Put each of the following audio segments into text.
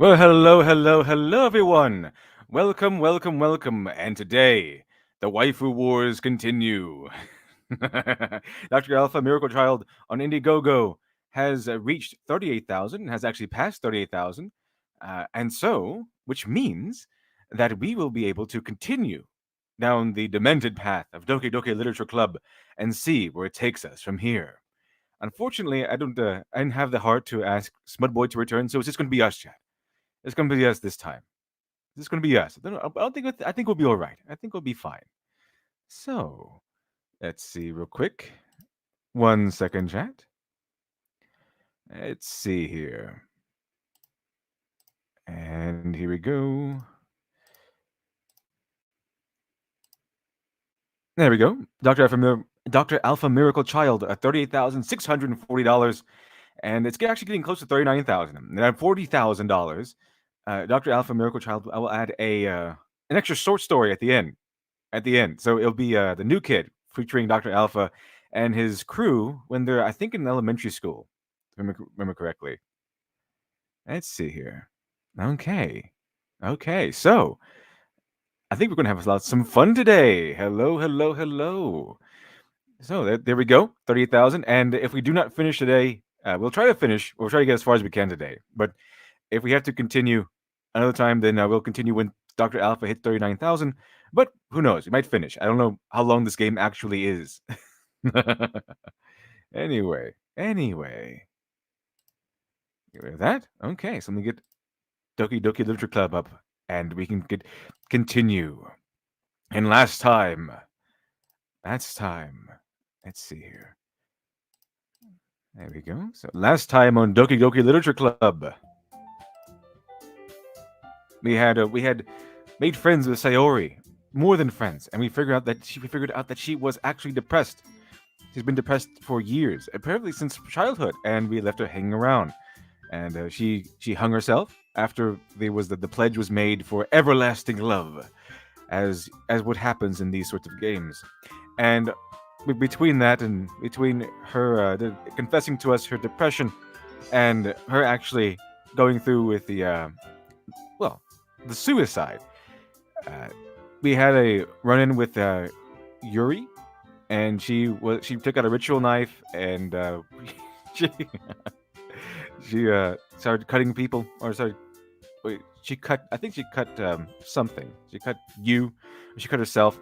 Well, hello, everyone. Welcome. And today, the waifu wars continue. Dr. Alpha Miracle Child on Indiegogo has reached 38,000, has actually passed 38,000. Which means that we will be able to continue down the demented path of Doki Doki Literature Club and see where it takes us from here. Unfortunately, I didn't have the heart to ask Smudboy to return, so it's just going to be us, chat. It's gonna be us this time. This is gonna be us. I don't think. I think we'll be all right. I think we'll be fine. So let's see real quick. 1 second, chat. Let's see here. And here we go. There we go. Dr. Alpha Miracle Child, $38,640, and it's actually getting close to 39,000. And at $40,000, Dr. Alpha Miracle Child, I will add an extra short story at the end. So it'll be the new kid featuring Dr. Alpha and his crew when they're, I think, in elementary school, if I remember correctly. Let's see here. Okay. So I think we're going to have some fun today. Hello. So there we go, 38,000. And if we do not finish today, we'll try to finish. We'll try to get as far as we can today. But if we have to continue another time, then we'll continue when Dr. Alpha hits 39,000. But who knows? We might finish. I don't know how long this game actually is. anyway. With that, okay. So let me get Doki Doki Literature Club up, and we can continue. And last time, let's see here. There we go. So last time on Doki Doki Literature Club, we had made friends with Sayori, more than friends, and we figured out that she was actually depressed. She's been depressed for years, apparently since childhood, and we left her hanging around. And she hung herself after the pledge was made for everlasting love, as what happens in these sorts of games. And between that and between her confessing to us her depression and her actually going through with the suicide, we had a run-in with Yuri, and she took out a ritual knife and she started cutting people, or started. Wait, she cut. I think she cut something. She cut you. She cut herself,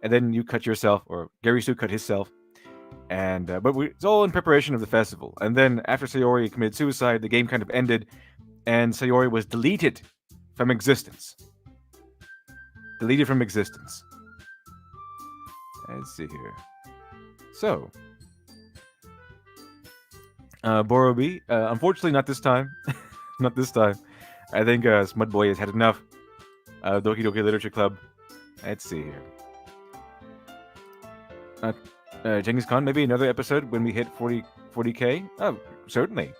and then you cut yourself, or Gary Sue cut himself. And it's all in preparation of the festival. And then after Sayori committed suicide, the game kind of ended, and Sayori was deleted from existence. Let's see here. So, Borobi, unfortunately, not this time. Not this time. I think Smudboy has had enough. Doki Doki Literature Club. Let's see here. Genghis Khan, maybe another episode when we hit 40k. Oh, certainly.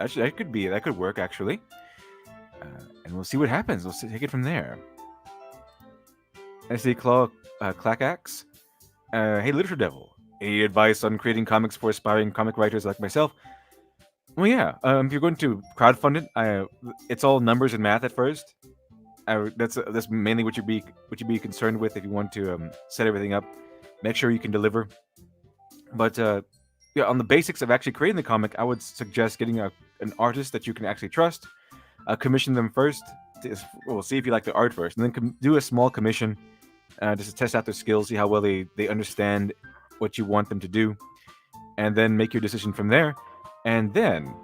Actually, that could work actually. And we'll see what happens. We'll take it from there. I see Clackax. Hey, Literature Devil. Any advice on creating comics for aspiring comic writers like myself? Well, yeah. If you're going to crowdfund it, it's all numbers and math at first. That's mainly what you'd be concerned with if you want to set everything up. Make sure you can deliver. But on the basics of actually creating the comic, I would suggest getting an artist that you can actually trust. Commission them first. We'll see if you like the art first, and then do a small commission just to test out their skills, see how well they understand what you want them to do, and then make your decision from there. And then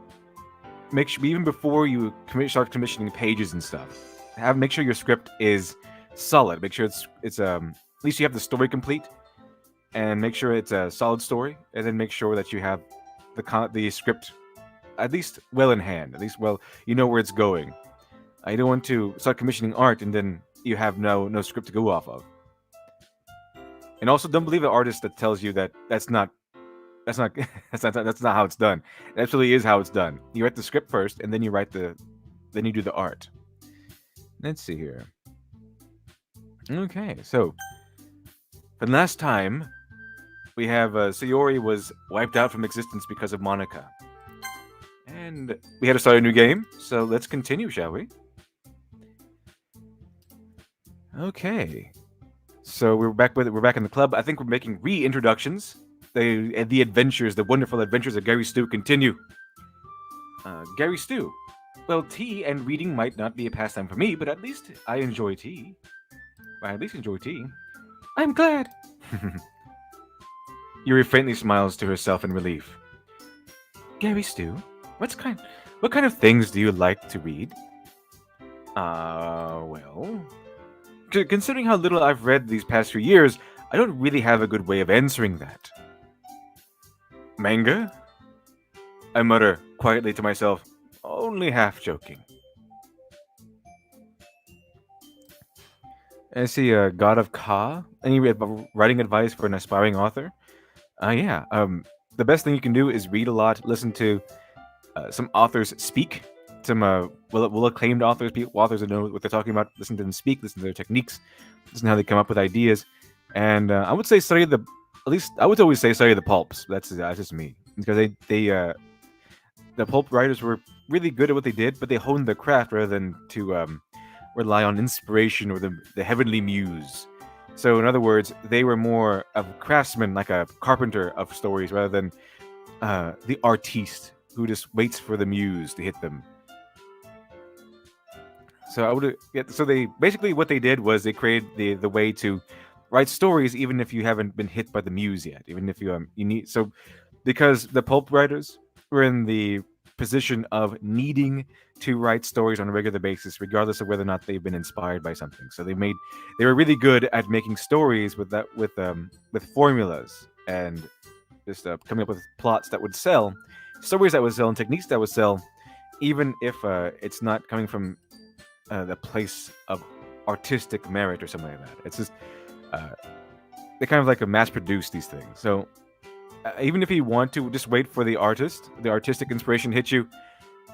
make sure, even before you start commissioning pages and stuff, make sure your script is solid. Make sure it's at least you have the story complete, and make sure it's a solid story, and then make sure that you have the script at least well in hand. At least you know where it's going. I don't want to start commissioning art and then you have no script to go off of. And also, don't believe an artist that tells you that that's not how it's done. It actually is how it's done. You write the script first, and then you do the art. Let's see here. Okay, so for the last time, we have Sayori was wiped out from existence because of Monica. And we had to start a new game, so let's continue, shall we? Okay. So we're back in the club. I think we're making reintroductions. The adventures, the wonderful adventures of Gary Stu continue. Gary Stu. Well, tea and reading might not be a pastime for me, but at least I enjoy tea. I at least enjoy tea. I'm glad. Yuri faintly smiles to herself in relief. Gary Stu, what kind of things do you like to read? Well, considering how little I've read these past few years, I don't really have a good way of answering that. Manga? I mutter quietly to myself, only half joking. I see God of Ka. Any writing advice for an aspiring author? Yeah. The best thing you can do is read a lot, listen to some authors speak, some well acclaimed authors, authors that know what they're talking about. Listen to them speak, listen to their techniques, listen to how they come up with ideas, and I would say study the. At least I would always say study the pulps. That's just me because the pulp writers were really good at what they did, but they honed their craft rather than to rely on inspiration or the heavenly muse. So, in other words, they were more of a craftsman, like a carpenter of stories, rather than the artiste who just waits for the muse to hit them. So I would, yeah, so they basically what they did was they created the way to write stories even if you haven't been hit by the muse yet, even if you need so because the pulp writers were in the position of needing to write stories on a regular basis, regardless of whether or not they've been inspired by something. So they were really good at making stories with formulas and just coming up with plots that would sell, stories that would sell, and techniques that would sell, even if it's not coming from the place of artistic merit or something like that. It's just uh, they kind of like mass produce these things. So even if you want to just wait for the artistic inspiration to hit you,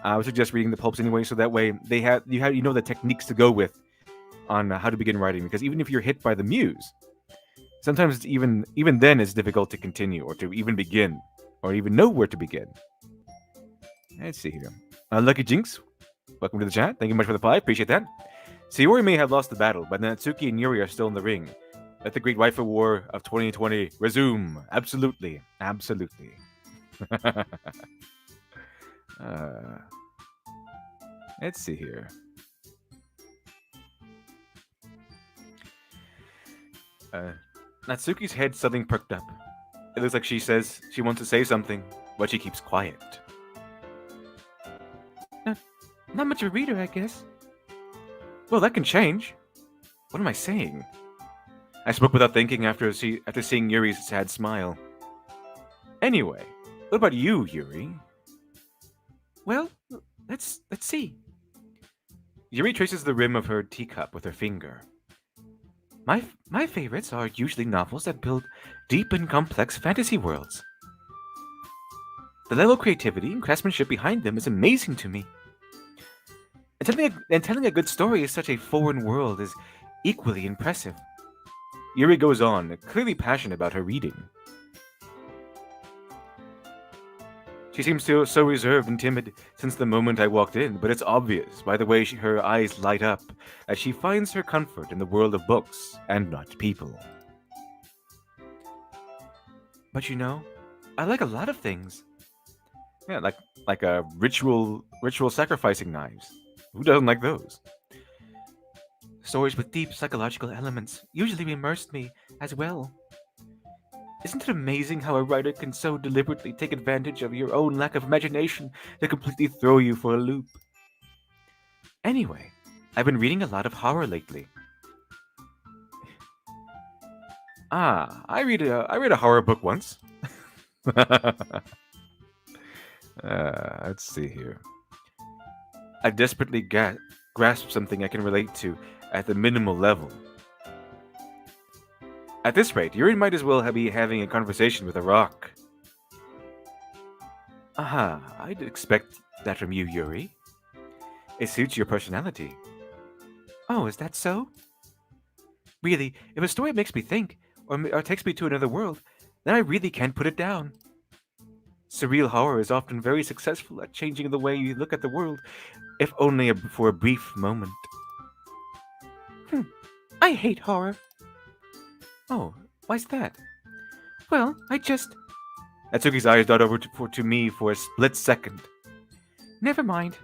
I would suggest reading the pulps anyway. So that way you know the techniques to go with on how to begin writing. Because even if you're hit by the muse, sometimes it's even then it's difficult to continue or to even begin or even know where to begin. Let's see here. Lucky Jinx, welcome to the chat. Thank you much for the 5. Appreciate that. Sayori may have lost the battle, but Natsuki and Yuri are still in the ring. Let the Great Waifu War of 2020 resume. Absolutely. Absolutely. Let's see here. Natsuki's head suddenly perked up. It looks like she says she wants to say something, but she keeps quiet. Not much of a reader, I guess. Well, that can change. What am I saying? I spoke without thinking after seeing Yuri's sad smile. Anyway, what about you, Yuri? Well, let's see. Yuri traces the rim of her teacup with her finger. My favorites are usually novels that build deep and complex fantasy worlds. The level of creativity and craftsmanship behind them is amazing to me. And telling a good story in such a foreign world is equally impressive. Yuri goes on, clearly passionate about her reading. She seems so reserved and timid since the moment I walked in, but it's obvious by the way her eyes light up that she finds her comfort in the world of books and not people. But you know, I like a lot of things. Yeah, like a ritual sacrificing knives. Who doesn't like those? Stories with deep psychological elements usually immersed me as well. Isn't it amazing how a writer can so deliberately take advantage of your own lack of imagination to completely throw you for a loop? Anyway, I've been reading a lot of horror lately. I read a horror book once. Let's see here. I desperately grasp something I can relate to at the minimal level. At this rate, Yuri might as well be having a conversation with a rock. Aha, I'd expect that from you, Yuri. It suits your personality. Oh, is that so? Really, if a story makes me think, or takes me to another world, then I really can't put it down. Surreal horror is often very successful at changing the way you look at the world, if only for a brief moment. I hate horror. Oh, why's that? Well, I just... Natsuki's eyes dart over to me for a split second. Never mind.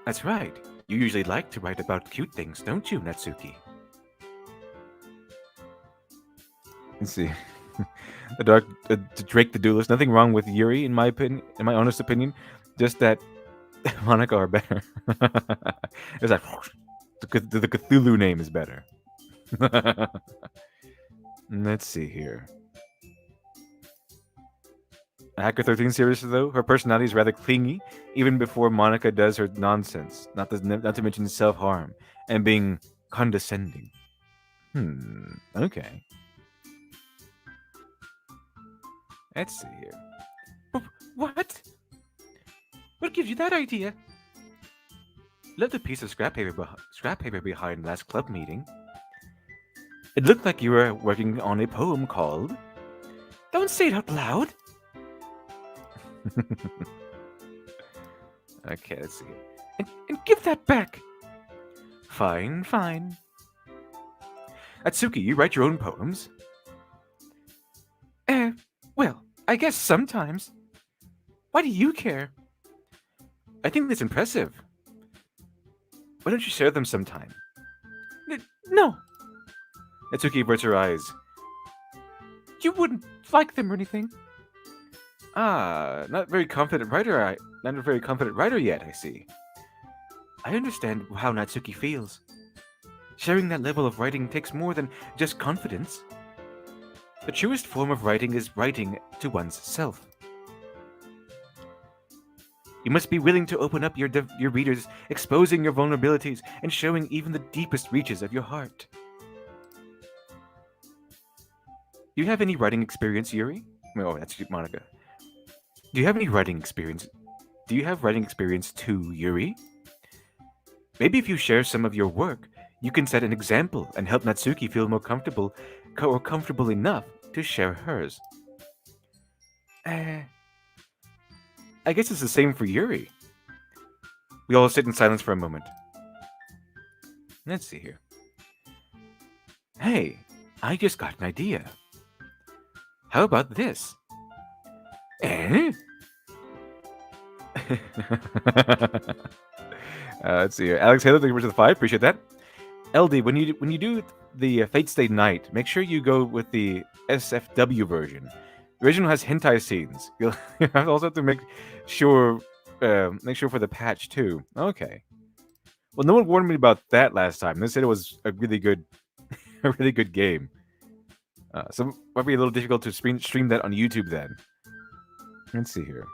That's right. You usually like to write about cute things, don't you, Natsuki? Let's see. Drake the Duelist. Nothing wrong with Yuri, in my opinion. In my honest opinion, just that Monica are better. It's like the Cthulhu name is better. Let's see here. Hacker 13 series, though, her personality is rather clingy, even before Monica does her nonsense. Not to mention self-harm and being condescending. Okay. Let's see here. What? What gives you that idea? Left a piece of scrap paper behind last club meeting. It looked like you were working on a poem called... Don't say it out loud! Okay, let's see. And give that back! Fine. Atsuki, you write your own poems? Well, I guess sometimes. Why do you care? I think that's impressive. Why don't you share them sometime? No. Atsuki averts her eyes. You wouldn't like them or anything. Not a very confident writer yet, I see. I understand how Natsuki feels. Sharing that level of writing takes more than just confidence. The truest form of writing is writing to one's self. You must be willing to open up your readers, exposing your vulnerabilities and showing even the deepest reaches of your heart. Do you have any writing experience, Yuri? Oh, that's Monica. Do you have any writing experience? Do you have writing experience too, Yuri? Maybe if you share some of your work, you can set an example and help Natsuki feel more comfortable or comfortable enough to share hers. I guess it's the same for Yuri. We all sit in silence for a moment. Let's see here. Hey, I just got an idea. How about this? Let's see here. Alex Halo, thank you for the 5. Appreciate that. LD, when you do the Fate Stay Night, make sure you go with the SFW version. The original has hentai scenes. You'll also have to make sure for the patch too. Okay. Well, no one warned me about that last time. They said it was a really good game. So it might be a little difficult to stream that on YouTube then. Let's see here.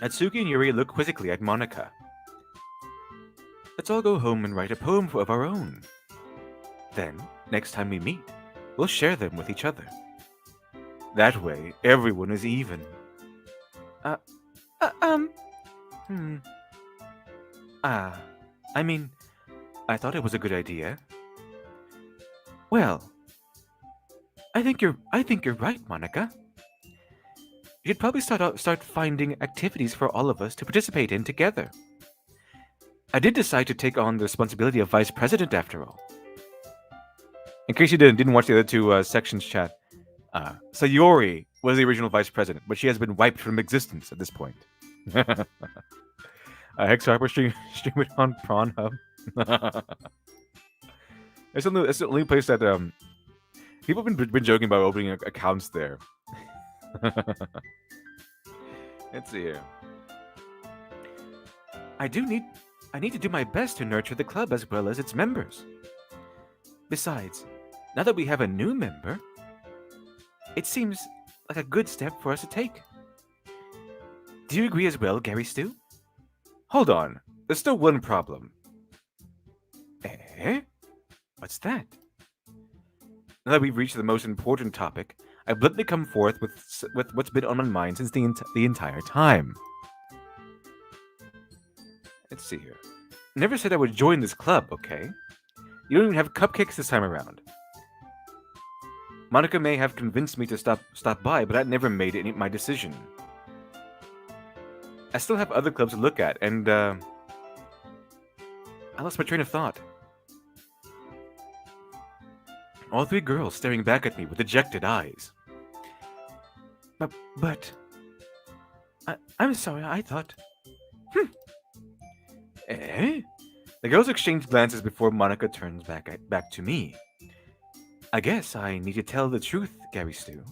Atsuki and Yuri look quizzically at Monica. Let's all go home and write a poem of our own. Then, next time we meet, we'll share them with each other. That way, everyone is even. I mean, I thought it was a good idea. Well, I think you're right, Monica. You should probably start finding activities for all of us to participate in together. I did decide to take on the responsibility of vice president after all. In case you didn't watch the other two sections, chat. So Yuri was the original vice president, but she has been wiped from existence at this point. Hex Harper stream it on Pornhub. It's the only place that people have been joking about opening accounts there. Let's see here. I need to do my best to nurture the club as well as its members. Besides, now that we have a new member, it seems like a good step for us to take. Do you agree as well, Gary Stu? Hold on, there's still one problem. What's that? Now that we've reached the most important topic, I bluntly come forth with what's been on my mind since the entire time. Let's see here. never said I would join this club, okay? You don't even have cupcakes this time around. Monica may have convinced me to stop by, but that never made it my decision. I still have other clubs to look at, and I lost my train of thought. All three girls staring back at me with dejected eyes. But I'm sorry, I thought... Eh? The girls exchange glances before Monica turns back to me. I guess I need to tell the truth, Gary Stu.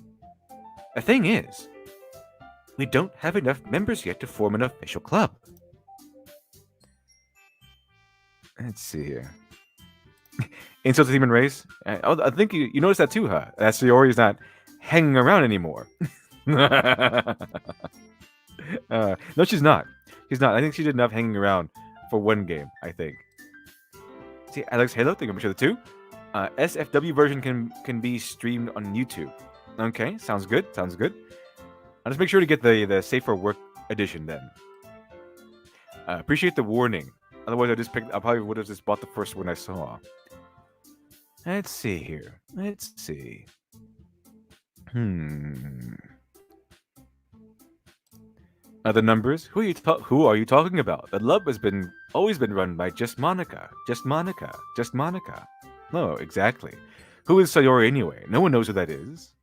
The thing is, we don't have enough members yet to form an official club. Let's see here. Insult to the human race? I think you noticed that too, huh? That Yuri's not hanging around anymore. No, she's not. She's not. I think she did enough hanging around for one game, I think. See, Alex Halo, thank you for the 2. SFW version can be streamed on YouTube. Okay, sounds good. Sounds good. I'll just make sure to get the Safe for Work edition then. Appreciate the warning. Otherwise, I probably would have just bought the first one I saw. Let's see here. Let's see. The numbers? Who are you talking about? The lub has always been run by just Monica. Just Monica. Just Monica. No, exactly. Who is Sayori anyway? No one knows who that is.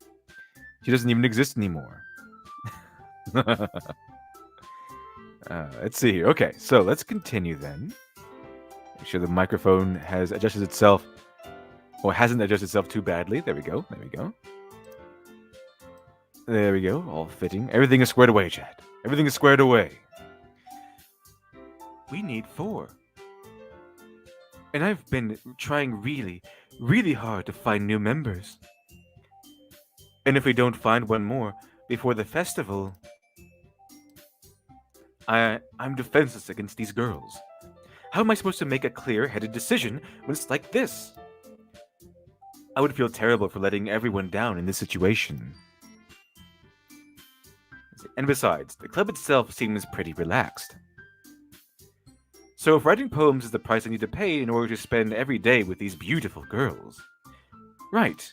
She doesn't even exist anymore. Let's see here. Okay, so let's continue then. Make sure the microphone has adjusted itself, or hasn't adjusted itself too badly. There we go. There we go. There we go. All fitting. Everything is squared away, Chad. Everything is squared away. We need 4. And I've been trying really, really hard to find new members. And if we don't find one more before the festival, I'm defenseless against these girls. How am I supposed to make a clear-headed decision when it's like this? I would feel terrible for letting everyone down in this situation. And besides, the club itself seems pretty relaxed. So if writing poems is the price I need to pay in order to spend every day with these beautiful girls... Right.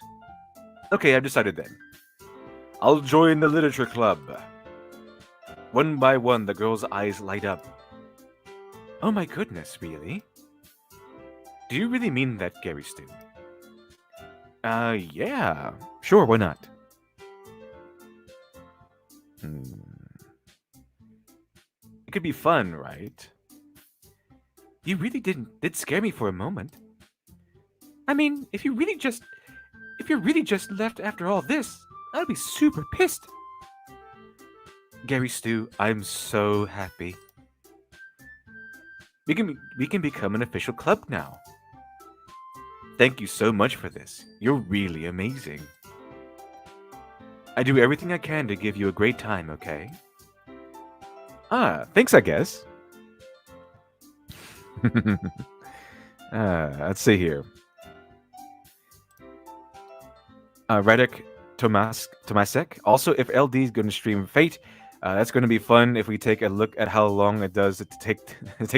Okay, I've decided then. I'll join the literature club. One by one, the girls' eyes light up. Oh my goodness, really? Do you really mean that, Gary Stu? Yeah. Sure, why not? It could be fun, right? You really did scare me for a moment. I mean, if you're really just left after all this, I'd be super pissed. Gary Stu, I'm so happy. We can become an official club now. Thank you so much for this. You're really amazing. I do everything I can to give you a great time, okay? Thanks, I guess. Let's see here. Radek Tomasek. Also, if LD is going to stream Fate, that's going to be fun if we take a look at how long it does to take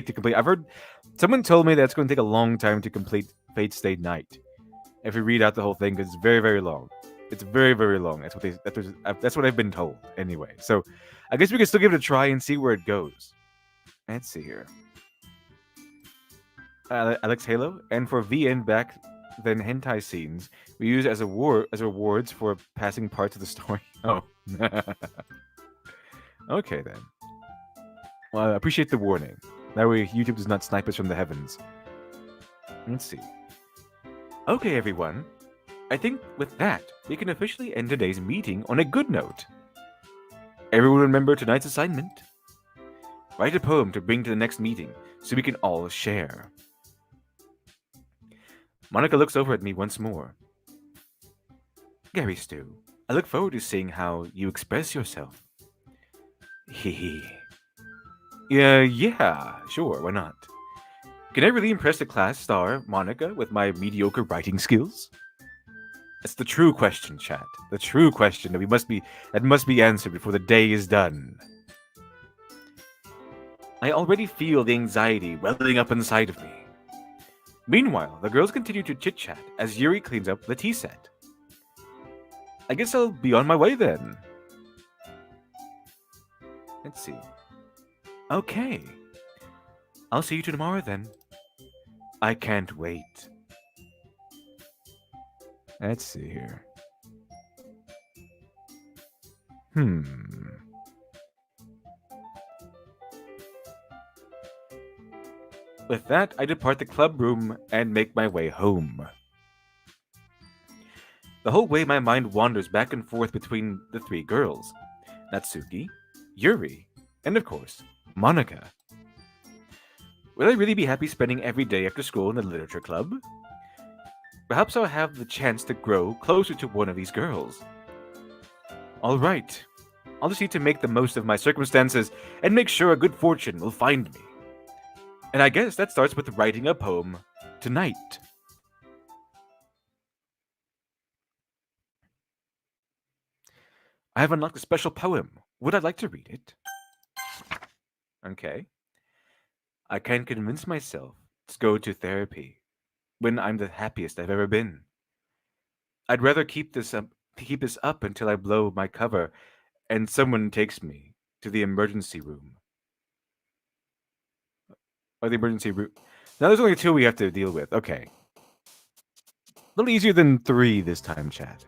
to complete. I've heard someone told me that it's going to take a long time to complete Fate Stay Night. If we read out the whole thing, because it's very, very long. It's very, very long. That's what I've been told anyway. So I guess we can still give it a try and see where it goes. Let's see here. Alex Halo, and for VN back then hentai scenes we use as rewards for passing parts of the story. Oh. Okay then. Well, I appreciate the warning. That way YouTube does not snipe us from the heavens. Let's see. Okay, everyone. I think with that, we can officially end today's meeting on a good note. Everyone remember tonight's assignment? Write a poem to bring to the next meeting so we can all share. Monica looks over at me once more. Gary Stu, I look forward to seeing how you express yourself. Hee. Yeah, sure, why not? Can I really impress the class star, Monica, with my mediocre writing skills? That's the true question, chat. The true question that must be answered before the day is done. I already feel the anxiety welling up inside of me. Meanwhile, the girls continue to chit-chat as Yuri cleans up the tea set. I guess I'll be on my way then. Let's see. Okay. I'll see you tomorrow then. I can't wait. Let's see here. Hmm. With that, I depart the club room and make my way home. The whole way, my mind wanders back and forth between the three girls Natsuki, Yuri, and of course, Monica. Will I really be happy spending every day after school in the literature club? Perhaps I'll have the chance to grow closer to one of these girls. Alright, I'll just need to make the most of my circumstances and make sure a good fortune will find me. And I guess that starts with writing a poem tonight. I have unlocked a special poem. Would I like to read it? Okay. I can't convince myself to go to therapy when I'm the happiest I've ever been. I'd rather keep this up until I blow my cover and someone takes me to the emergency room. Or the emergency room. Now there's only two we have to deal with. Okay. A little easier than three this time, chat.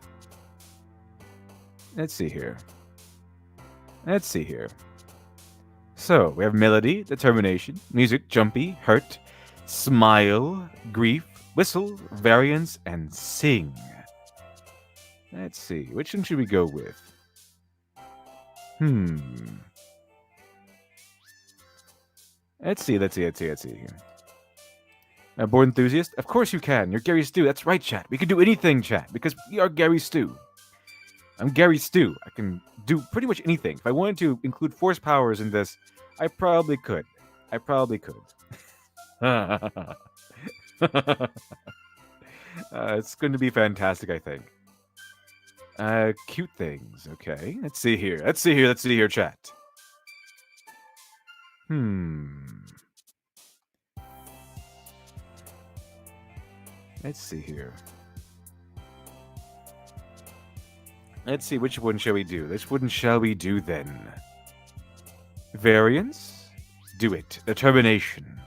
Let's see here. Let's see here. So, we have melody, determination, music, jumpy, hurt, smile, grief, whistle, variance, and sing. Let's see. Which one should we go with? Let's see. A board enthusiast? Of course you can. You're Gary Stu. That's right, chat. We can do anything, chat, because we are Gary Stu. I'm Gary Stu. I can do pretty much anything. If I wanted to include force powers in this, I probably could. It's going to be fantastic, I think. Cute things. Okay. Let's see here, chat. Let's see here. Let's see, which one shall we do? Which one shall we do then? Variance? Do it. Determination.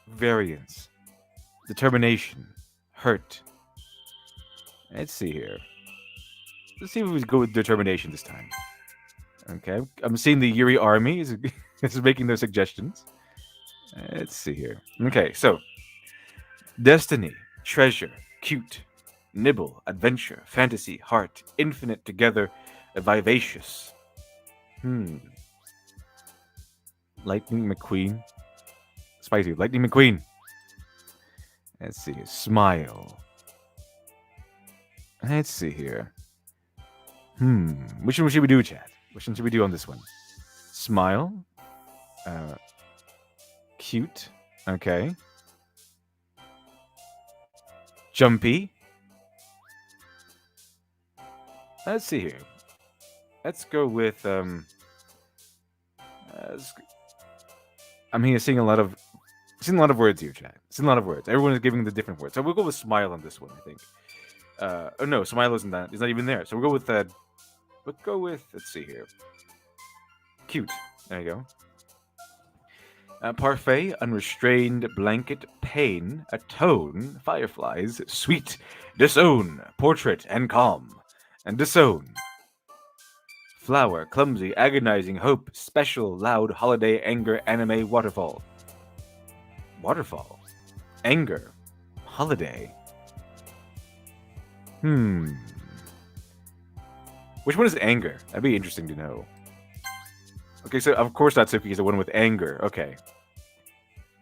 Variance. Determination. Hurt. Let's see here. Let's see if we go with determination this time. Okay, I'm seeing the Yuri army is making their suggestions. Let's see here. Okay, so destiny, treasure, cute, nibble, adventure, fantasy, heart, infinite together, vivacious. Lightning McQueen. Spicy. Lightning McQueen. Let's see. Smile. Let's see here. Which one should we do, chat? Which one should we do on this one? Smile. Cute. Okay. Jumpy. Let's see here. Let's go with I'm here seeing a lot of words here, chat. Seeing a lot of words. Everyone is giving the different words. So we'll go with smile on this one, I think. Oh no, smile isn't that. It's not even there. So we'll go with that. Let's see here. Cute. There you go. Parfait, unrestrained, blanket, pain, atone, fireflies, sweet, disown, portrait, and calm, and disown. Flower, clumsy, agonizing, hope, special, loud, holiday, anger, anime, waterfall. Waterfall. Anger. Holiday. Which one is anger? That'd be interesting to know. Okay, so of course Natsuki is the one with anger. Okay.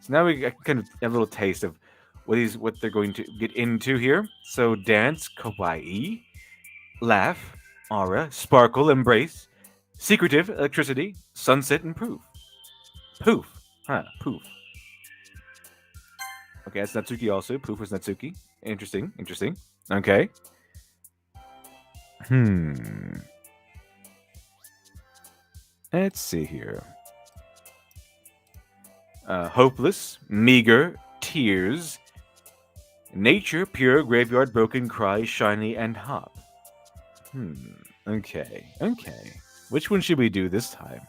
So now we kind of have a little taste of what they're going to get into here. So dance, kawaii, laugh, aura, sparkle, embrace, secretive, electricity, sunset, and poof. Poof. Poof. Okay, that's Natsuki also. Poof was Natsuki. Interesting. Okay. Let's see here. Hopeless, meager, tears, nature, pure, graveyard, broken, cry, shiny, and hop. Okay. Which one should we do this time?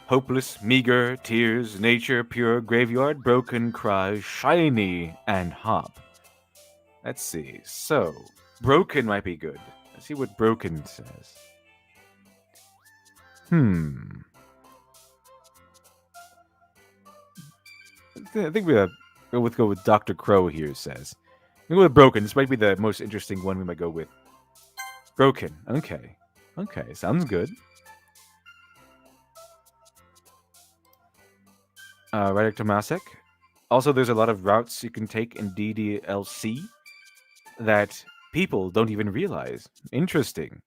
Hopeless, meager, tears, nature, pure, graveyard, broken, cry, shiny, and hop. Let's see. So, broken might be good. Let's see what broken says. I think we'll go with Dr. Crow here says. We'll go with broken. This might be the most interesting one we might go with. Broken. Okay. Sounds good. Right, Tomasek. Also, there's a lot of routes you can take in DDLC that people don't even realize. Interesting.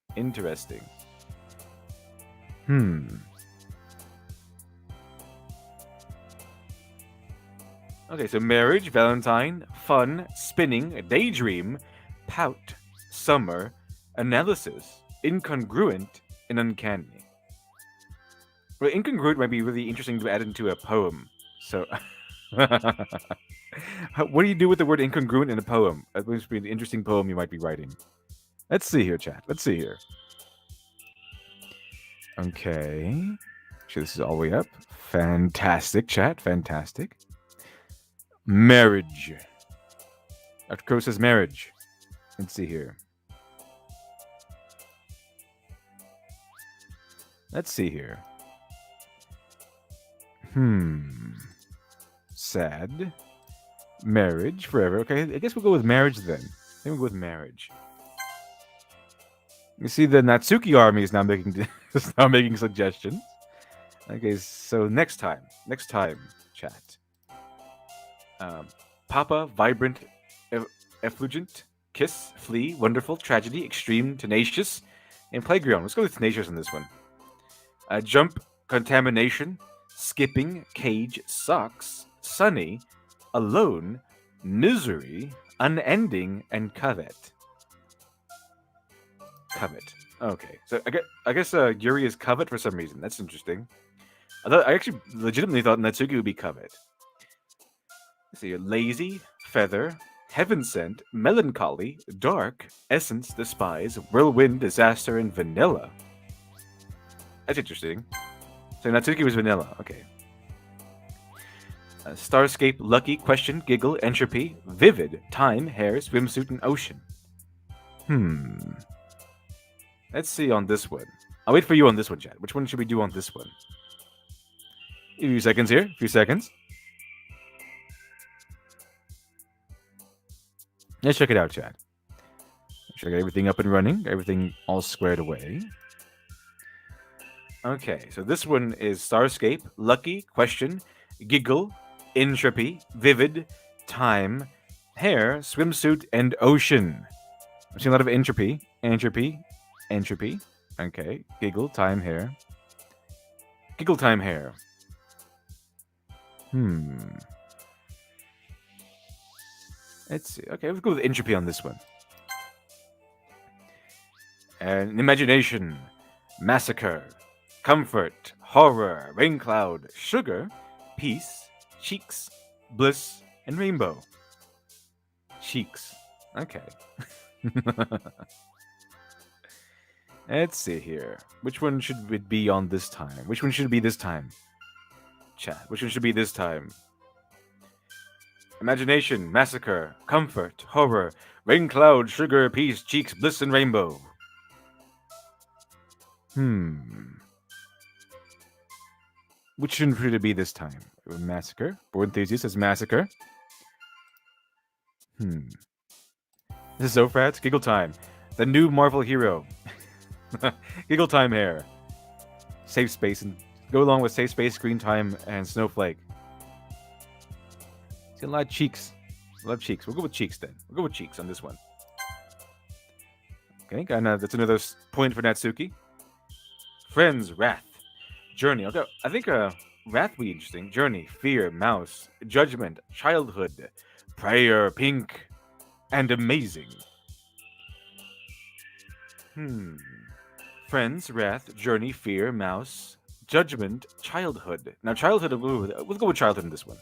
Okay, so marriage, Valentine, fun, spinning, daydream, pout, summer, analysis, incongruent, and uncanny. Well, incongruent might be really interesting to add into a poem. So, what do you do with the word incongruent in a poem? That must be an interesting poem you might be writing. Let's see here, chat. Let's see here. Okay. Sure, this is all the way up. Fantastic, chat. Fantastic. Marriage. Dr. Crow says marriage. Let's see here. Sad. Marriage forever. Okay, I guess we'll go with marriage then. I think we'll go with marriage. You see, the Natsuki army is now making suggestions. Okay, so next time, chat. Papa, vibrant, effulgent, kiss, flee, wonderful, tragedy, extreme, tenacious, and playground. Let's go with tenacious on this one. Jump, contamination, skipping, cage, socks, sunny, alone, misery, unending, and covet. Okay, so I guess Yuri is covet for some reason. That's interesting. I actually legitimately thought Natsuki would be covet. Let's see, lazy, feather, heaven sent, melancholy, dark, essence, despise, whirlwind, disaster, and vanilla. That's interesting. So Natsuki was vanilla. Okay. Starscape, lucky, question, giggle, entropy, vivid, time, hair, swimsuit, and ocean. Let's see on this one. I'll wait for you on this one, chat. Which one should we do on this one? A few seconds here. Let's check it out, chat. Check everything up and running. Everything all squared away. Okay, so this one is Starscape, lucky, question, giggle, entropy, vivid, time, hair, swimsuit, and ocean. I'm seeing a lot of entropy. Okay, giggle, time, hair. Giggle, time, hair. Let's see. Okay, let's go with entropy on this one. And imagination, massacre, comfort, horror, rain cloud, sugar, peace, cheeks, bliss, and rainbow. Cheeks. Okay. Let's see here. Which one should it be on this time? Which one should it be this time? Chat. Which one should be this time? Imagination, massacre, comfort, horror, rain cloud, sugar, peace, cheeks, bliss, and rainbow. Which should it be this time? Massacre. Board enthusiast says massacre. This is Zofrats. Giggle time. The new Marvel hero. Giggle time hair. Safe space and go along with safe space, screen time, and snowflake. See a lot of cheeks. We'll go with cheeks then. We'll go with cheeks on this one. Okay, that's another point for Natsuki. Friends, wrath, journey. Okay, I think wrath will be interesting. Journey, fear, mouse, judgment, childhood, prayer, pink, and amazing. Friends, wrath, journey, fear, mouse, Judgment, childhood. Now, childhood, we'll go with childhood in this one.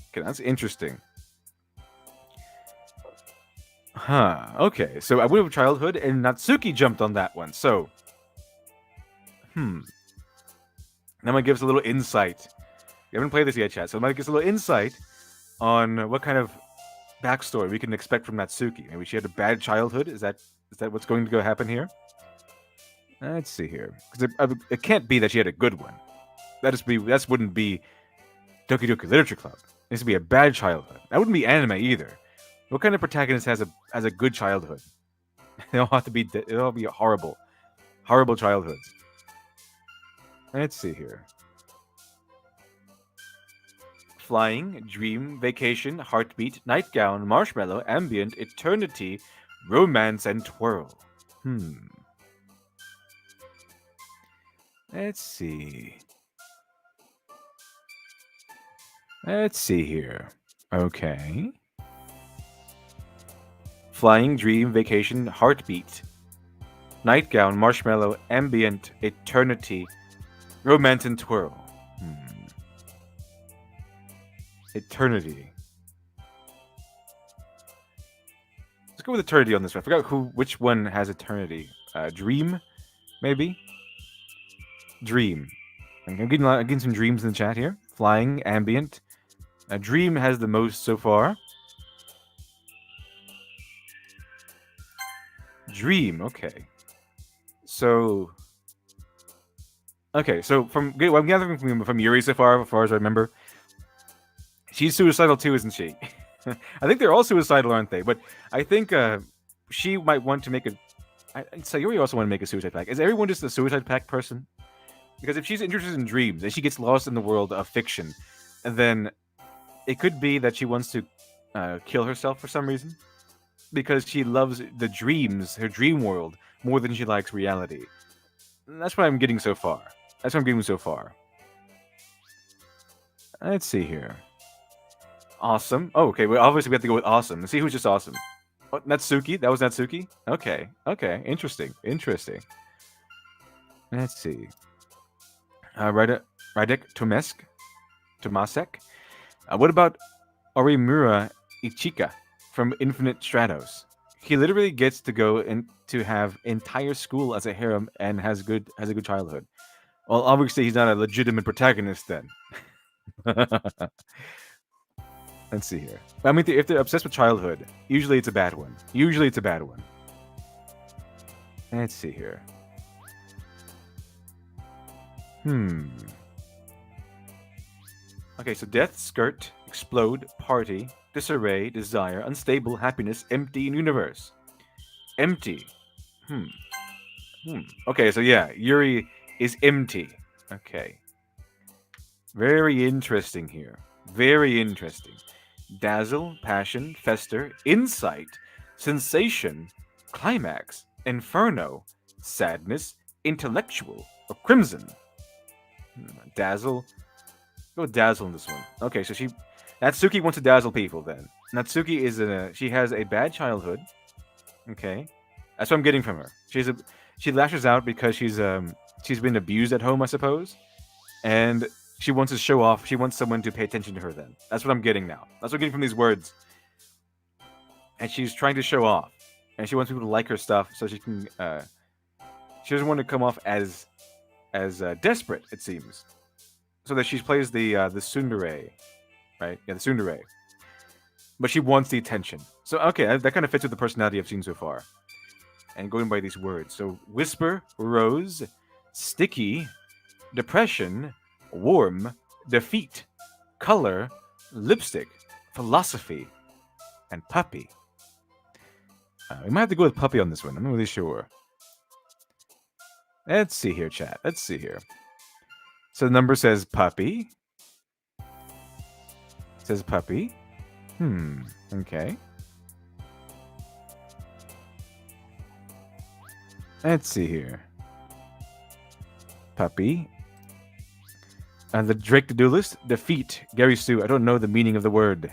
Okay, that's interesting. Huh, okay. So I went with childhood, and Natsuki jumped on that one. So, that might give us a little insight. We haven't played this yet, chat, so it might give us a little insight on what kind of backstory we can expect from Natsuki. Maybe she had a bad childhood. Is that what's going to go happen here? Let's see here, because it can't be that she had a good one. That wouldn't be Doki Doki Literature Club. It needs to be a bad childhood. That wouldn't be anime either. What kind of protagonist has a good childhood? They all have to be. It'll all be horrible childhoods. Let's see here. Flying, dream, vacation, heartbeat, nightgown, marshmallow, ambient, eternity, romance, and twirl. Let's see. Let's see here. Okay. Flying, dream, vacation, heartbeat, nightgown, marshmallow, ambient, eternity, romance, and twirl. Eternity. Let's go with eternity on this one. I forgot which one has eternity. Dream, maybe? Dream. I'm getting some dreams in the chat here. Flying, ambient. Dream has the most so far. Dream, okay. So... Okay, so I'm gathering from Yuri so far as I remember, she's suicidal too, isn't she? I think they're all suicidal, aren't they? But I think she might want to make a... So Yuri also want to make a suicide pact. Is everyone just a suicide pact person? Because if she's interested in dreams and she gets lost in the world of fiction, then it could be that she wants to kill herself for some reason. Because she loves the dreams, her dream world, more than she likes reality. That's what I'm getting so far. Let's see here. Awesome. Oh, okay. Well, obviously we have to go with awesome. Let's see who's just awesome. Oh, Natsuki? That was Natsuki? Okay. Interesting. Let's see. Radek Tomasek. What about Orimura Ichika from Infinite Stratos? He literally gets to go and to have entire school as a harem and has a good childhood. Well, obviously he's not a legitimate protagonist then. Let's see here. I mean, if they're obsessed with childhood, usually it's a bad one. Let's see here. Okay, so death, skirt, explode, party, disarray, desire, unstable, happiness, empty, and universe. Empty. Okay, so yeah, Yuri is empty. Okay. Very interesting here. Dazzle, passion, fester, insight, sensation, climax, inferno, sadness, intellectual, or crimson. Dazzle. Go with dazzle in this one. Okay, so Natsuki wants to dazzle people then. Natsuki she has a bad childhood. Okay. That's what I'm getting from her. She lashes out because she's been abused at home, I suppose. And she wants to show off. She wants someone to pay attention to her then. That's what I'm getting now. That's what I'm getting from these words. And she's trying to show off. And she wants people to like her stuff so she can... she doesn't want to come off as desperate, it seems. So that she plays the tsundere. Right? Yeah, the tsundere. But she wants the attention. So, okay, that kind of fits with the personality I've seen so far. And going by these words. So, whisper, rose, sticky, depression, warm, defeat, color, lipstick, philosophy, and puppy. We might have to go with puppy on this one. I'm not really sure. Let's see here, chat. So the number says puppy. It says puppy. Okay. Let's see here. Puppy. And the Drake the Duelist. Defeat. Gary Stu. I don't know the meaning of the word.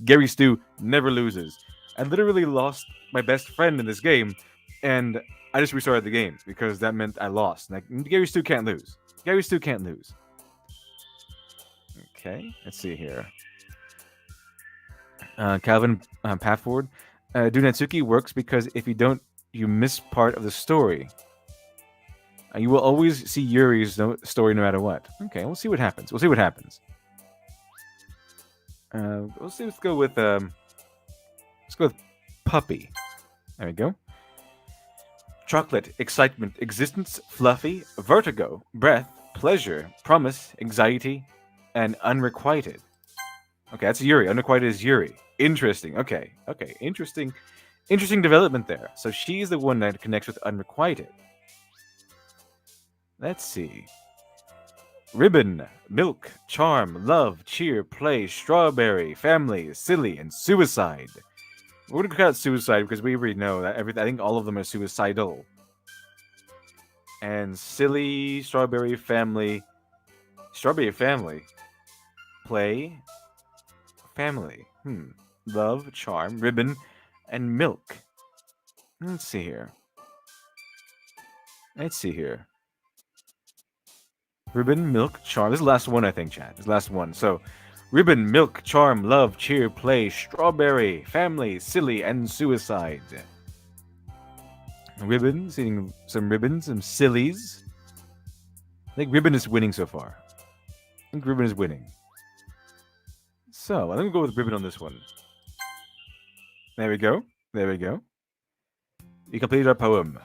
Gary Stu never loses. I literally lost my best friend in this game. And I just restarted the games because that meant I lost. Like, Gary Stu can't lose. Gary Stu can't lose. Okay, let's see here. Calvin Pathford. Dunatsuki works because if you don't, you miss part of the story. You will always see Yuri's story no matter what. Okay, we'll see what happens. We'll see what happens. We'll see. Let's go with puppy. There we go. Chocolate, excitement, existence, fluffy, vertigo, breath, pleasure, promise, anxiety, and unrequited. Okay, that's Yuri. Unrequited is Yuri. Interesting. Okay. Interesting development there. So she's the one that connects with unrequited. Let's see. Ribbon, milk, charm, love, cheer, play, strawberry, family, silly, and suicide. We're gonna cut out suicide because we already know that everything. I think all of them are suicidal. And silly, strawberry, family, play, family. Love, charm, ribbon, and milk. Let's see here. Ribbon, milk, charm. This is the last one, I think, Chad. This is the last one. So, ribbon, milk, charm, love, cheer, play, strawberry, family, silly, and suicide. Ribbons, eating some ribbons, some sillies. I think ribbon is winning so far. So, I'm gonna go with ribbon on this one. There we go. We completed our poem.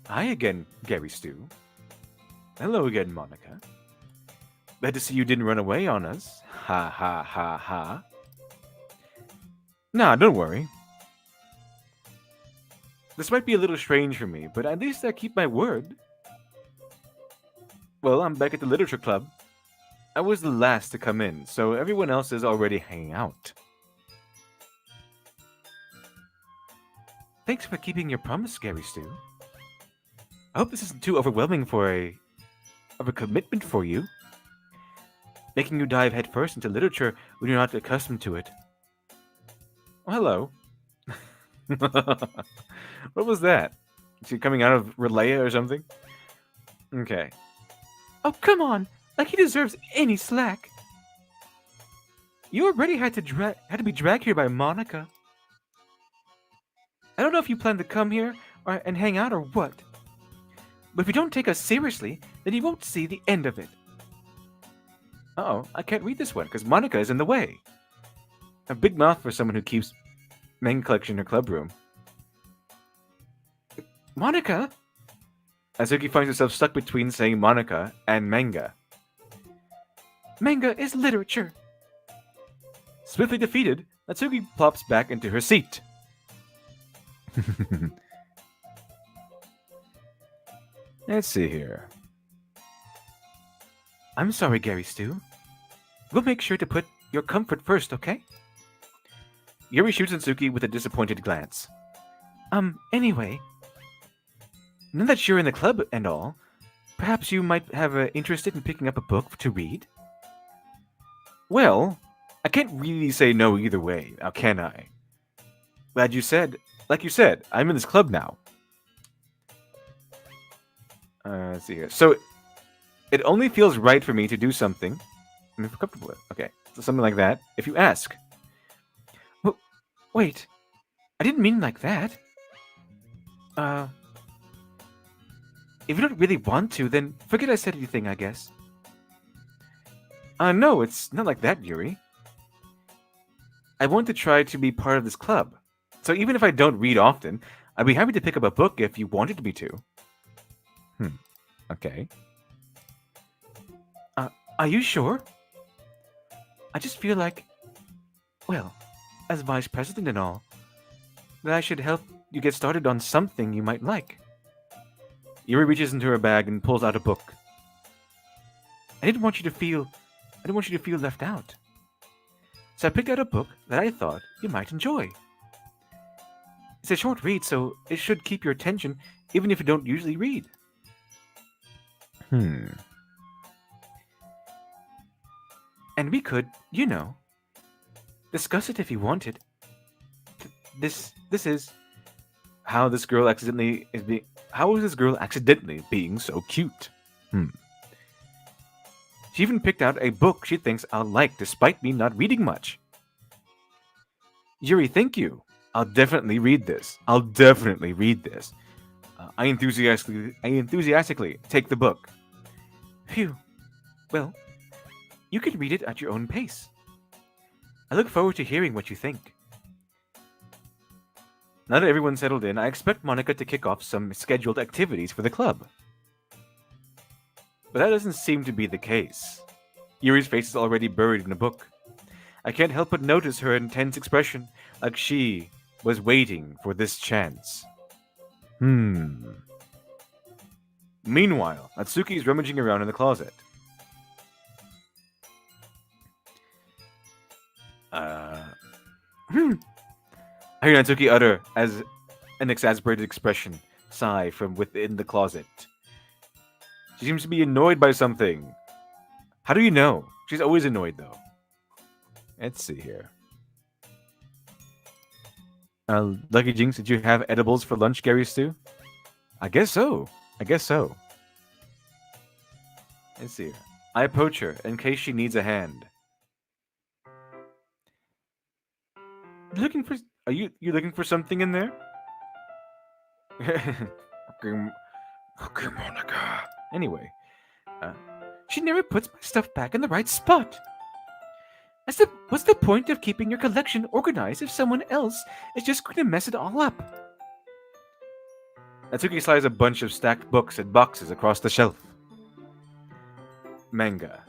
Hi again, Gary Stu. Hello again, Monica. Glad to see you didn't run away on us. Ha ha ha ha. Nah, don't worry. This might be a little strange for me, but at least I keep my word. Well, I'm back at the literature club. I was the last to come in, so everyone else is already hanging out. Thanks for keeping your promise, Gary Stu. I hope this isn't too overwhelming of a commitment for you. Making you dive headfirst into literature when you're not accustomed to it. Oh, hello. What was that? Is he coming out of Relaya or something? Okay. Oh, come on! Like he deserves any slack. You already had to be dragged here by Monica. I don't know if you plan to come here and hang out or what. But if you don't take us seriously, then you won't see the end of it. Uh-oh, I can't read this one because Monica is in the way. A big mouth for someone who keeps manga collection in her club room. Monica? Azuki finds herself stuck between saying Monica and manga. Manga is literature. Swiftly defeated, Natsuki plops back into her seat. Let's see here. I'm sorry, Gary Stu. We'll make sure to put your comfort first, okay? Yuri shoots Natsuki with a disappointed glance. Anyway. Now that you're in the club and all, perhaps you might have interested in picking up a book to read? Well, I can't really say no either way, now can I? Like you said, I'm in this club now. Let's see here. So, it only feels right for me to do something I'm comfortable with. Okay, so something like that, if you ask. Well, wait, I didn't mean like that. If you don't really want to, then forget I said anything, I guess. No, it's not like that, Yuri. I want to try to be part of this club. So even if I don't read often, I'd be happy to pick up a book if you wanted me to. Okay. Are you sure? I just feel like, well, as vice president and all, that I should help you get started on something you might like. Yuri reaches into her bag and pulls out a book. I didn't want you to feel left out. So I picked out a book that I thought you might enjoy. It's a short read, so it should keep your attention even if you don't usually read. And we could, discuss it if you wanted. This is how this girl accidentally is being. How is this girl accidentally being so cute? She even picked out a book she thinks I'll like, despite me not reading much. Yuri, thank you. I'll definitely read this. I enthusiastically take the book. Phew. Well, you can read it at your own pace. I look forward to hearing what you think. Now that everyone's settled in, I expect Monica to kick off some scheduled activities for the club. But that doesn't seem to be the case. Yuri's face is already buried in a book. I can't help but notice her intense expression, like she was waiting for this chance. Meanwhile, Natsuki is rummaging around in the closet. I hear Natsuki utter as an exasperated expression sigh from within the closet. She seems to be annoyed by something. How do you know? She's always annoyed, though. Let's see here. Lucky Jinx, did you have edibles for lunch, Gary Stew? I guess so. Let's see here. I approach her in case she needs a hand. Are you looking for something in there? Okay, Monica. Anyway, she never puts my stuff back in the right spot. What's the point of keeping your collection organized if someone else is just going to mess it all up? Natsuki slides a bunch of stacked books and boxes across the shelf. Manga.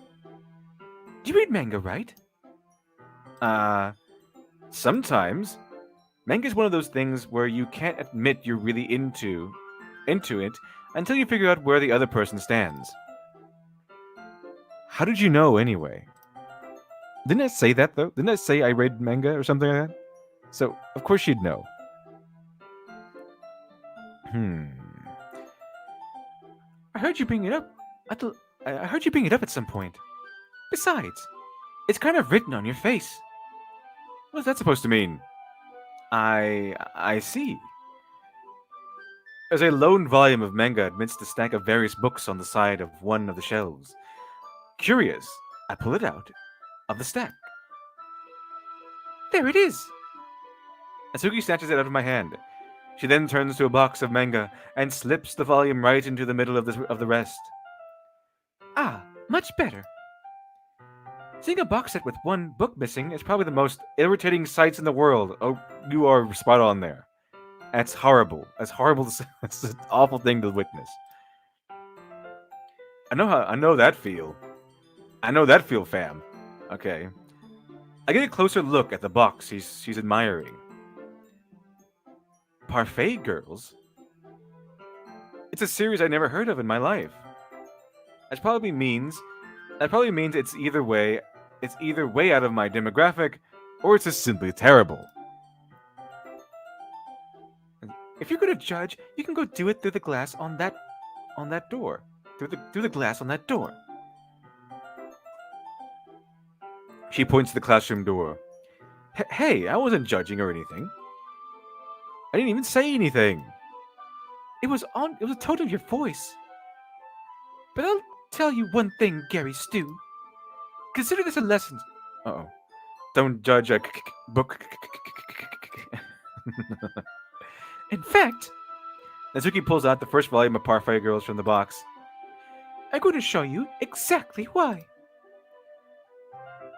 Do you read manga, right? Sometimes. Manga is one of those things where you can't admit you're really into it until you figure out where the other person stands. How did you know, anyway? Didn't I say that, though? Didn't I say I read manga or something like that? So, of course you'd know. I heard you bring it up. I heard you bring it up at some point. Besides, it's kind of written on your face. What's that supposed to mean? I see. There's a lone volume of manga amidst a stack of various books on the side of one of the shelves. Curious, I pull it out of the stack. There it is! Natsuki snatches it out of my hand. She then turns to a box of manga and slips the volume right into the middle of the rest. Ah, much better. Seeing a box set with one book missing is probably the most irritating sights in the world. Oh, you are spot on there. That's horrible. That's horrible. That's an awful thing to witness. I know that feel. Fam. Okay. I get a closer look at the box she's admiring. Parfait Girls? It's a series I never heard of in my life. That probably means it's either way out of my demographic, or it's just simply terrible. If you're gonna judge, you can go do it through the glass on that door. Through the glass on that door. She points to the classroom door. Hey, I wasn't judging or anything. I didn't even say anything. It was a tone of your voice. But I'll tell you one thing, Gary Stew. Consider this a lesson. Uh-oh. Don't judge a book. In fact, Natsuki pulls out the first volume of Parfait Girls from the box. I'm going to show you exactly why.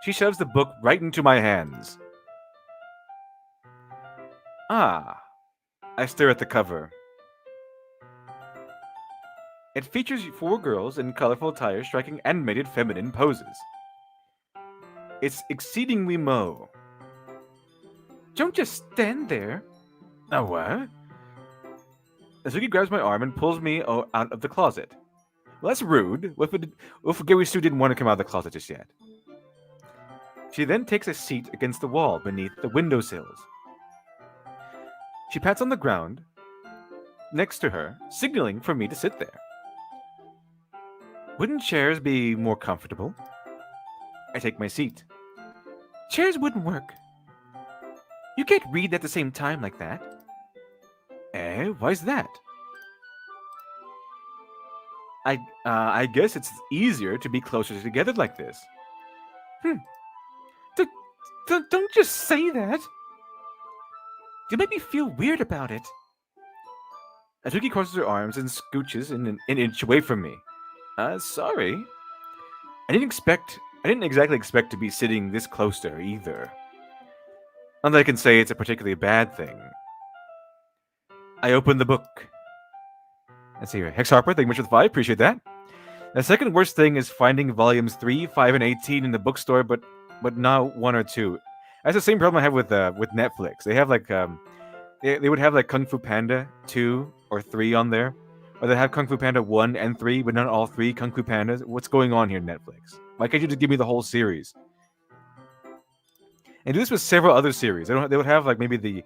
She shoves the book right into my hands. Ah. I stare at the cover. It features 4 girls in colorful attire striking animated feminine poses. It's exceedingly mo. Don't just stand there. Oh, what? Natsuki grabs my arm and pulls me out of the closet. Well, that's rude. What if Gary Stu didn't want to come out of the closet just yet? She then takes a seat against the wall beneath the windowsills. She pats on the ground next to her, signaling for me to sit there. Wouldn't chairs be more comfortable? I take my seat. Chairs wouldn't work. You can't read at the same time like that. Eh? Eh? Why's that? I guess it's easier to be closer together like this. Don't just say that. You make me feel weird about it. Atsuki crosses her arms and scooches an inch away from me. Sorry. I didn't exactly expect to be sitting this close to her either. Not that I can say it's a particularly bad thing. I opened the book. Let's see here. Hex Harper, thank you much for the 5. Appreciate that. The second worst thing is finding volumes 3, 5, and 18 in the bookstore, but not 1 or 2. That's the same problem I have with Netflix. They have like they would have like Kung Fu Panda 2 or 3 on there, or they have Kung Fu Panda 1 and 3, but not all 3 Kung Fu Pandas. What's going on here, Netflix? Why can't you just give me the whole series? And do this with several other series. They would have like maybe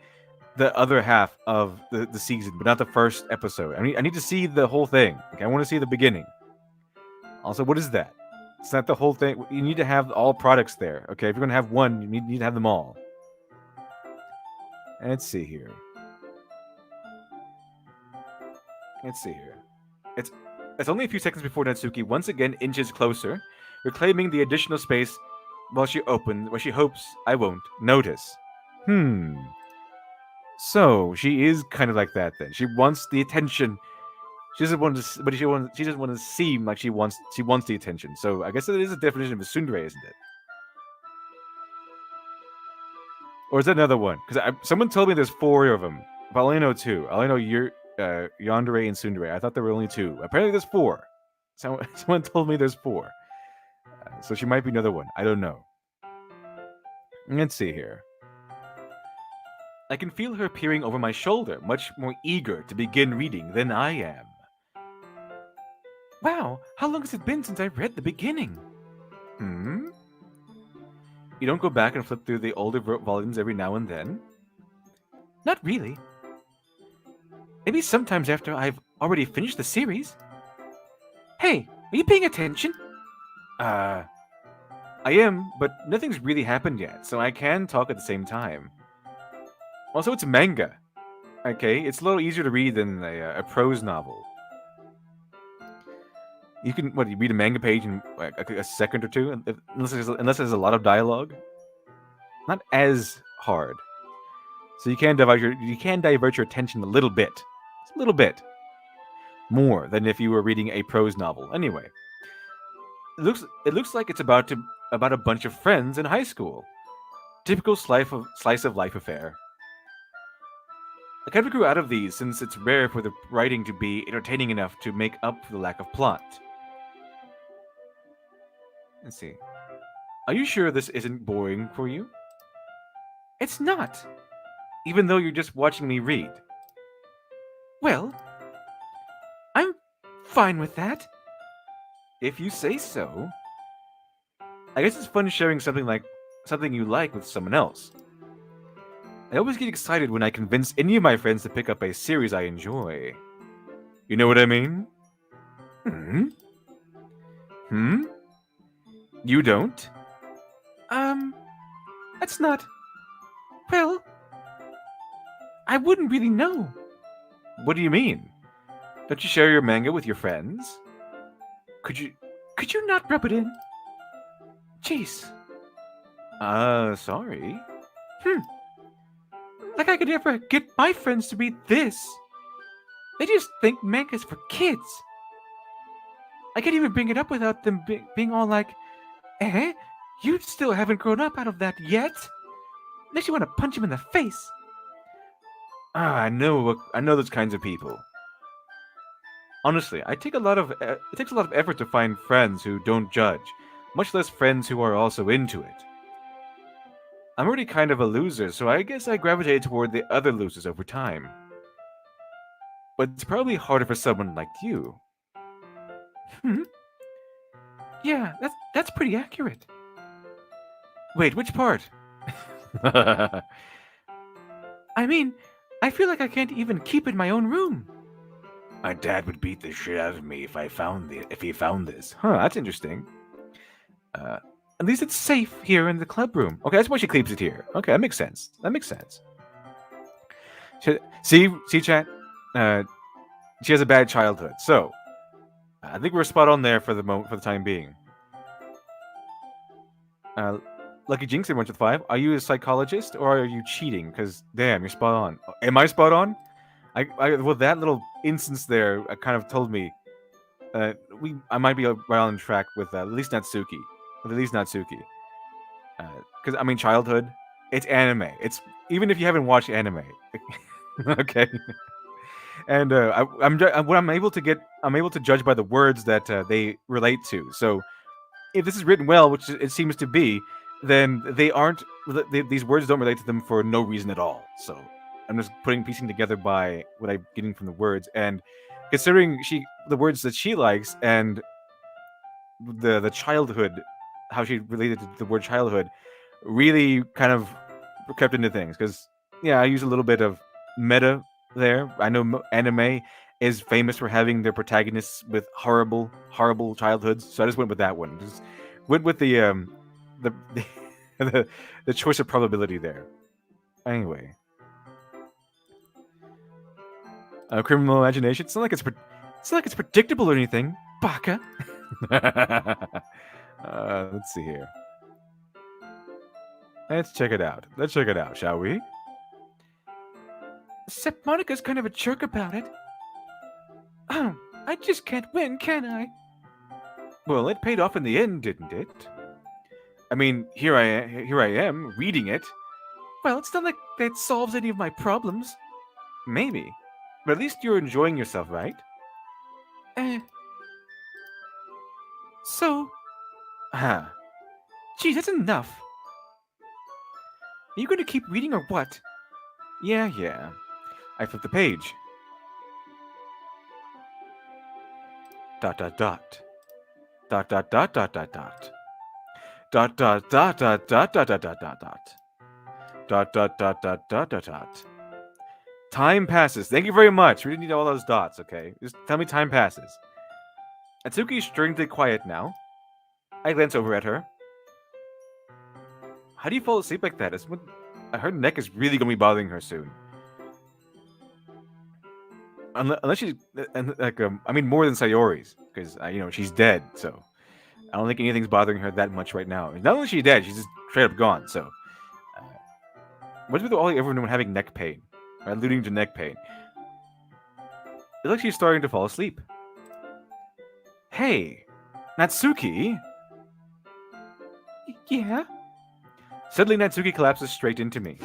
the other half of the season, but not the first episode. I need to see the whole thing. Okay, I want to see the beginning. Also, what is that? It's not the whole thing. You need to have all products there. Okay, if you're gonna have one, you need to have them all. Let's see here. It's only a few seconds before Natsuki once again inches closer, reclaiming the additional space while she hopes I won't notice. So she is kind of like that then. She wants the attention. She doesn't want to, but she doesn't want to seem like she wants the attention. So I guess it is a definition of a tsundere, isn't it? Or is that another one? Because someone told me there's 4 of them, but I only know 2. I only know yandere and tsundere. I thought there were only 2. Apparently there's 4. Someone told me there's 4. So she might be another one. I don't know. Let's see here. I can feel her peering over my shoulder, much more eager to begin reading than I am. Wow, how long has it been since I read the beginning? You don't go back and flip through the older volumes every now and then? Not really. Maybe sometimes after I've already finished the series. Hey, are you paying attention? I am, but nothing's really happened yet, so I can talk at the same time. Also, it's manga. Okay, it's a little easier to read than a prose novel. You can you read a manga page in like a second or two, unless there's a lot of dialogue. Not as hard, so you can divert your attention a little bit, more than if you were reading a prose novel. Anyway, it looks like it's about a bunch of friends in high school. Typical slice of life affair. I kind of grew out of these since it's rare for the writing to be entertaining enough to make up for the lack of plot. Let's see. Are you sure this isn't boring for you? It's not. Even though you're just watching me read. Well, I'm fine with that. If you say so. I guess it's fun sharing something you like with someone else. I always get excited when I convince any of my friends to pick up a series I enjoy. You know what I mean? You don't? That's not... Well, I wouldn't really know. What do you mean? Don't you share your manga with your friends? Could you not rub it in? Jeez. Sorry. Like I could ever get my friends to read this. They just think manga's for kids. I can't even bring it up without them being all like, you still haven't grown up out of that yet? Makes you want to punch him in the face. I know those kinds of people. Honestly, it takes a lot of effort to find friends who don't judge, much less friends who are also into it. I'm already kind of a loser, so I guess I gravitated toward the other losers over time. But it's probably harder for someone like you. Yeah, that's pretty accurate. Wait, which part? I mean, I feel like I can't even keep in my own room. My dad would beat the shit out of me if he found this. Huh, that's interesting. At least it's safe here in the club room. Okay, that's why she keeps it here. Okay, that makes sense. See, chat? Uh, she has a bad childhood. So I think we're spot on there for the moment, for the time being. Uh, Lucky Jinx in 1 to 5. Are you a psychologist or are you cheating? Because damn, you're spot on. Am I spot on? Well, that little instance there kind of told me I might be right on track with at least Natsuki. With at least Natsuki. Because I mean, childhood. It's anime. It's even if you haven't watched anime. Okay. And what I'm able to get, I'm able to judge by the words that they relate to. So if this is written well, which it seems to be, then they aren't. These words don't relate to them for no reason at all. So I'm just piecing together by what I'm getting from the words, and considering the words that she likes and the childhood, how she related to the word childhood, really kind of crept into things. Because yeah, I use a little bit of meta there. I know anime is famous for having their protagonists with horrible childhoods, so I just went with that one. Just went with the the choice of probability there. Anyway, criminal imagination. It's not like it's predictable or anything. Baka. Let's see here. Let's check it out. Let's check it out, shall we? Except Monica's kind of a jerk about it. Oh, I just can't win, can I? Well, it paid off in the end, didn't it? I mean, here I am, reading it. Well, it's not like that solves any of my problems. Maybe. But at least you're enjoying yourself, right? Eh. So. Ah. Gee, that's enough. Are you going to keep reading or what? Yeah. I flipped the page. Dot dot dot. Dot dot dot dot dot dot. Dot dot dot dot dot dot dot dot dot dot. Dot dot dot dot dot dot dot. Time passes. Thank you very much. We didn't need all those dots, okay? Just tell me time passes. Atsuki is strangely quiet now. I glance over at her. How do you fall asleep like that? Her neck is really gonna be bothering her soon. Unless she's like I mean more than Sayori's, because she's dead. So I don't think anything's bothering her that much right now. Not only is she dead, she's just straight up gone. So what's with everyone having neck pain? Alluding to neck pain. It's like she's starting to fall asleep. Hey, Natsuki. Yeah. Suddenly, Natsuki collapses straight into me.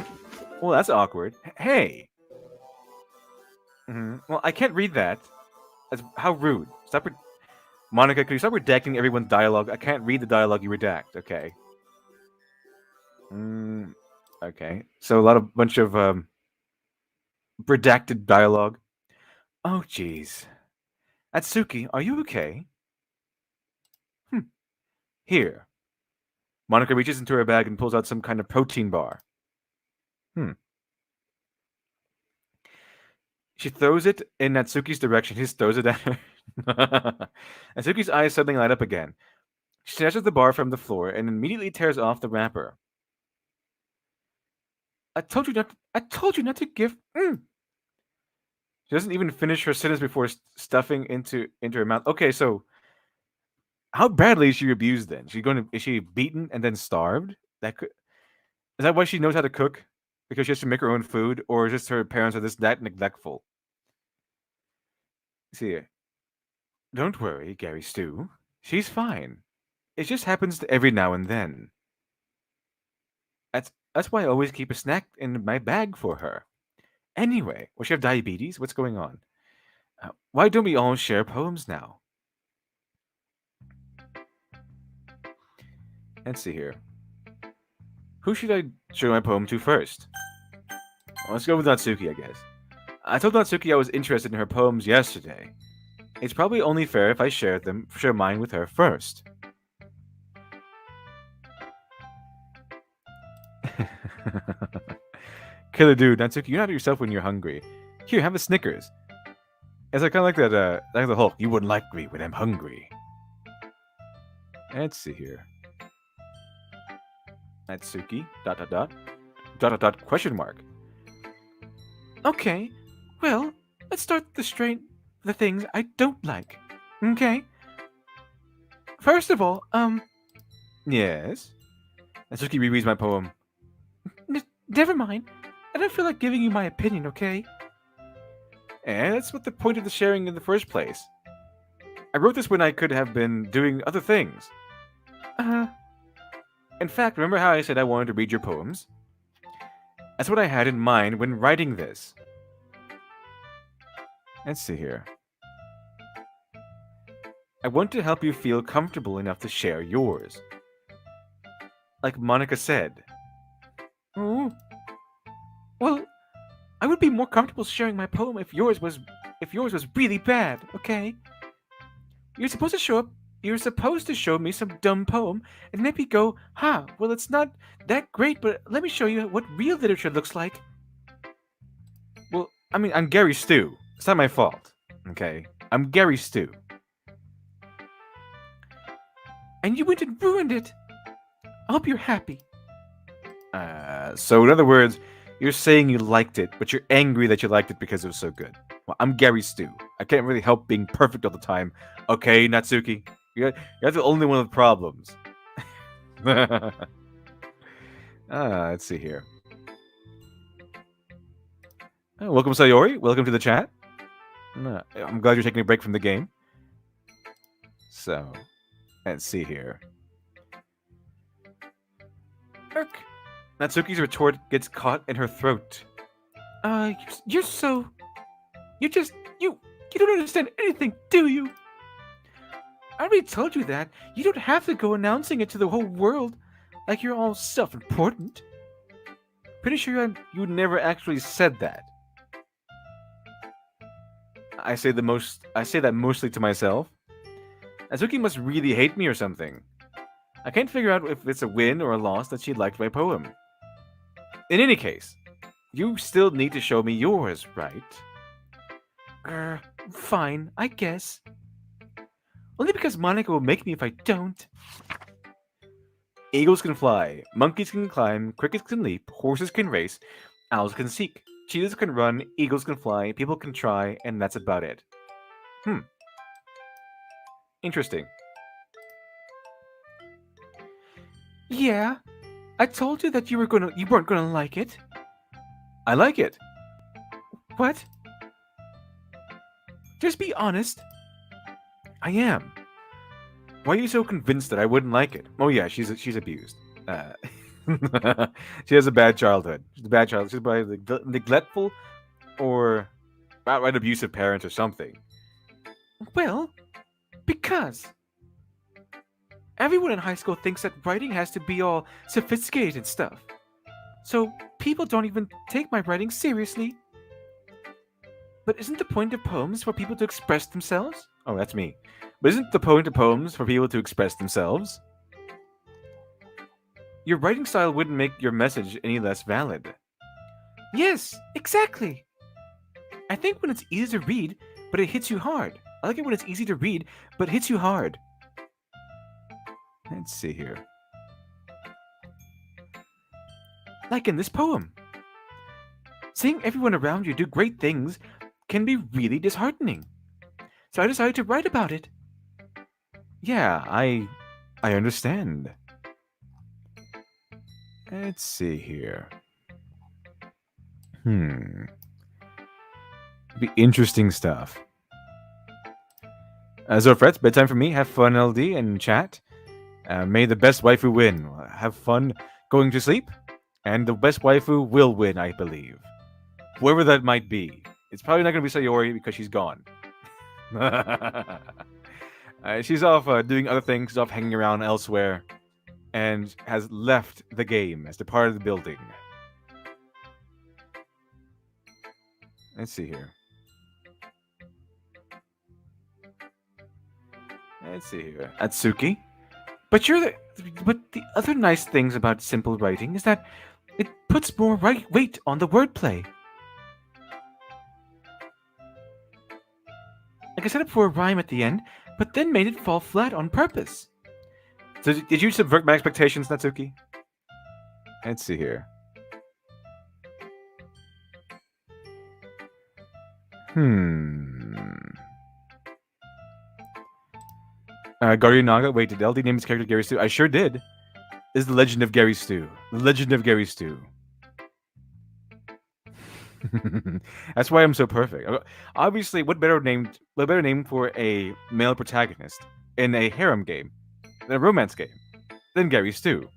Well, that's awkward. Hey. Well, I can't read that. How rude. Monica, could you stop redacting everyone's dialogue? I can't read the dialogue you redact. Okay. Okay. So bunch of redacted dialogue. Oh, jeez. Atsuki, are you okay? Here. Monica reaches into her bag and pulls out some kind of protein bar. She throws it in Natsuki's direction. He just throws it at her. Natsuki's eyes suddenly light up again. She snatches the bar from the floor and immediately tears off the wrapper. I told you not to give. She doesn't even finish her sentence before stuffing into her mouth. Okay, so how badly is she abused then? Is she beaten and then starved? Is that why she knows how to cook? Because she has to make her own food, or just her parents are that neglectful? See, don't worry, Gary Stu. She's fine. It just happens every now and then. That's why I always keep a snack in my bag for her. Anyway, will she have diabetes? What's going on? Why don't we all share poems now? Let's see here. Who should I show my poem to first? Well, let's go with Natsuki, I guess. I told Natsuki I was interested in her poems yesterday. It's probably only fair if I share mine with her first. Killer dude, Natsuki, you're not yourself when you're hungry. Here, have a Snickers. It's kind of like that, like the Hulk. You wouldn't like me when I'm hungry. Let's see here. Natsuki, ... Question mark. Okay, well, let's start the things I don't like. Okay? First of all, yes? Natsuki rereads my poem. Never mind. I don't feel like giving you my opinion, okay? And that's what the point of the sharing in the first place. I wrote this when I could have been doing other things. In fact, remember how I said I wanted to read your poems? That's what I had in mind when writing this. Let's see here. I want to help you feel comfortable enough to share yours. Like Monica said. Oh. Well, I would be more comfortable sharing my poem if yours was really bad, okay? You're supposed to show me some dumb poem and maybe go, well, it's not that great, but let me show you what real literature looks like. Well, I mean, I'm Gary Stu. It's not my fault, okay? I'm Gary Stu. And you went and ruined it. I hope you're happy. So in other words, you're saying you liked it, but you're angry that you liked it because it was so good. Well, I'm Gary Stu. I can't really help being perfect all the time. Okay, Natsuki? You're the only one with problems. Let's see here. Welcome, Sayori. Welcome to the chat. I'm glad you're taking a break from the game. So, let's see here. Irk. Natsuki's retort gets caught in her throat. You're so... You don't understand anything, do you? I already told you that. You don't have to go announcing it to the whole world like you're all self-important. Pretty sure you never actually said that. I say that mostly to myself. Natsuki must really hate me or something. I can't figure out if it's a win or a loss that she liked my poem. In any case, you still need to show me yours, right? Fine, I guess. Only because Monica will make me if I don't. Eagles can fly, monkeys can climb, crickets can leap, horses can race, owls can seek, cheetahs can run, eagles can fly, people can try, and that's about it. Interesting. Yeah, I told you that you weren't gonna like it. I like it. What? Just be honest. I am. Why are you so convinced that I wouldn't like it? Oh yeah, she's abused. She has a bad childhood. She's a bad child. She's by neglectful or outright abusive parents or something. Well, because everyone in high school thinks that writing has to be all sophisticated and stuff. So people don't even take my writing seriously. But isn't the point of poems for people to express themselves? Oh, that's me. But isn't the point of poems for people to express themselves? Your writing style wouldn't make your message any less valid. Yes, exactly. I think when it's easy to read, but it hits you hard. I like it when it's easy to read, but it hits you hard. Let's see here. Like in this poem. Seeing everyone around you do great things can be really disheartening. So I decided to write about it. Yeah, I understand. Let's see here. Be interesting stuff. Zofret, bedtime for me. Have fun, LD, and chat. May the best waifu win. Have fun going to sleep. And the best waifu will win, I believe. Whoever that might be. It's probably not going to be Sayori because she's gone. She's off doing other things. She's off hanging around elsewhere. And has left the game. Has departed the building. Let's see here. Atsuki. But the other nice things about simple writing is that it puts more weight on the wordplay. Like I set up for a rhyme at the end, but then made it fall flat on purpose. So did you subvert my expectations, Natsuki? Let's see here. Guardian Naga. Wait, did LD name his character Gary Stu? I sure did. This is the Legend of Gary Stu. The Legend of Gary Stu. That's why I'm so perfect. Obviously, what better name for a male protagonist in a harem game, than a romance game, than Gary Stu?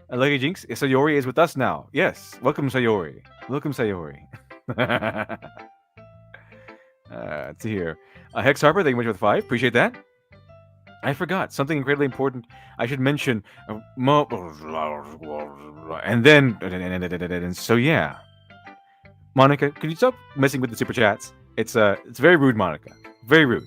Lucky Jinx, Sayori is with us now. Yes, welcome Sayori. Welcome Sayori. Let's see here. Hex Harper, thank you much for the 5. Appreciate that. I forgot something incredibly important. I should mention. And then, so yeah. Monica, could you stop messing with the super chats? It's very rude, Monica. Very rude.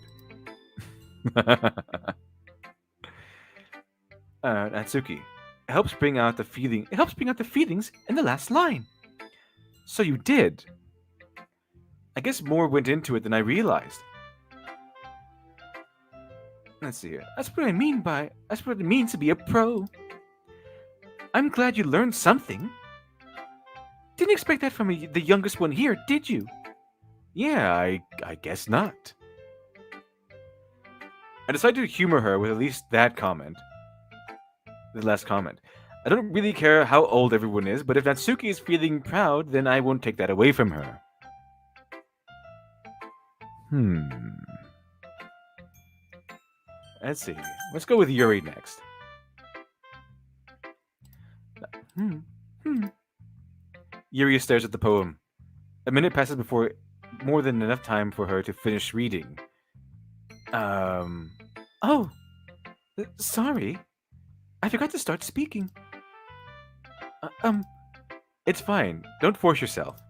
Natsuki. It helps bring out the feeling. It helps bring out the feelings in the last line. So you did. I guess more went into it than I realized. Let's see here. That's what it means to be a pro. I'm glad you learned something. Didn't expect that from the youngest one here, did you? Yeah, I guess not. I decided to humor her with at least that comment. The last comment. I don't really care how old everyone is, but if Natsuki is feeling proud, then I won't take that away from her. Let's see. Let's go with Yuri next. Yuri stares at the poem. A minute passes before more than enough time for her to finish reading. Oh, sorry. I forgot to start speaking. It's fine. Don't force yourself.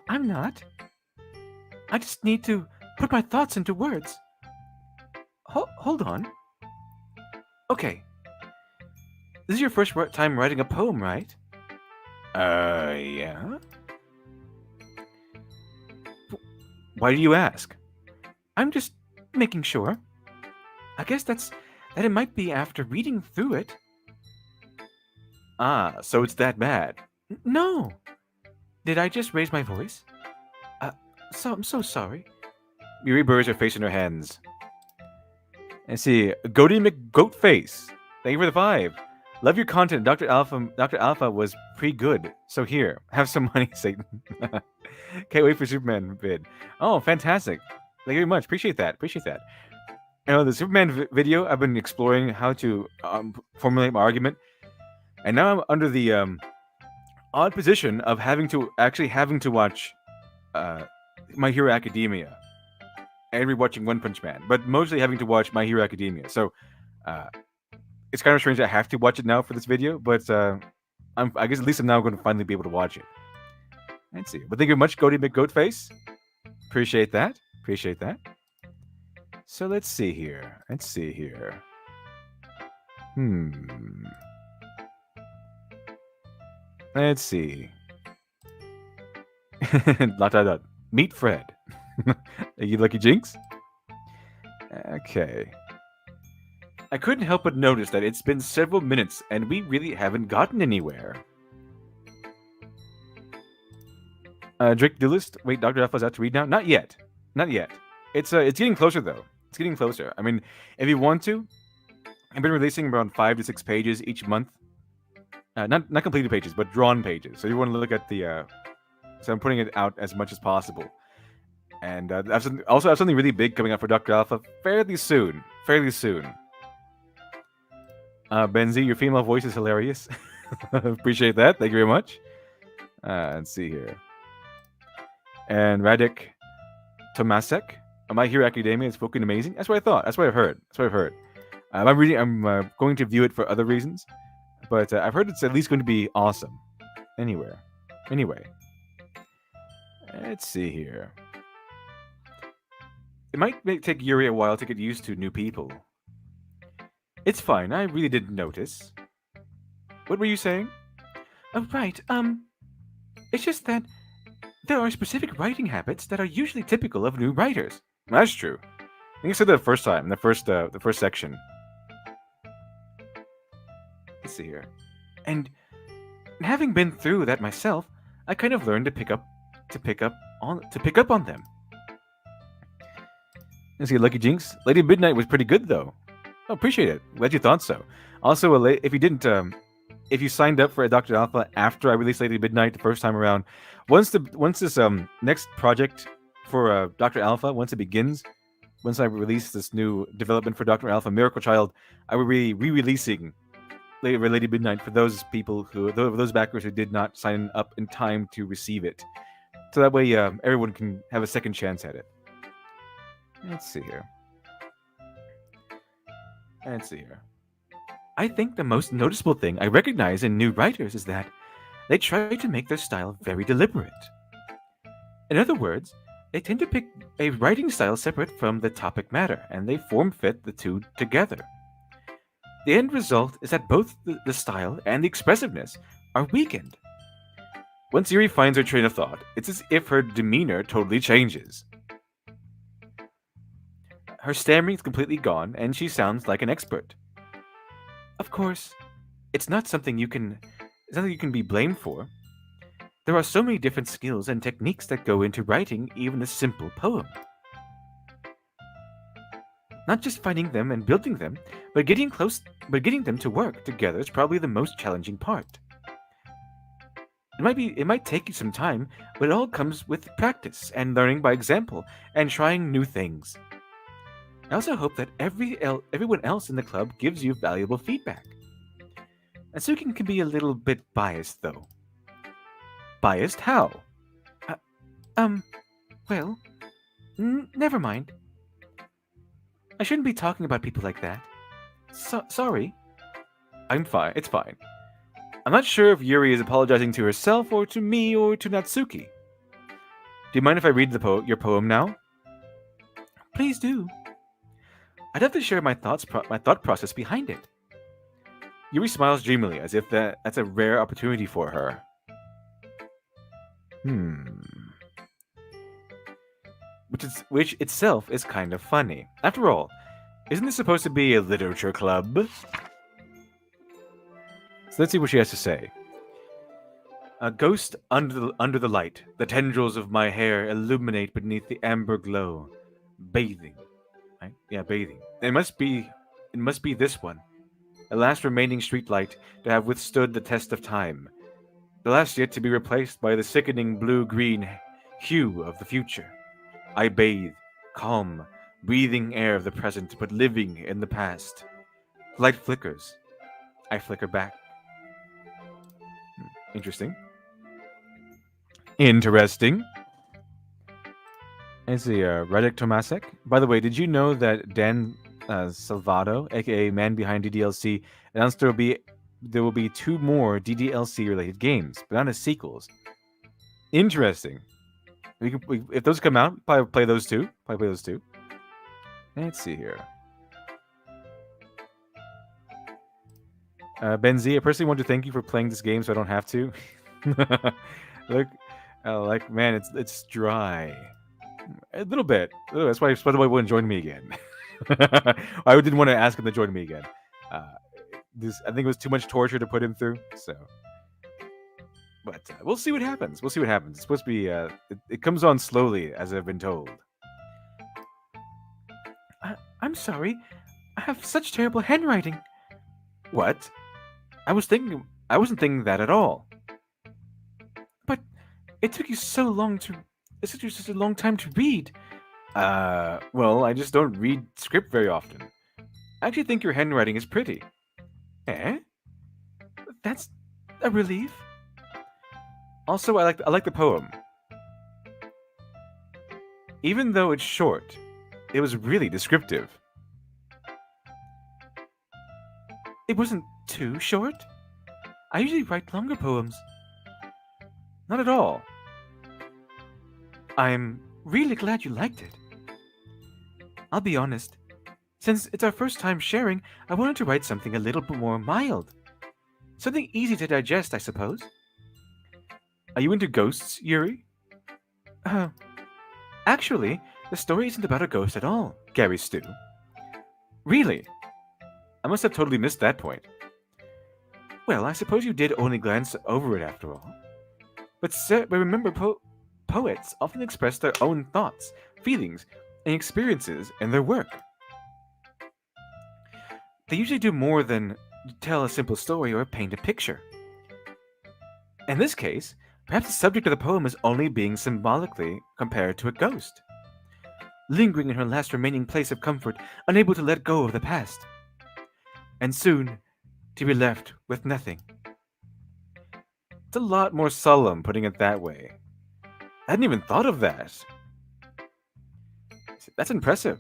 I'm not. I just need to put my thoughts into words. Hold on. Okay. This is your first time writing a poem, right? Yeah? Why do you ask? I'm just making sure. I guess that it might be after reading through it. Ah, so it's that bad. No. Did I just raise my voice? I'm so sorry. Yuri buries her face in her hands. And see, Goaty McGoatface. Thank you for the 5. Love your content. Dr. Alpha was pretty good. So here, have some money, Satan. Can't wait for Superman vid. Oh, fantastic. Thank you very much. Appreciate that. You know, the Superman video, I've been exploring how to formulate my argument. And now I'm under the odd position of having to watch My Hero Academia and rewatching One Punch Man, but mostly having to watch My Hero Academia. So it's kind of strange I have to watch it now for this video, but I guess at least I'm now going to finally be able to watch it. Let's see. But thank you very much, Goaty McGoatface. Appreciate that. So let's see here. Let's see. Dot. Meet Fred. Are you Lucky Jinx? Okay. I couldn't help but notice that it's been several minutes and we really haven't gotten anywhere. Drake Duelist. Wait, Dr. Alpha's out to read now? Not yet. It's getting closer though. It's getting closer. I mean, if you want to, I've been releasing around 5 to 6 pages each month. Not completed pages, but drawn pages. So you want to look at the. So I'm putting it out as much as possible. And I also have something really big coming up for Dr. Alpha fairly soon. Benzie, your female voice is hilarious. Appreciate that. Thank you very much. Let's see here. And Radek Tomasek, My Hero Academia is fucking amazing. That's what I thought. That's what I've heard. I'm going to view it for other reasons, but I've heard it's at least going to be awesome. Anyway, let's see here. It might take Yuri a while to get used to new people. It's fine. I really didn't notice. What were you saying? Oh, right. It's just that there are specific writing habits that are usually typical of new writers. That's true. I think I said that the first time, in the first section. Let's see here. And having been through that myself, I kind of learned to pick up to pick up on them. Let's see, Lucky Jinx. Lady Midnight was pretty good though. Oh, appreciate it. Glad you thought so. Also, if you didn't, if you signed up for a Dr. Alpha after I released Lady Midnight the first time around, once this next project for Dr. Alpha, once it begins, once I release this new development for Dr. Alpha Miracle Child, I will be re-releasing Lady Midnight for those those backers who did not sign up in time to receive it. So that way, everyone can have a second chance at it. Let's see here. I think the most noticeable thing I recognize in new writers is that they try to make their style very deliberate. In other words, they tend to pick a writing style separate from the topic matter, and they form fit the two together. The end result is that both the style and the expressiveness are weakened. Once Yuri finds her train of thought, it's as if her demeanor totally changes. Her stammering is completely gone, and she sounds like an expert. Of course, it's not something you can be blamed for. There are so many different skills and techniques that go into writing even a simple poem. Not just finding them and building them, but getting them to work together is probably the most challenging part. It might take you some time, but it all comes with practice and learning by example and trying new things. I also hope that everyone else in the club gives you valuable feedback. Asuki can be a little bit biased, though. Biased how? Well, never mind. I shouldn't be talking about people like that. Sorry. I'm fine. It's fine. I'm not sure if Yuri is apologizing to herself or to me or to Natsuki. Do you mind if I read your poem now? Please do. I'd have to share my thought process behind it. Yuri smiles dreamily, as if that's a rare opportunity for her. Which itself is kind of funny. After all, isn't this supposed to be a literature club? So let's see what she has to say. A ghost under the light. The tendrils of my hair illuminate beneath the amber glow. Bathing. Right? Yeah, bathing. It must be this one. The last remaining streetlight to have withstood the test of time. The last yet to be replaced by the sickening blue-green hue of the future. I bathe, calm, breathing air of the present, but living in the past. Light flickers. I flicker back. Interesting. Let's see, Radek Tomasek. By the way, did you know that Dan Salvato, aka Man Behind DDLC, announced there will be 2 more DDLC related games, but not as sequels. Interesting. If those come out, probably play those two. Let's see here. Benzi, I personally want to thank you for playing this game so I don't have to. Look, man, it's dry. A little bit. That's why Spider-Boy wouldn't join me again. I didn't want to ask him to join me again. I think it was too much torture to put him through. So, but we'll see what happens. It's supposed to be. It comes on slowly, as I've been told. I'm sorry. I have such terrible handwriting. What? I wasn't thinking that at all. But it took you so long to. It took you such a long time to read. Well, I just don't read script very often. I actually think your handwriting is pretty. Eh? That's a relief. Also, I like the poem. Even though it's short, it was really descriptive. It wasn't too short. I usually write longer poems. Not at all. I'm really glad you liked it. I'll be honest. Since it's our first time sharing, I wanted to write something a little bit more mild. Something easy to digest, I suppose. Are you into ghosts, Yuri? Actually, the story isn't about a ghost at all, Gary Stu. Really? I must have totally missed that point. Well, I suppose you did only glance over it after all. But remember, Poets often express their own thoughts, feelings, and experiences in their work. They usually do more than tell a simple story or paint a picture. In this case, perhaps the subject of the poem is only being symbolically compared to a ghost, lingering in her last remaining place of comfort, unable to let go of the past, and soon to be left with nothing. It's a lot more solemn putting it that way. I hadn't even thought of that. That's impressive.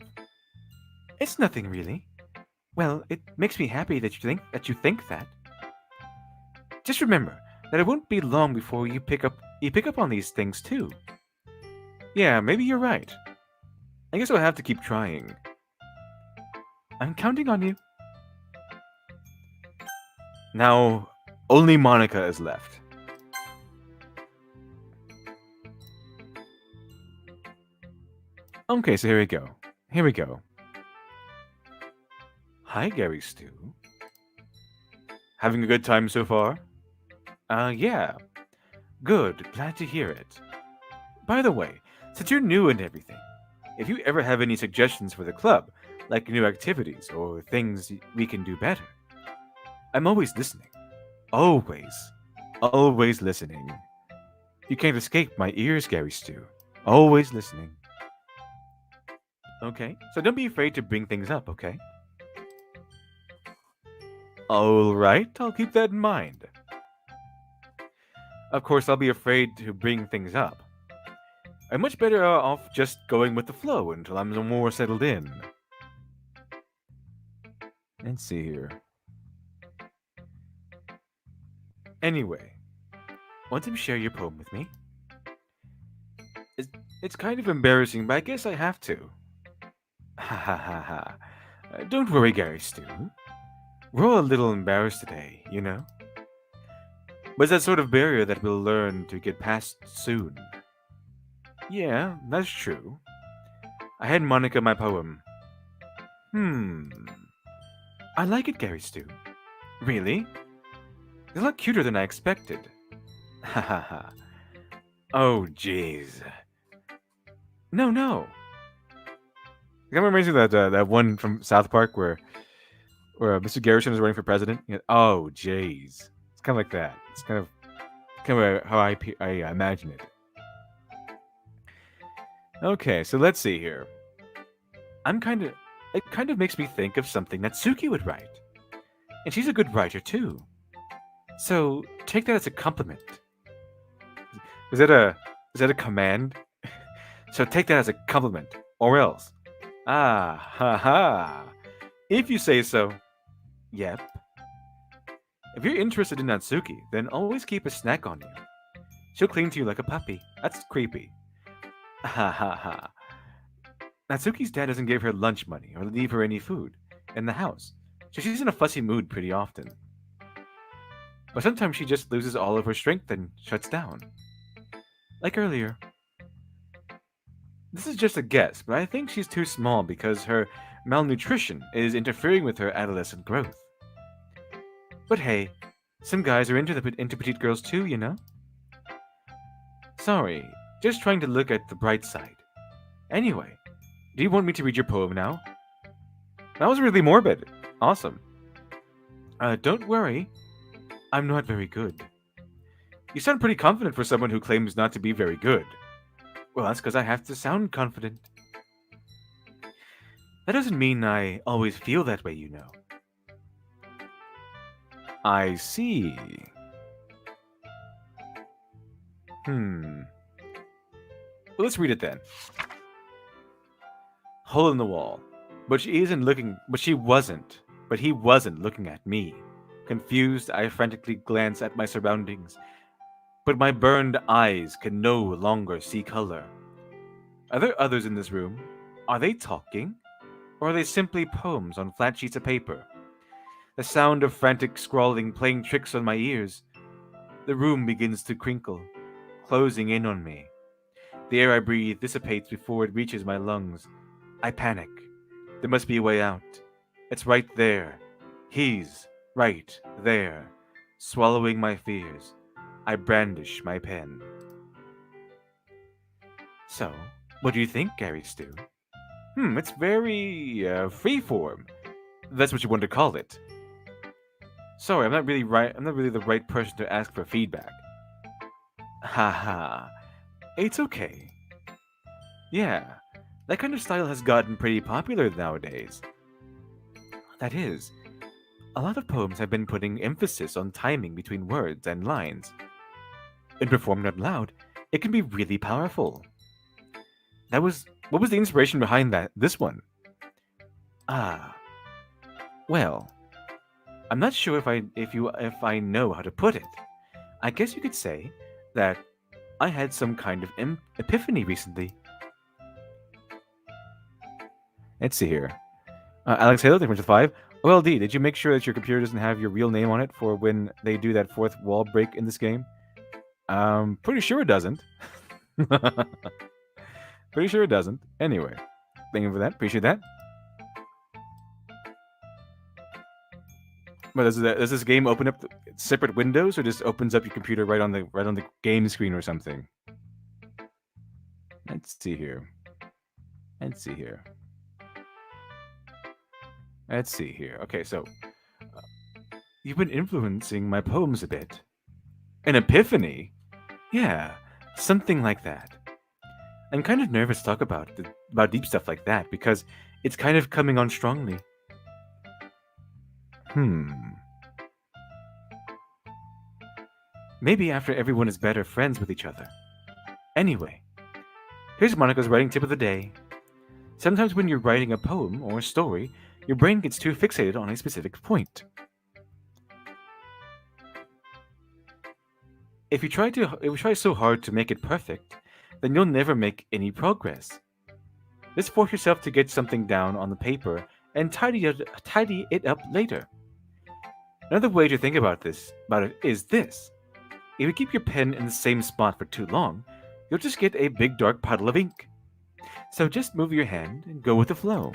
It's nothing really. Well, it makes me happy that you think that. Just remember that it won't be long before you pick up on these things too. Yeah, maybe you're right. I guess I'll have to keep trying. I'm counting on you. Now, only Monica is left. Okay, so here we go. Here we go. Hi, Gary Stu. Having a good time so far? Yeah. Good, glad to hear it. By the way, since you're new and everything, if you ever have any suggestions for the club, like new activities or things we can do better, I'm always listening. Always. Always listening. You can't escape my ears, Gary Stu. Always listening. Okay, so don't be afraid to bring things up, okay? Alright, I'll keep that in mind. Of course, I'll be afraid to bring things up. I'm much better off just going with the flow until I'm more settled in. Let's see here. Anyway, want to share your poem with me? It's kind of embarrassing, but I guess I have to. Ha ha ha ha. Don't worry, Gary Stu. We're all a little embarrassed today, you know? But it's that sort of barrier that we'll learn to get past soon. Yeah, that's true. I had Monica my poem. I like it, Gary Stu. Really? It's a lot cuter than I expected. Ha ha ha. Oh, jeez. No. It kind of reminds me of that one from South Park where Mr. Garrison is running for president. Oh, jeez. It's kind of like that. It's kind of how I imagine it. Okay, so let's see here. It kind of makes me think of something that Suki would write. And she's a good writer too. So take that as a compliment. Is that a command? So take that as a compliment, or else. Ah, ha ha. If you say so. Yep. If you're interested in Natsuki, then always keep a snack on you. She'll cling to you like a puppy. That's creepy. Ha ha ha. Natsuki's dad doesn't give her lunch money or leave her any food in the house, so she's in a fussy mood pretty often. But sometimes she just loses all of her strength and shuts down. Like earlier. This is just a guess, but I think she's too small because her malnutrition is interfering with her adolescent growth. But hey, some guys are into petite girls too, you know? Sorry, just trying to look at the bright side. Anyway, do you want me to read your poem now? That was really morbid. Awesome. Don't worry. I'm not very good. You sound pretty confident for someone who claims not to be very good. Well, that's because I have to sound confident. That doesn't mean I always feel that way, you know. I see. Well, let's read it then. Hole in the wall. But he wasn't looking at me. Confused, I frantically glance at my surroundings, but my burned eyes can no longer see color. Are there others in this room? Are they talking? Or are they simply poems on flat sheets of paper? The sound of frantic scrawling playing tricks on my ears. The room begins to crinkle, closing in on me. The air I breathe dissipates before it reaches my lungs. I panic. There must be a way out. It's right there. He's right there. Swallowing my fears, I brandish my pen. So, what do you think, Gary Stu? It's very freeform. That's what you want to call it. Sorry, I'm not really right. I'm not really the right person to ask for feedback. Haha, it's okay. Yeah, that kind of style has gotten pretty popular nowadays. That is, a lot of poems have been putting emphasis on timing between words and lines. When performed out loud, it can be really powerful. That was what was the inspiration behind this one? Ah, well, I'm not sure if I know how to put it. I guess you could say that I had some kind of epiphany recently. Let's see here. Alex Halo, thank you for 5. OLD, did you make sure that your computer doesn't have your real name on it for when they do that fourth wall break in this game? Pretty sure it doesn't. Pretty sure it doesn't. Anyway, thank you for that. Appreciate that. But does this game open up separate windows, or just opens up your computer right on the game screen or something? Let's see here. Let's see here. Let's see here. Okay, so you've been influencing my poems a bit. An epiphany? Yeah, something like that. I'm kind of nervous to talk about deep stuff like that because it's kind of coming on strongly. Maybe after everyone is better friends with each other. Anyway, here's Monica's writing tip of the day. Sometimes when you're writing a poem or a story, your brain gets too fixated on a specific point. If you try so hard to make it perfect, then you'll never make any progress. Just force yourself to get something down on the paper and tidy it up later. Another way to think about it is this. If you keep your pen in the same spot for too long, you'll just get a big dark puddle of ink. So just move your hand and go with the flow.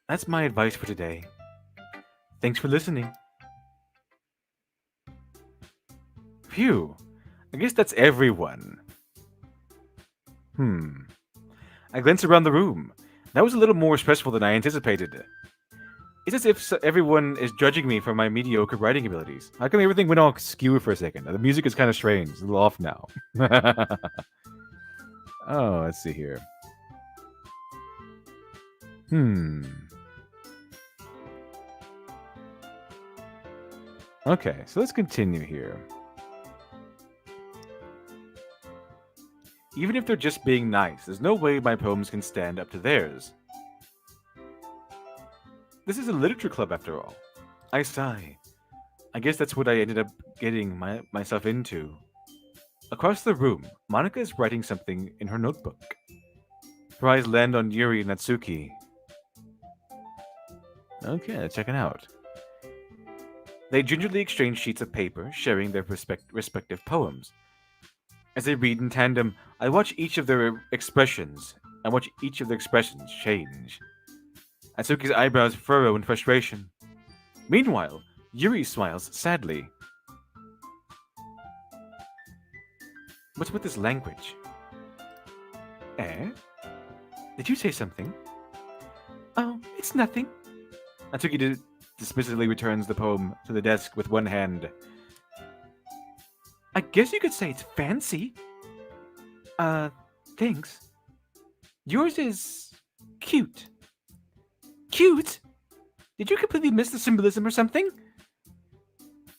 That's my advice for today. Thanks for listening. Phew. I guess that's everyone. I glanced around the room. That was a little more stressful than I anticipated. It's as if everyone is judging me for my mediocre writing abilities. How come everything went all skew for a second? The music is kind of strange. It's a little off now. Oh, let's see here. Okay, so let's continue here. Even if they're just being nice, there's no way my poems can stand up to theirs. This is a literature club after all. I sigh. I guess that's what I ended up getting myself into. Across the room, Monica is writing something in her notebook. Her eyes land on Yuri and Natsuki. Okay, let's check it out. They gingerly exchange sheets of paper, sharing their respective poems. As they read in tandem, I watch each of their expressions. Change. Natsuki's eyebrows furrow in frustration. Meanwhile, Yuri smiles sadly. What's with this language? Eh? Did you say something? Oh, it's nothing. Natsuki dismissively returns the poem to the desk with one hand. I guess you could say it's fancy. Thanks. Yours is cute. Cute? Did you completely miss the symbolism or something?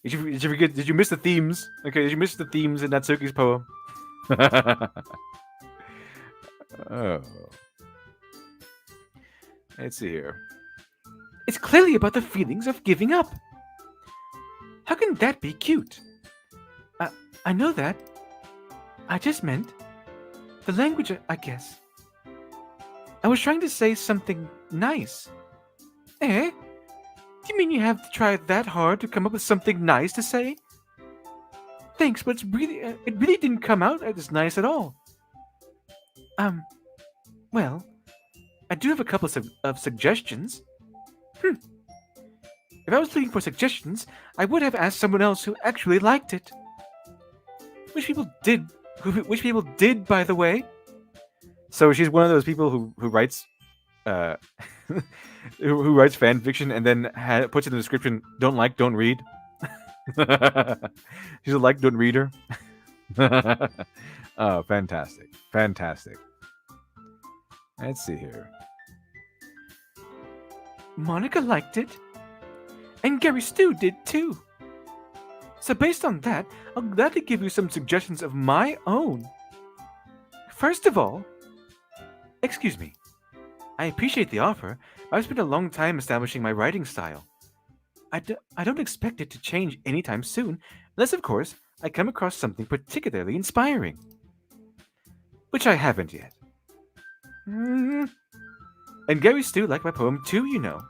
Did you forget? Did you miss the themes? Okay, did you miss the themes in Natsuki's poem? Oh. Let's see here. It's clearly about the feelings of giving up. How can that be cute? I know that. I just meant the language, I guess. I was trying to say something nice. Eh? Do you mean you have to try that hard to come up with something nice to say? Thanks, but it really didn't come out as nice at all. Well, I do have a couple of suggestions. If I was looking for suggestions, I would have asked someone else who actually liked it. Which people did. Which people did, by the way. So she's one of those people who writes, uh, who writes fan fiction and then puts in the description, "Don't like, don't read." She's a like, don't reader. Oh, fantastic, fantastic. Let's see here. Monica liked it, and Gary Stu did too. So based on that, I'll gladly give you some suggestions of my own. First of all, excuse me, I appreciate the offer. I've spent a long time establishing my writing style. I don't expect it to change anytime soon, unless, of course, I come across something particularly inspiring. Which I haven't yet. And Gary Stu liked my poem too, you know.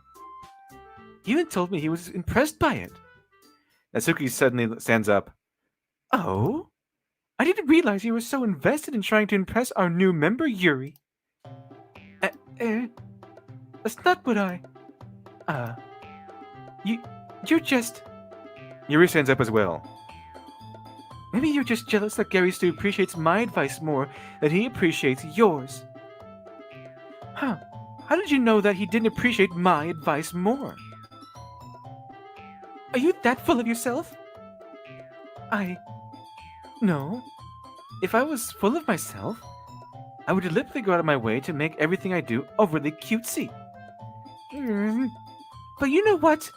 He even told me he was impressed by it. Natsuki suddenly stands up. Oh? I didn't realize you were so invested in trying to impress our new member, Yuri. That's not what I... You're just... Yuri stands up as well. Maybe you're just jealous that Gary Stu appreciates my advice more than he appreciates yours. Huh. How did you know that he didn't appreciate my advice more? Are you that full of yourself? No. If I was full of myself, I would deliberately go out of my way to make everything I do overly cutesy. But you know what?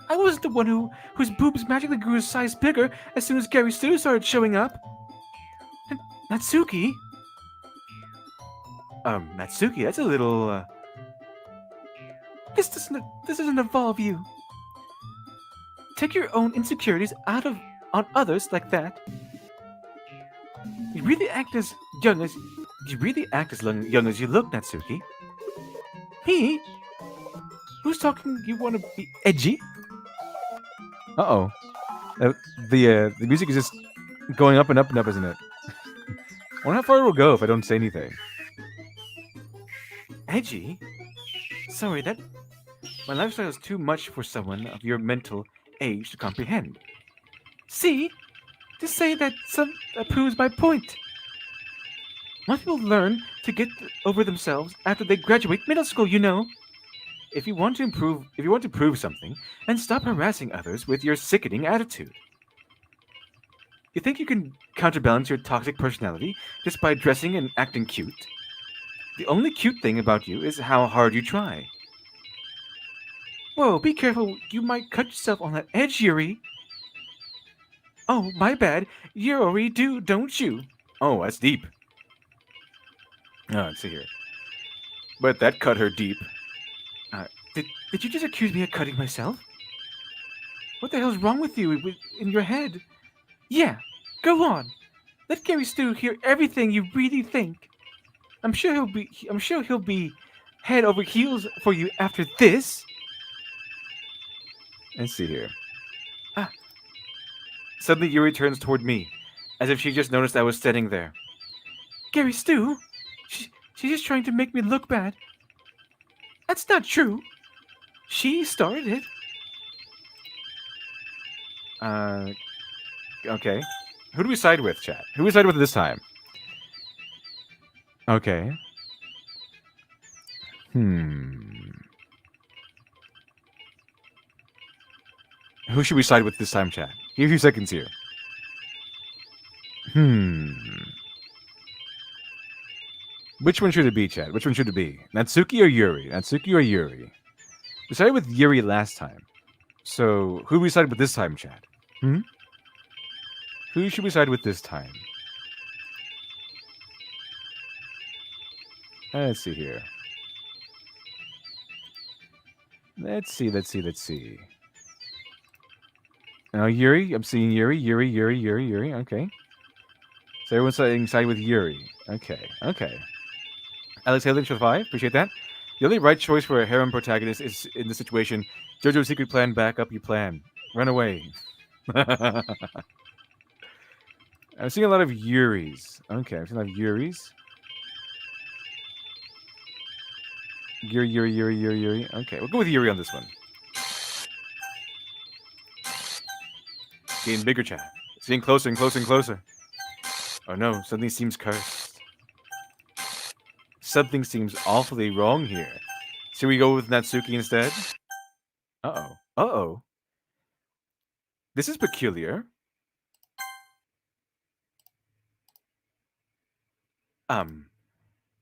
I wasn't the one whose boobs magically grew a size bigger as soon as Gary Stu started showing up. Natsuki? Natsuki, that's a little, This doesn't involve you. Take your own insecurities on others like that. You really act as young as you look, Natsuki. Me? Who's talking? You want to be edgy? Uh-oh. The music is just going up and up and up, isn't it? I wonder how far it will go if I don't say anything. Edgy? Sorry, my lifestyle is too much for someone of your mental age to comprehend. See? To say that proves my point. Most people learn to get over themselves after they graduate middle school, you know. If you want to prove something, then stop harassing others with your sickening attitude. You think you can counterbalance your toxic personality just by dressing and acting cute? The only cute thing about you is how hard you try. Whoa, be careful, you might cut yourself on that edge, Yuri. Oh, my bad. Yuri, don't you? Oh, that's deep. Oh, let's see here. But that cut her deep. Did you just accuse me of cutting myself? What the hell's wrong with you in your head? Yeah, go on. Let Gary Stu hear everything you really think. I'm sure he'll be head over heels for you after this. Let's see here. Suddenly Yuri turns toward me, as if she just noticed I was standing there. Gary Stu? She's just trying to make me look bad. That's not true. She started it. Okay. Who do we side with, chat? Who do we side with this time? Okay. Who should we side with this time, chat? Give me a few seconds here. Which one should it be, chat? Which one should it be? Natsuki or Yuri? Natsuki or Yuri? We sided with Yuri last time. So, who do we side with this time, chat? Who should we side with this time? Let's see here. Let's see. Now, Yuri. I'm seeing Yuri. Okay. So everyone's side with Yuri. Okay. Alex Haley for 5. Appreciate that. The only right choice for a harem protagonist is in this situation. JoJo's secret plan, back up your plan. Run away. I'm seeing a lot of Yuris. Okay, I'm seeing a lot of Yuris. Yuri. Okay, we'll go with Yuri on this one. Getting bigger, Chad. It's getting closer and closer and closer. Oh no, something seems cursed. Something seems awfully wrong here. Should we go with Natsuki instead? Uh-oh. Uh-oh. This is peculiar.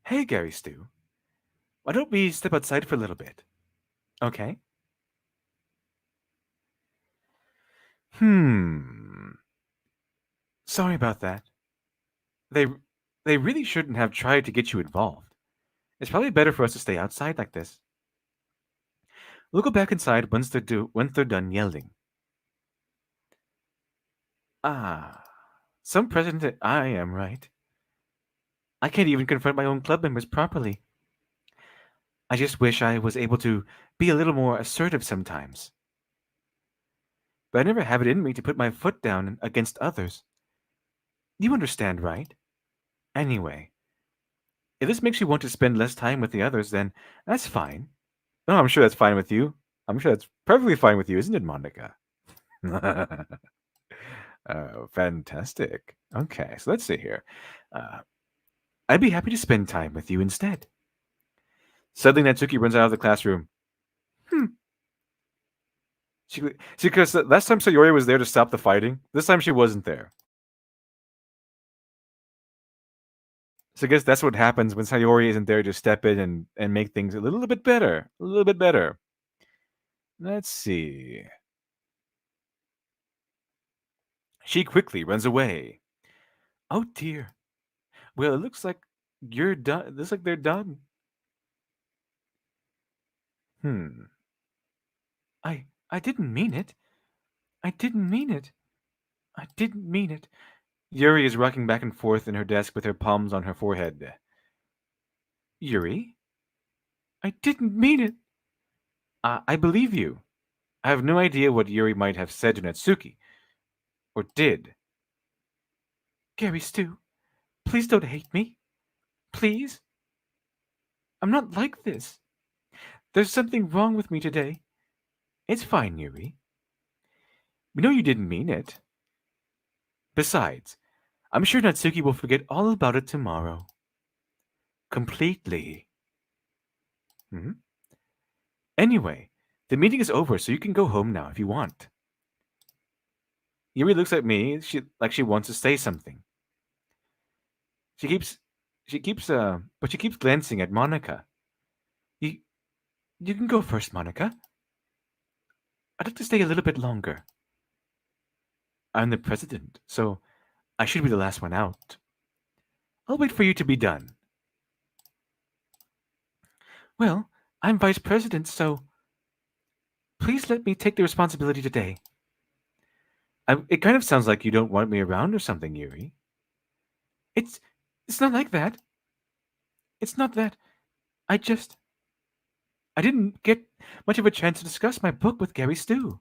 Hey, Gary Stu. Why don't we step outside for a little bit? Okay. Sorry about that. They they really shouldn't have tried to get you involved. It's probably better for us to stay outside like this. We'll go back inside once they're done yelling. Ah, some president I am, right? I can't even confront my own club members properly. I just wish I was able to be a little more assertive sometimes. But I never have it in me to put my foot down against others. You understand, right? Anyway, if this makes you want to spend less time with the others, then that's fine. No, I'm sure that's fine with you. I'm sure that's perfectly fine with you, isn't it, Monica? Fantastic. Okay, so let's see here. I'd be happy to spend time with you instead. Suddenly, Natsuki runs out of the classroom. Because last time Sayori was there to stop the fighting, this time she wasn't there. So I guess that's what happens when Sayori isn't there to step in and make things a little bit better. A little bit better. Let's see. She quickly runs away. Oh dear. Well, it looks like you're done. It looks like they're done. I didn't mean it. I didn't mean it. I didn't mean it. Yuri is rocking back and forth in her desk with her palms on her forehead. Yuri? I didn't mean it. I believe you. I have no idea what Yuri might have said to Natsuki. Or did. Gary Stu, please don't hate me. Please? I'm not like this. There's something wrong with me today. It's fine, Yuri. We know you didn't mean it. Besides, I'm sure Natsuki will forget all about it tomorrow. Completely. Anyway, the meeting is over, so you can go home now if you want. Yuri looks at me, like she wants to say something. But she keeps glancing at Monica. You can go first, Monica. I'd like to stay a little bit longer. I'm the president, so I should be the last one out. I'll wait for you to be done. Well, I'm vice president, so please let me take the responsibility today. It kind of sounds like you don't want me around or something, Yuri. It's not like that. It's not that. I didn't get much of a chance to discuss my book with Gary Stu.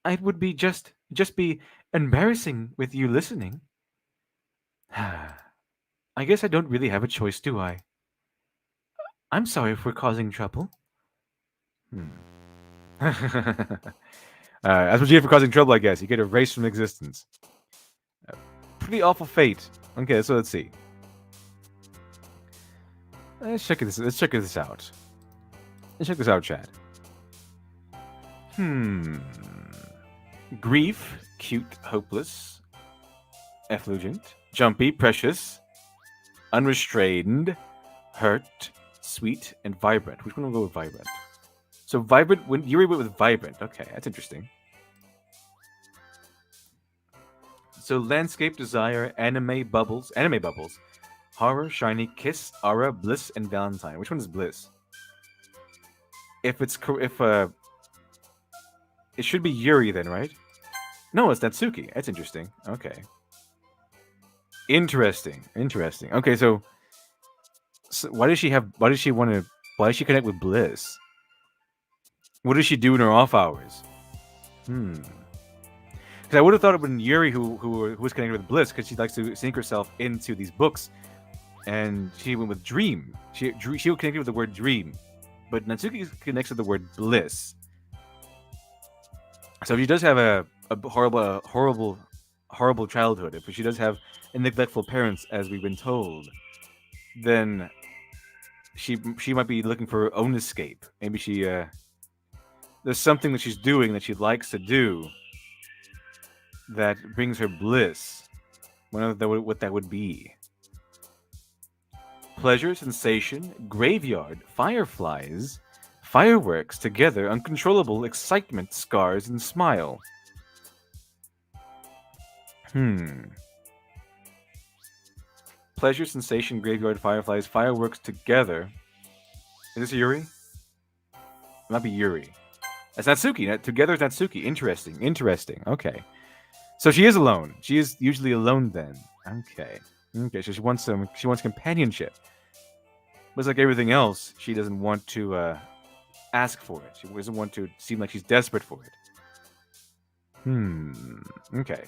It would be just be embarrassing with you listening. I guess I don't really have a choice, do I? I'm sorry if we're causing trouble. That's what you get for causing trouble, I guess. You get erased from existence. Pretty awful fate. Okay, so let's see. Let's check this out. Let's check this out, Chad. Grief, cute, hopeless, effulgent, jumpy, precious, unrestrained, hurt, sweet, and vibrant. Which one will go with vibrant? So vibrant, when Yuri went with vibrant. Okay, that's interesting. So landscape, desire, anime bubbles, horror, shiny, kiss, aura, bliss, and valentine. Which one is bliss? It should be Yuri then, right? No, it's Natsuki. That's interesting. Okay. Interesting. Okay, so why does she connect with bliss? What does she do in her off hours? Because I would have thought it would been Yuri who was connected with bliss, because she likes to sink herself into these books, and she went with dream. She connected with the word dream, but Natsuki connects with the word bliss. So she does have a horrible childhood, if she does have neglectful parents, as we've been told, then she might be looking for her own escape. Maybe there's something that she's doing that she likes to do that brings her bliss. Wonder what that would be. Pleasure, sensation, graveyard, fireflies, fireworks, together, uncontrollable excitement, scars, and smile. Pleasure, sensation, graveyard, fireflies, fireworks, together. Is this Yuri? It might be Yuri. That's Natsuki. Together is Natsuki. Interesting. Okay. So she is alone. She is usually alone then. Okay. So she wants companionship. But like everything else, she doesn't want to ask for it. She doesn't want to seem like she's desperate for it. Okay.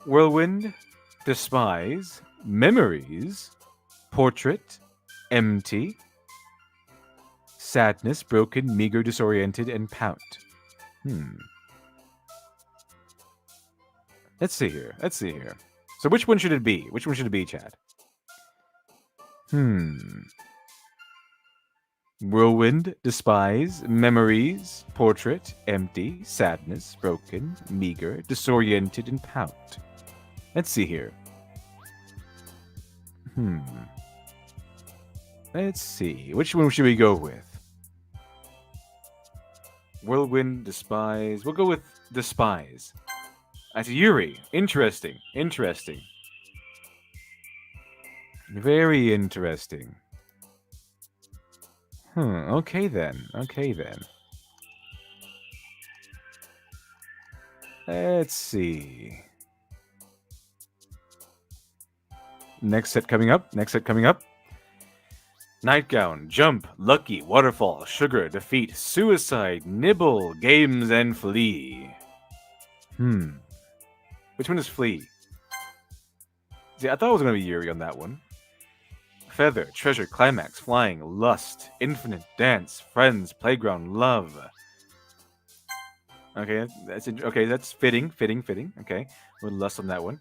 Whirlwind, despise, memories, portrait, empty, sadness, broken, meager, disoriented, and pout. Let's see here. So which one should it be? Chad? Whirlwind, despise, memories, portrait, empty, sadness, broken, meager, disoriented, and pout. Let's see here. Let's see. Which one should we go with? Whirlwind, despise. We'll go with despise. That's Yuri. Interesting. Very interesting. Okay then. Let's see. Next set coming up. Nightgown, jump, lucky, waterfall, sugar, defeat, suicide, nibble, games, and flee. Which one is flee? See, I thought it was going to be Yuri on that one. Feather, treasure, climax, flying, lust, infinite, dance, friends, playground, love. Okay, that's fitting. Okay, with lust on that one.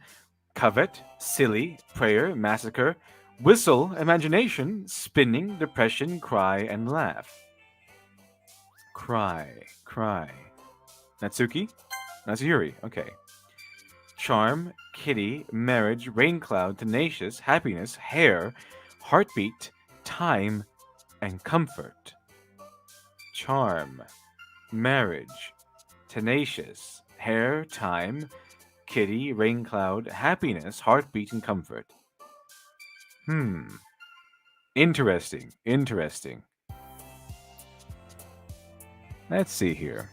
Covet, silly, prayer, massacre, whistle, imagination, spinning, depression, cry, and laugh. Cry. Natsuki? That's Yuri. Okay. Charm, kitty, marriage, rain cloud, tenacious, happiness, hair, heartbeat, time, and comfort. Charm, marriage, tenacious, hair, time, kitty, rain cloud, happiness, heartbeat, and comfort. Interesting. Let's see here.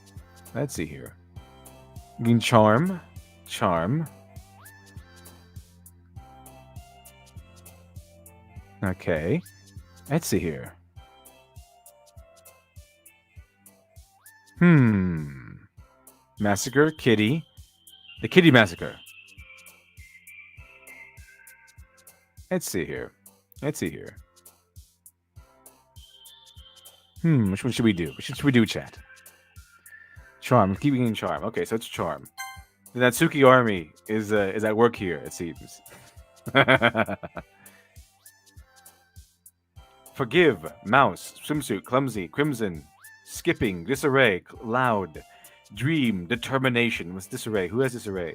Charm. Okay. Let's see here. Massacre, kitty. The kitty massacre. Let's see here. Which one should we do? Chat? Charm. Keeping in charm. Okay, so it's charm. The Natsuki army is at work here, it seems. Forgive, mouse, swimsuit, clumsy, crimson, skipping, disarray, loud, dream, determination. What's disarray? Who has disarray?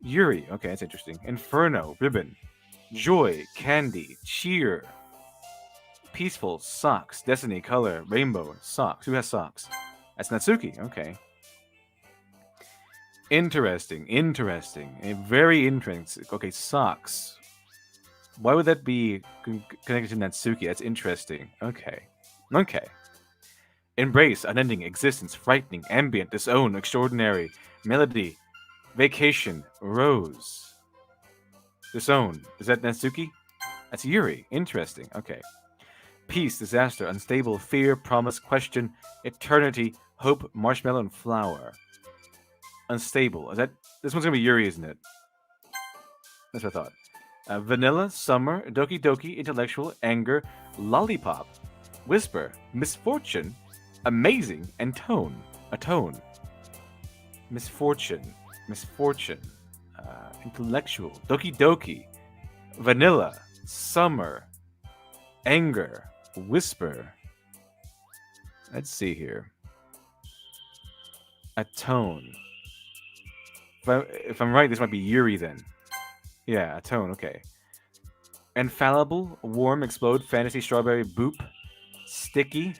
Yuri. Okay, that's interesting. Inferno, ribbon, joy, candy, cheer, peaceful, socks, destiny, color, rainbow, socks. Who has socks? That's Natsuki. Okay. Interesting. Very interesting. Okay, socks. Why would that be connected to Natsuki? That's interesting. Okay. Embrace, unending, existence, frightening, ambient, disown, extraordinary, melody, vacation, rose. Disown. Is that Natsuki? That's Yuri. Interesting. Okay. Peace, disaster, unstable, fear, promise, question, eternity, hope, marshmallow, and flower. Unstable. This one's gonna be Yuri, isn't it? That's what I thought. Vanilla, summer, doki doki, intellectual, anger, lollipop, whisper, misfortune, amazing, and tone. A tone. Misfortune. Intellectual. Doki Doki. Vanilla. Summer. Anger. Whisper. Let's see here. Atone. If I'm right, this might be Yuri then. Yeah, atone, okay. Infallible, warm, explode, fantasy, strawberry, boop, sticky,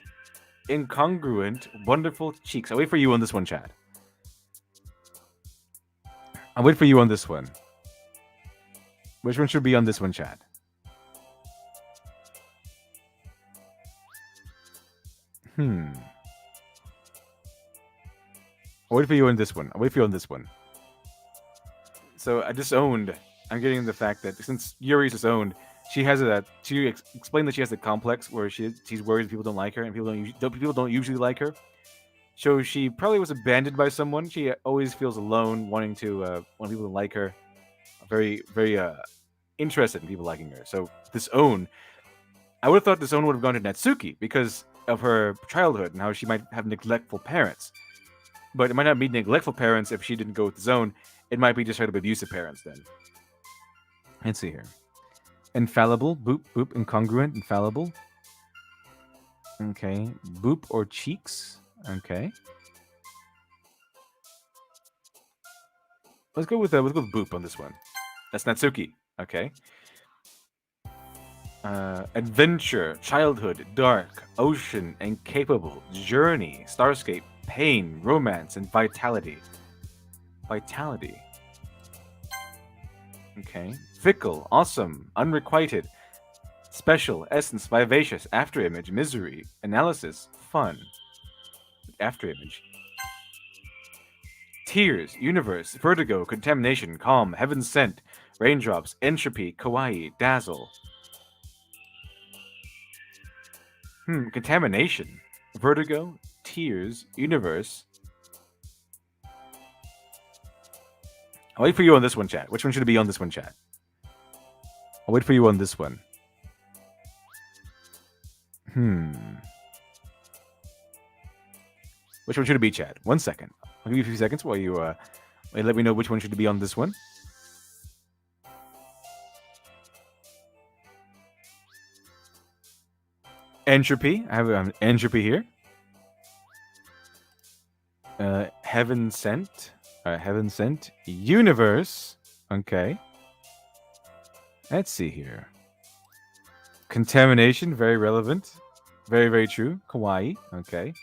incongruent, wonderful cheeks. I'll wait for you on this one, Chad. I'll wait for you on this one. Which one should be on this one, Chad? I'll wait for you on this one. So I disowned. I'm getting the fact that since Yuri's disowned, she has a. She explained that she has a complex where she's worried people don't like her and people don't usually like her. So she probably was abandoned by someone. She always feels alone, wanting want people to like her. Very interested in people liking her. So disown. I would have thought disown would have gone to Natsuki because of her childhood and how she might have neglectful parents. But it might not be neglectful parents if she didn't go with the zone. It might be just her abusive parents then. Let's see here. Infallible, boop, boop, incongruent, infallible. Okay. Boop or cheeks. Okay. Let's go with boop on this one. That's Natsuki. Okay. Adventure, childhood, dark, ocean, incapable, journey, starscape, pain, romance, and vitality. Vitality. Okay. Fickle, awesome, unrequited, special, essence, vivacious, afterimage, misery, analysis, fun. Afterimage. Tears, universe, vertigo, contamination, calm, heaven sent, raindrops, entropy, kawaii, dazzle. Contamination, vertigo, tears, universe. I'll wait for you on this one, chat. Which one should it be on this one, chat? I'll wait for you on this one. Which one should it be, chat? 1 second. I'll give you a few seconds while you let me know which one should be on this one. Entropy. I have entropy here. Heaven sent. Heaven sent. Universe. Okay. Let's see here. Contamination. Very relevant. Very, very true. Kawaii. Okay.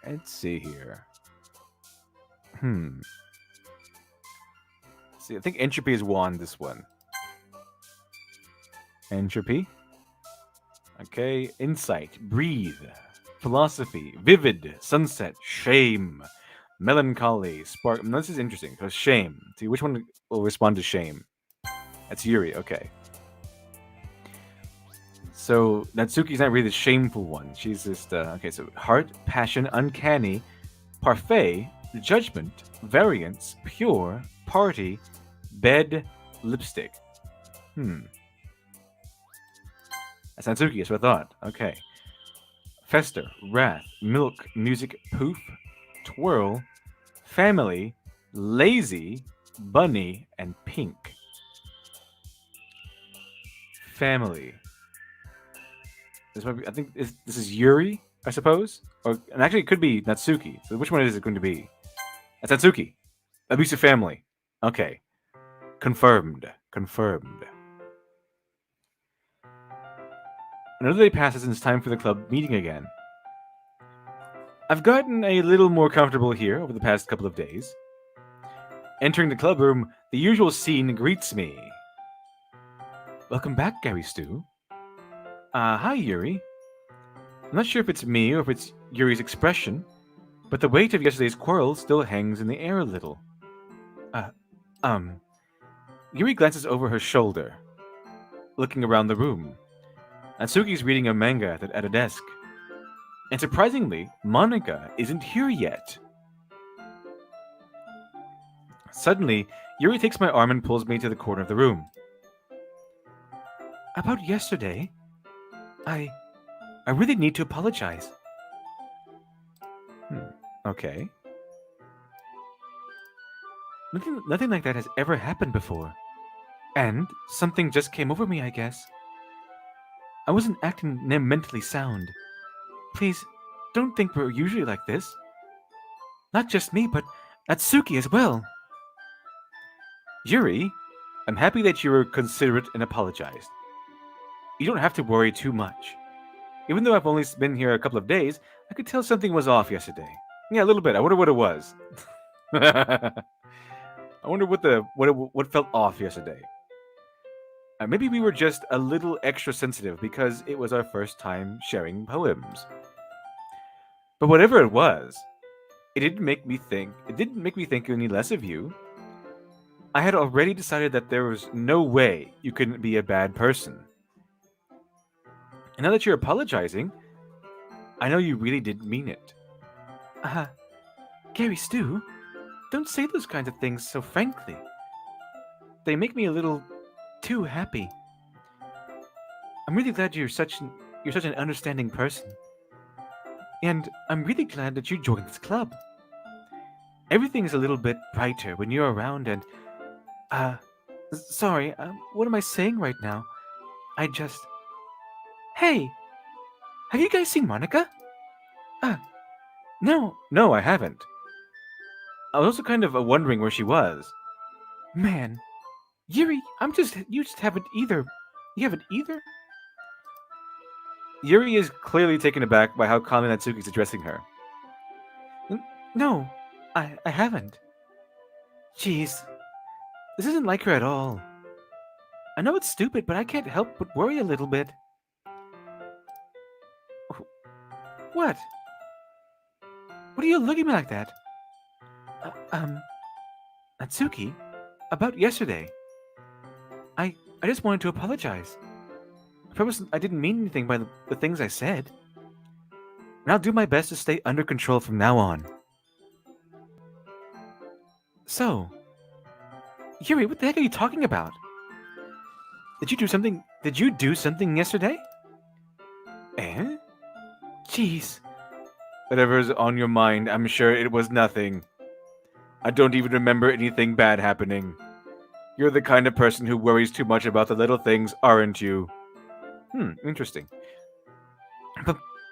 Let's see here. See, I think entropy has won this one. Entropy. Okay, insight, breathe, philosophy, vivid, sunset, shame, melancholy, spark. No, this is interesting because shame. See, which one will respond to shame? That's Yuri. Okay. So Natsuki's not really the shameful one. She's just okay. So heart, passion, uncanny, parfait, judgment, variance, pure, party, bed, lipstick. That's Natsuki, that's what I thought. Okay. Fester, wrath, milk, music, poof, twirl, family, lazy, bunny, and pink. Family. This might be, I think this is Yuri, I suppose? And actually, it could be Natsuki. So which one is it going to be? That's Natsuki. Abusive family. Okay. Confirmed. Another day passes and it's time for the club meeting again. I've gotten a little more comfortable here over the past couple of days. Entering the club room, the usual scene greets me. Welcome back, Gary Stu. Hi, Yuri. I'm not sure if it's me or if it's Yuri's expression, but the weight of yesterday's quarrel still hangs in the air a little. Yuri glances over her shoulder, looking around the room. Natsuki's reading a manga at a desk. And surprisingly, Monica isn't here yet. Suddenly, Yuri takes my arm and pulls me to the corner of the room. About yesterday, I really need to apologize. Okay. Nothing like that has ever happened before. And something just came over me, I guess. I wasn't acting mentally sound. Please, don't think we're usually like this. Not just me, but Natsuki as well. Yuri, I'm happy that you were considerate and apologized. You don't have to worry too much. Even though I've only been here a couple of days, I could tell something was off yesterday. Yeah, a little bit. I wonder what it was. I wonder what felt off yesterday. Maybe we were just a little extra sensitive because it was our first time sharing poems. But whatever it was, it didn't make me think. It didn't make me think any less of you. I had already decided that there was no way you couldn't be a bad person. And now that you're apologizing, I know you really didn't mean it. Gary Stu, don't say those kinds of things so frankly. They make me a little too happy. I'm really glad you're such an understanding person. And I'm really glad that you joined this club. Everything's a little bit brighter when you're around and sorry, what am I saying right now? Hey, have you guys seen Monica? No, I haven't. I was also kind of wondering where she was. Man, Yuri, you just haven't either. You haven't either? Yuri is clearly taken aback by how calmly Natsuki's addressing her. No, I haven't. Jeez, this isn't like her at all. I know it's stupid, but I can't help but worry a little bit. What? What are you looking at me like that? Natsuki, about yesterday. I just wanted to apologize. I promise I didn't mean anything by the things I said. And I'll do my best to stay under control from now on. So, Yuri, what the heck are you talking about? Did you do something yesterday? Eh? Jeez. Whatever's on your mind, I'm sure it was nothing. I don't even remember anything bad happening. You're the kind of person who worries too much about the little things, aren't you? Interesting.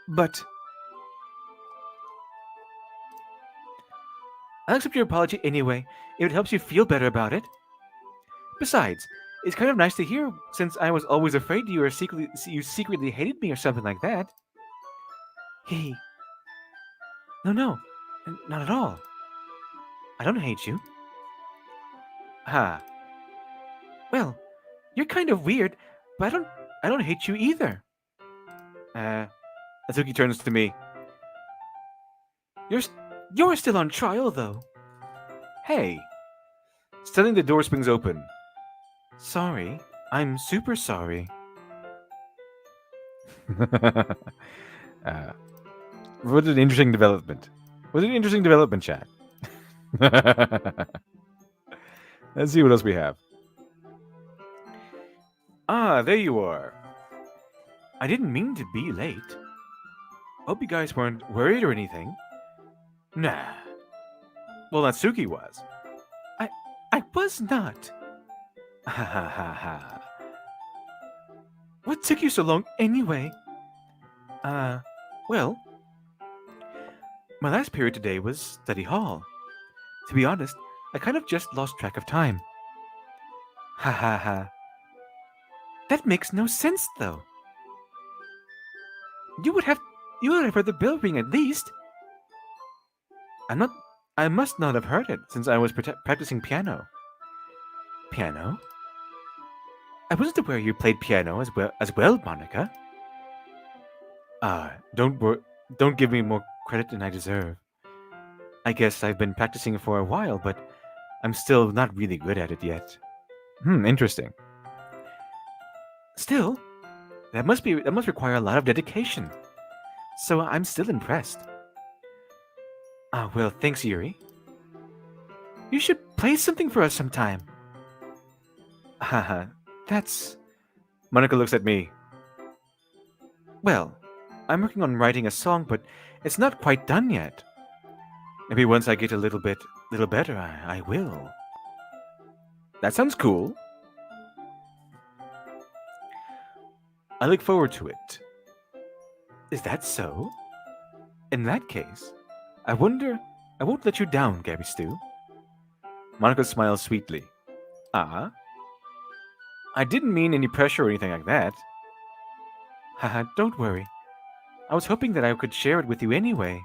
But... I'll accept your apology anyway, if it helps you feel better about it. Besides, it's kind of nice to hear, since I was always afraid you secretly hated me or something like that. Hey. No, not at all. I don't hate you. Well, you're kind of weird, but I don't hate you either. Natsuki turns to me. You're still on trial, though. Hey. Suddenly the door swings open. Sorry. I'm super sorry. What an interesting development. What an interesting development, chat. Let's see what else we have. There you are. I didn't mean to be late. Hope you guys weren't worried or anything. Nah. Well, Natsuki was. I was not. Ha ha ha ha. What took you so long anyway? Well, my last period today was study hall. To be honest, I kind of just lost track of time. Ha ha ha. That makes no sense, though. You would have heard the bell ring at least. I must not have heard it since I was practicing piano. Piano? I wasn't aware you played piano as well, Monica. Don't give me more credit than I deserve. I guess I've been practicing for a while, but I'm still not really good at it yet. Interesting. Still, that must require a lot of dedication. So I'm still impressed. Well, thanks, Yuri. You should play something for us sometime. Haha, that's... Monica looks at me. Well, I'm working on writing a song, but it's not quite done yet. Maybe once I get a little better, I will. That sounds cool. I look forward to it. Is that so? In that case, I wonder. I won't let you down, Gabby Stew. Monica smiles sweetly. Ah, I didn't mean any pressure or anything like that. Haha, don't worry. I was hoping that I could share it with you anyway.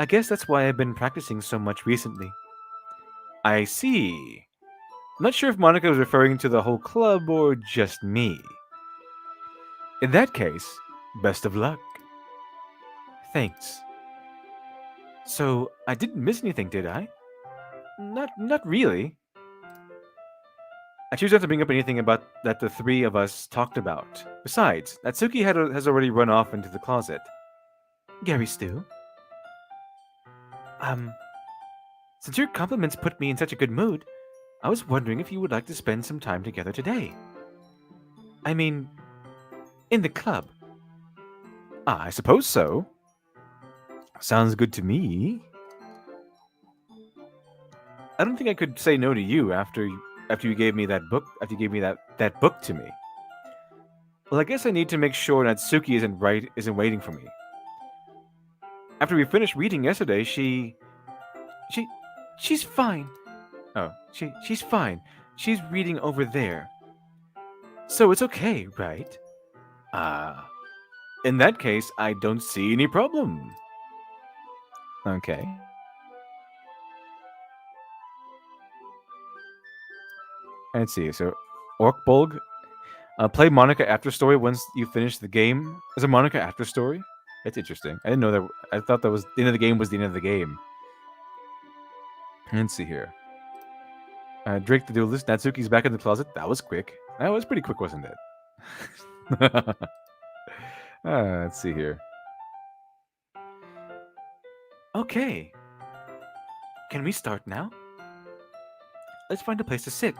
I guess that's why I've been practicing so much recently. I see. I'm not sure if Monica was referring to the whole club or just me. In that case, best of luck. Thanks. So, I didn't miss anything, did I? Not really. I choose not to bring up anything about that the three of us talked about. Besides, Natsuki has already run off into the closet. Gary Stew? Um, since your compliments put me in such a good mood, I was wondering if you would like to spend some time together today. I mean, in the club. I suppose so. Sounds good to me. I don't think I could say no to you after you gave me that book. After you gave me that book to me. Well, I guess I need to make sure Natsuki isn't waiting for me. After we finished reading yesterday, she's fine. Oh, she's fine. She's reading over there. So it's okay, right? In that case, I don't see any problem. Okay. Let's see. So, Orkbolg, play Monica After Story once you finish the game. Is a Monica After Story? That's interesting. I didn't know that. I thought that was the end of the game was the end of the game. Let's see here. Drake the Duelist. Natsuki's back in the closet. That was quick. That was pretty quick, wasn't it? Let's see here. Okay. Can we start now? Let's find a place to sit.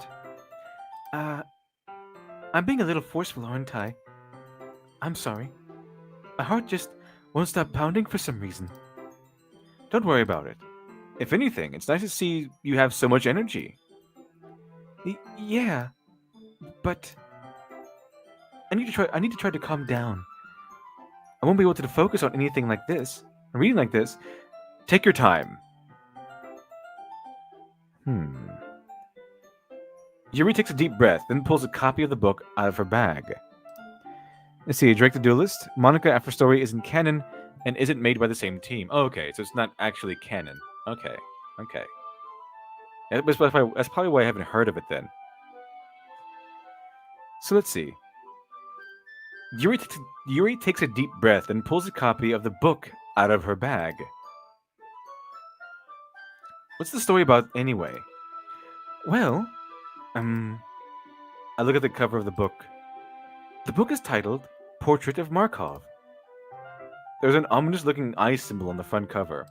I'm being a little forceful, aren't I? I'm sorry. My heart just won't stop pounding for some reason. Don't worry about it. If anything, it's nice to see you have so much energy. Yeah, but I need to try to calm down. I won't be able to focus on anything like this. A reading like this. Take your time. Yuri takes a deep breath, then pulls a copy of the book out of her bag. Let's see, Drake the Duelist. Monica After Story isn't canon and isn't made by the same team. Oh, okay, so it's not actually canon. Okay. That's probably why I haven't heard of it then. So let's see. Yuri takes a deep breath and pulls a copy of the book out of her bag. What's the story about anyway? Well, I look at the cover of the book. The book is titled Portrait of Markov. There's an ominous-looking eye symbol on the front cover.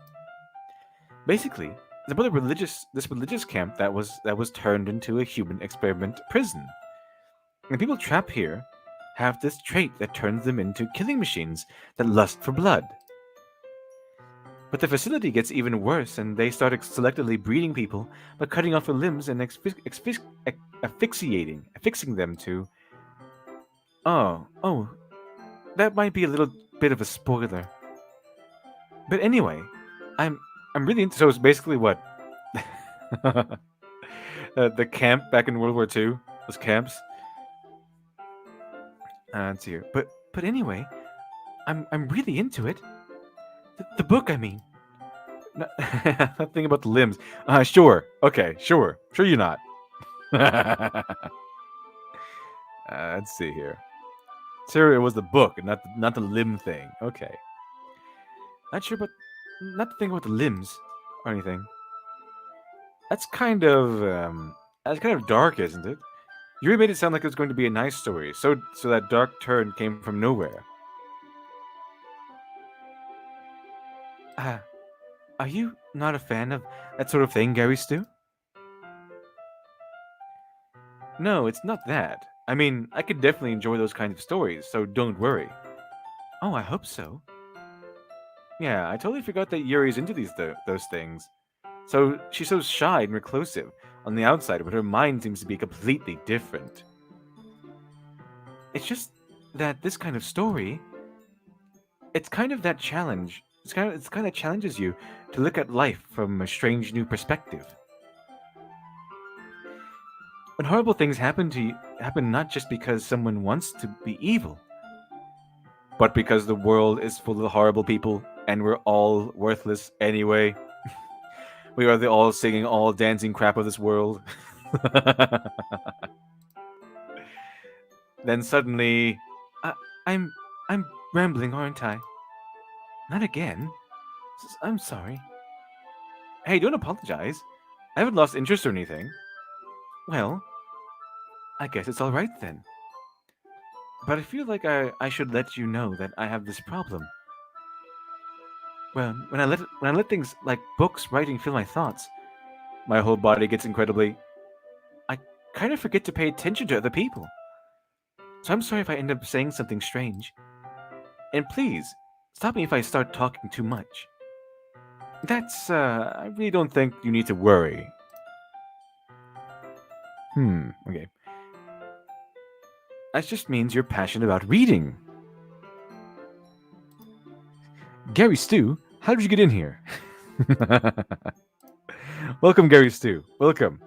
Basically, it's about this religious camp that was turned into a human experiment prison. And people trapped here have this trait that turns them into killing machines that lust for blood. But the facility gets even worse, and they start selectively breeding people by cutting off their limbs and affixing them to. Oh, that might be a little bit of a spoiler. But anyway, I'm really into. So it's basically what the camp back in World War II. Those camps. Let's see here. But anyway, I'm really into it. The book, I mean. Not thinking about the limbs. Sure. Okay, sure. Sure you're not. Let's see here. Sarah, it was the book, and not the limb thing. Okay. Not sure, but not to think about the limbs or anything. That's kind of dark, isn't it? You really made it sound like it was going to be a nice story. So that dark turn came from nowhere. Are you not a fan of that sort of thing, Gary Stew? No, it's not that. I mean, I could definitely enjoy those kinds of stories, so don't worry. Oh, I hope so. Yeah, I totally forgot that Yuri's into those things. So she's so shy and reclusive on the outside, but her mind seems to be completely different. It's just that this kind of story, it's kind of that challenge. It's kind of challenges you to look at life from a strange new perspective. When horrible things happen to you, happen not just because someone wants to be evil, but because the world is full of horrible people and we're all worthless anyway. We are the all singing, all dancing crap of this world. Then suddenly, I, I'm I'm rambling, aren't I? Not again. I'm sorry. Hey, don't apologize. I haven't lost interest or anything. Well, I guess it's all right then. But I feel like I should let you know that I have this problem. Well, when I let things like books, writing fill my thoughts, my whole body gets incredibly. I kind of forget to pay attention to other people. So I'm sorry if I end up saying something strange. And please, stop me if I start talking too much. I really don't think you need to worry. Okay. That just means you're passionate about reading. Gary Stu, how did you get in here? Welcome, Gary Stu. Welcome.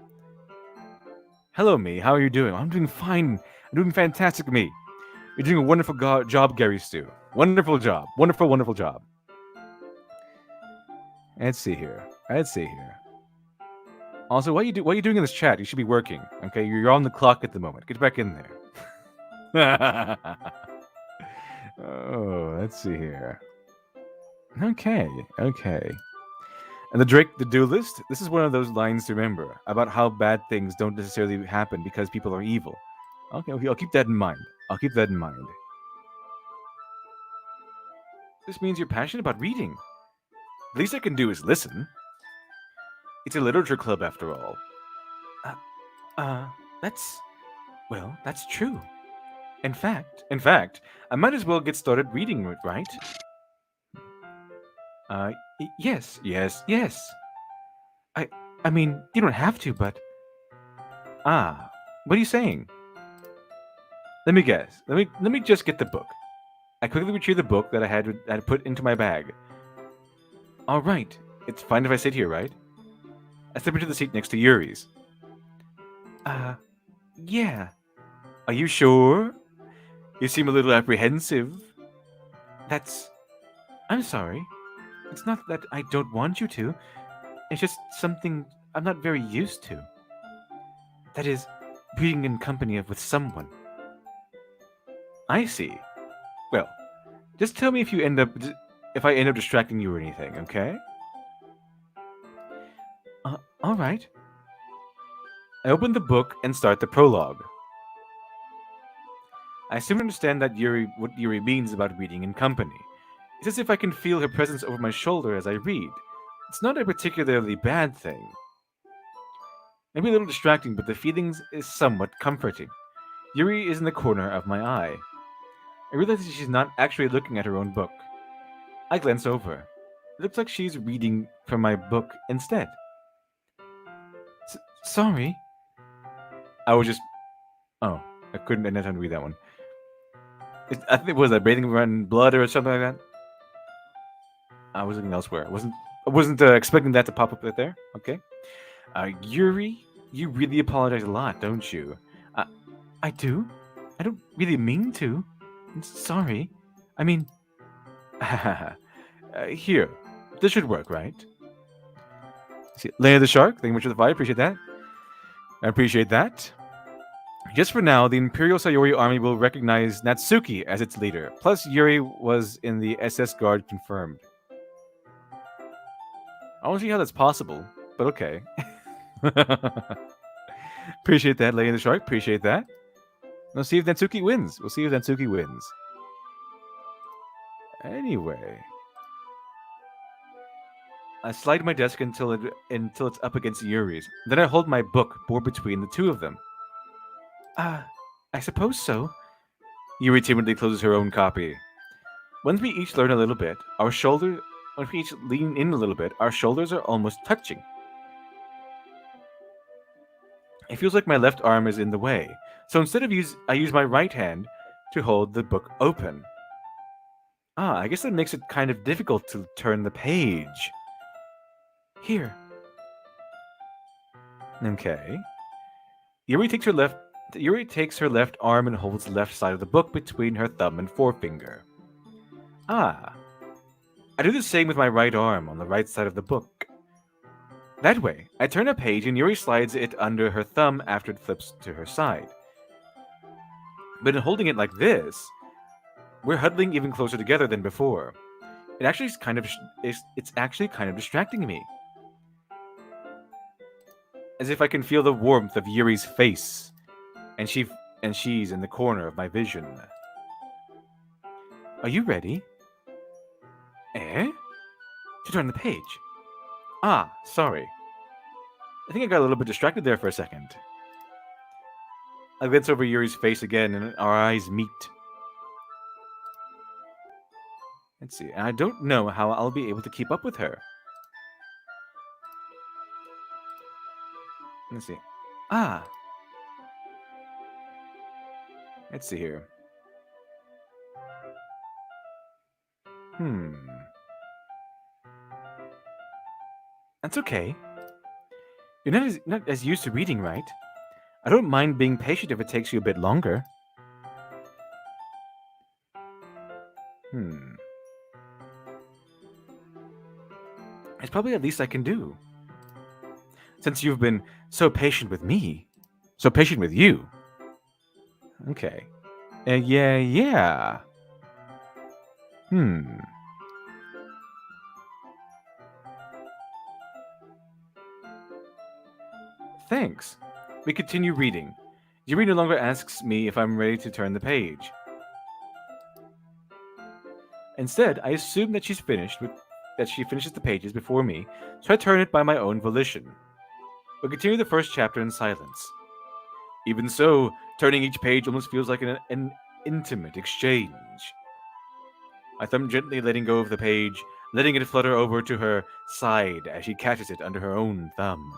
Hello, me. How are you doing? I'm doing fine. I'm doing fantastic, me. You're doing a wonderful job, Gary Stu. Wonderful job. Wonderful, wonderful job. Let's see here. Also, what are you doing in this chat? You should be working. Okay, you're on the clock at the moment. Get back in there. Oh, let's see here. Okay. And the Drake the Duelist, this is one of those lines to remember about how bad things don't necessarily happen because people are evil. Okay, I'll keep that in mind. This means you're passionate about reading. The least I can do is listen. It's a literature club after all. That's true. In fact, I might as well get started reading it, right? Yes. I mean, you don't have to, but... what are you saying? Let me guess. Let me just get the book. I quickly retrieve the book that I had put into my bag. All right. It's fine if I sit here, right? I step into the seat next to Yuri's. Yeah. Are you sure? You seem a little apprehensive. I'm sorry. It's not that I don't want you to. It's just something I'm not very used to. That is, being in company with someone. I see. Well, just tell me if I end up distracting you or anything, okay? All right. I open the book and start the prologue. I soon understand what Yuri means about reading in company. It's as if I can feel her presence over my shoulder as I read. It's not a particularly bad thing. Maybe a little distracting, but the feelings is somewhat comforting. Yuri is in the corner of my eye. I realize that she's not actually looking at her own book. I glance over. It looks like she's reading from my book instead. Sorry. I was just... Oh, I didn't have time to read that one. I think it was bathing in blood or something like that. I was looking elsewhere. I wasn't expecting that to pop up right there. Okay. Yuri, you really apologize a lot, don't you? I do. I don't really mean to. I'm sorry. I mean, here. This should work, right? See, Lane of the Shark. Thank you much for the fight. Appreciate that. I appreciate that. Just for now, the Imperial Sayori army will recognize Natsuki as its leader. Plus, Yuri was in the SS Guard confirmed. I don't see how that's possible, but okay. Appreciate that, Lady of the Shark. Appreciate that. We'll see if Natsuki wins. Anyway. I slide my desk until it's up against Yuri's. Then I hold my book bore between the two of them. I suppose so. Yuri timidly closes her own copy. Once we each learn a little bit, once we each lean in a little bit, our shoulders are almost touching. It feels like my left arm is in the way, so instead I use my right hand to hold the book open. Ah, I guess that makes it kind of difficult to turn the page. Here. Okay. Yuri takes her left Yuri takes her left arm and holds the left side of the book between her thumb and forefinger. Ah. I do the same with my right arm on the right side of the book. That way, I turn a page and Yuri slides it under her thumb after it flips to her side. But in holding it like this, we're huddling even closer together than before. It's actually kind of distracting me. As if I can feel the warmth of Yuri's face, and she's in the corner of my vision. Are you ready? Eh? To turn the page. Ah, sorry. I think I got a little bit distracted there for a second. I glance over Yuri's face again, and our eyes meet. Let's see. I don't know how I'll be able to keep up with her. Let's see. Ah. Let's see here. That's okay. You're not as used to reading, right? I don't mind being patient if it takes you a bit longer. It's probably the least I can do. Since you've been so patient with me, so patient with you. Okay. Yeah. Thanks. We continue reading. Yuri no longer asks me if I'm ready to turn the page. Instead, I assume that she finishes the pages before me, so I turn it by my own volition. We continue the first chapter in silence. Even so, turning each page almost feels like an intimate exchange. My thumb gently letting go of the page, letting it flutter over to her side as she catches it under her own thumb.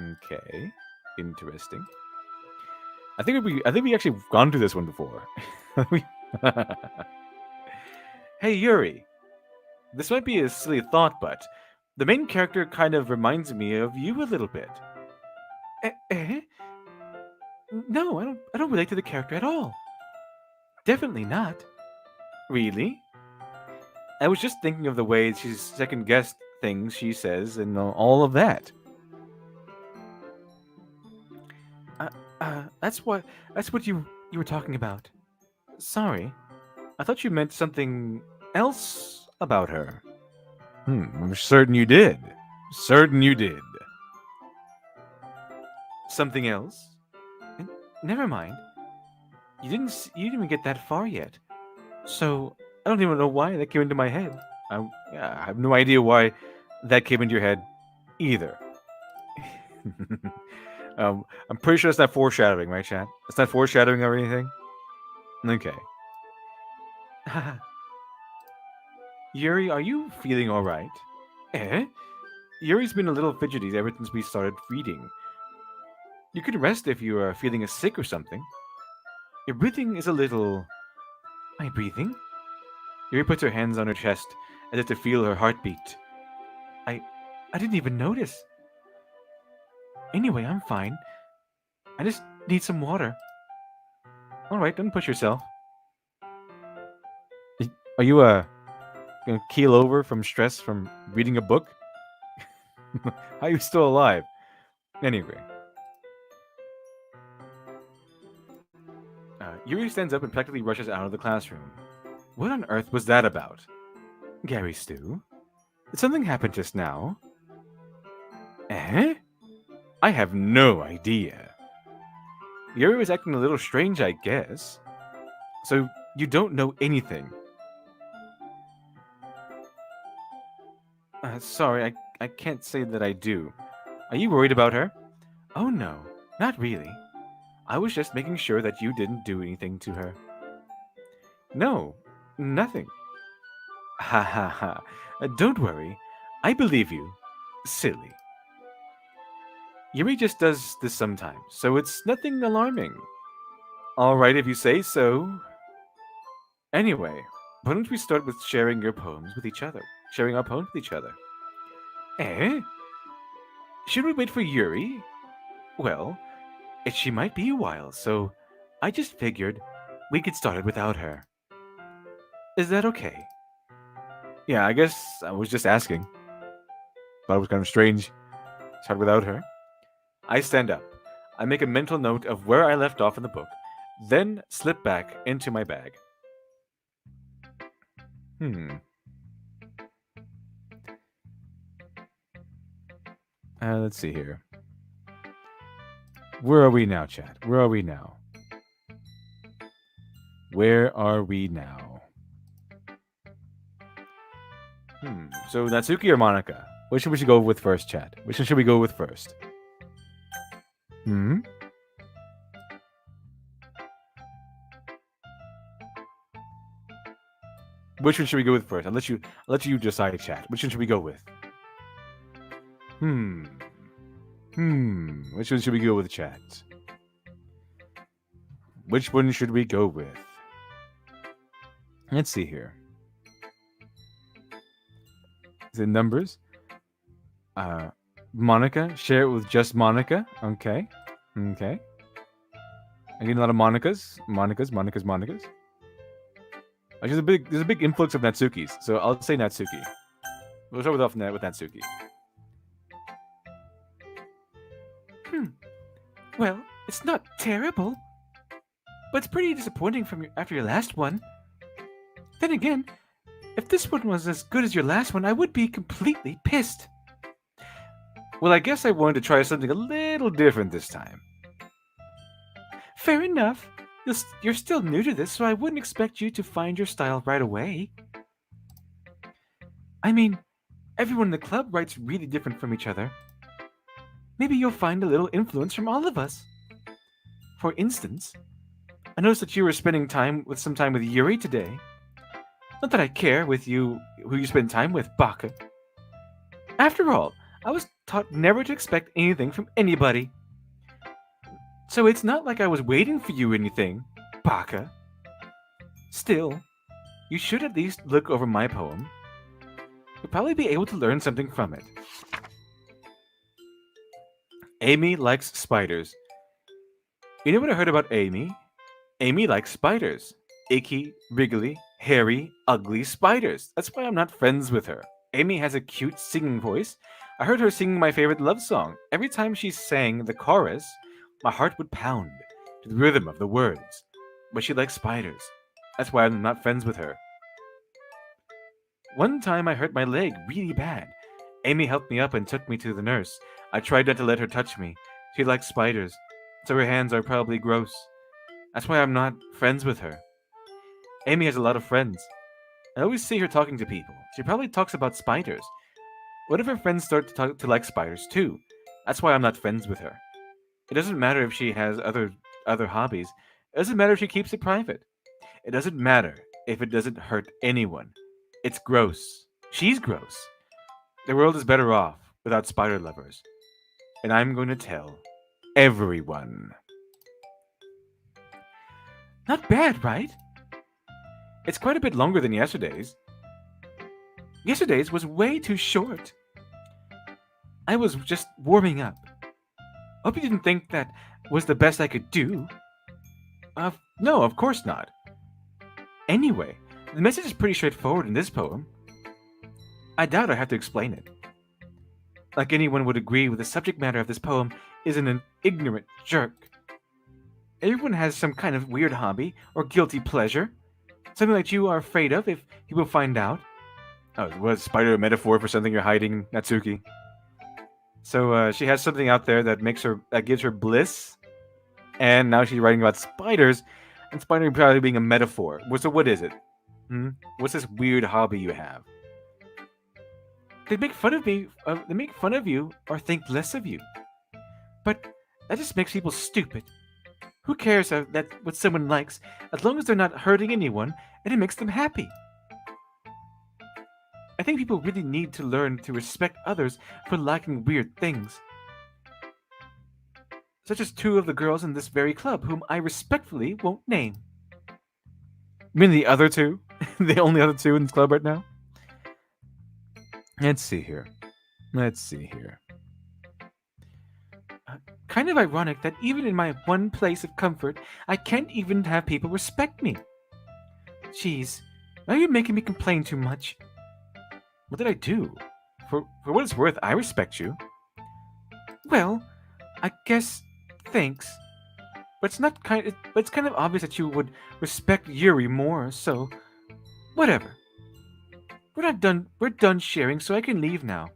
Okay, interesting. I think we actually gone through this one before. Hey Yuri, this might be a silly thought, but the main character kind of reminds me of you a little bit. Eh? No, I don't relate to the character at all. Definitely not. Really? I was just thinking of the way she's second guessed things she says and all of that. That's what you were talking about. Sorry. I thought you meant something else about her. I'm certain you did. Certain you did. Something else? Never mind. You didn't even get that far yet. So, I don't even know why that came into my head. I have no idea why that came into your head either. I'm pretty sure it's not foreshadowing, right, chat? It's not foreshadowing or anything? Okay. Yuri, are you feeling alright? Eh? Yuri's been a little fidgety ever since we started reading. You could rest if you are feeling sick or something. Your breathing is a little... My breathing? Yuri puts her hands on her chest as if to feel her heartbeat. I didn't even notice. Anyway, I'm fine. I just need some water. Alright, don't push yourself. Are you, gonna keel over from stress from reading a book? How are you still alive? Anyway. Yuri stands up and practically rushes out of the classroom. What on earth was that about? Gary Stu? Did something happen just now? Eh? I have no idea. Yuri was acting a little strange, I guess. So, you don't know anything? Sorry, I can't say that I do. Are you worried about her? Oh no, not really. I was just making sure that you didn't do anything to her. No, nothing. Ha ha ha. Don't worry. I believe you. Silly. Yuri just does this sometimes, so it's nothing alarming. Alright if you say so. Anyway, why don't we start with sharing your poems with each other? Sharing our poems with each other. Eh? Should we wait for Yuri? Well, she might be a while, so I just figured we could start it without her. Is that okay? Yeah, I guess I was just asking. Thought it was kind of strange. Start without her. I stand up. I make a mental note of where I left off in the book, then slip back into my bag. Hmm. Let's see here. Where are we now, chat? Where are we now? Where are we now? So Natsuki or Monica? Which one we should go with first, chat? Which one should we go with first? Hmm? Which one should we go with first? I'll let you decide, chat. Which one should we go with? Which one should we go with, chat? Which one should we go with? Let's see here. Is it numbers? Monica. Share it with just Monica. Okay. Okay. I get a lot of Monicas. Monicas. Actually, there's a big influx of Natsukis, so I'll say Natsuki. We'll start with Natsuki. Well, it's not terrible, but it's pretty disappointing after your last one. Then again, if this one was as good as your last one, I would be completely pissed. Well, I guess I wanted to try something a little different this time. Fair enough. You're still new to this, so I wouldn't expect you to find your style right away. I mean, everyone in the club writes really different from each other. Maybe you'll find a little influence from all of us. For instance, I noticed that you were spending some time with Yuri today. Not that I care who you spend time with, Baka. After all, I was taught never to expect anything from anybody. So it's not like I was waiting for you or anything, Baka. Still, you should at least look over my poem. You'll probably be able to learn something from it. Amy likes spiders. You know what I heard about Amy? Amy likes spiders. Icky, wriggly, hairy, ugly spiders. That's why I'm not friends with her. Amy has a cute singing voice. I heard her singing my favorite love song. Every time she sang the chorus, my heart would pound to the rhythm of the words. But she likes spiders. That's why I'm not friends with her. One time I hurt my leg really bad. Amy helped me up and took me to the nurse. I tried not to let her touch me. She likes spiders, so her hands are probably gross. That's why I'm not friends with her. Amy has a lot of friends. I always see her talking to people. She probably talks about spiders. What if her friends start to like spiders too? That's why I'm not friends with her. It doesn't matter if she has other hobbies. It doesn't matter if she keeps it private. It doesn't matter if it doesn't hurt anyone. It's gross. She's gross. The world is better off without spider lovers. And I'm going to tell everyone. Not bad, right? It's quite a bit longer than yesterday's. Yesterday's was way too short. I was just warming up. Hope you didn't think that was the best I could do. No, of course not. Anyway, the message is pretty straightforward in this poem. I doubt I have to explain it. Like anyone would agree with the subject matter of this poem isn't an ignorant jerk. Everyone has some kind of weird hobby or guilty pleasure. Something that you are afraid of if people find out. Oh, was spider a metaphor for something you're hiding, Natsuki? So she has something out there that gives her bliss, and now she's writing about spiders, and spider probably being a metaphor. So what is it? What's this weird hobby you have? They make fun of me. They make fun of you or think less of you. But that just makes people stupid. Who cares that what someone likes, as long as they're not hurting anyone and it makes them happy? I think people really need to learn to respect others for liking weird things. such as two of the girls in this very club, whom I respectfully won't name. You mean the other two? The only other two in this club right now? Let's see here. Let's see here. Kind of ironic that even in my one place of comfort, I can't even have people respect me. Jeez, now you're making me complain too much. What did I do? For what it's worth, I respect you. Well, I guess thanks. But it's kind of obvious that you would respect Yuri more, so whatever. We're done sharing, so I can leave now.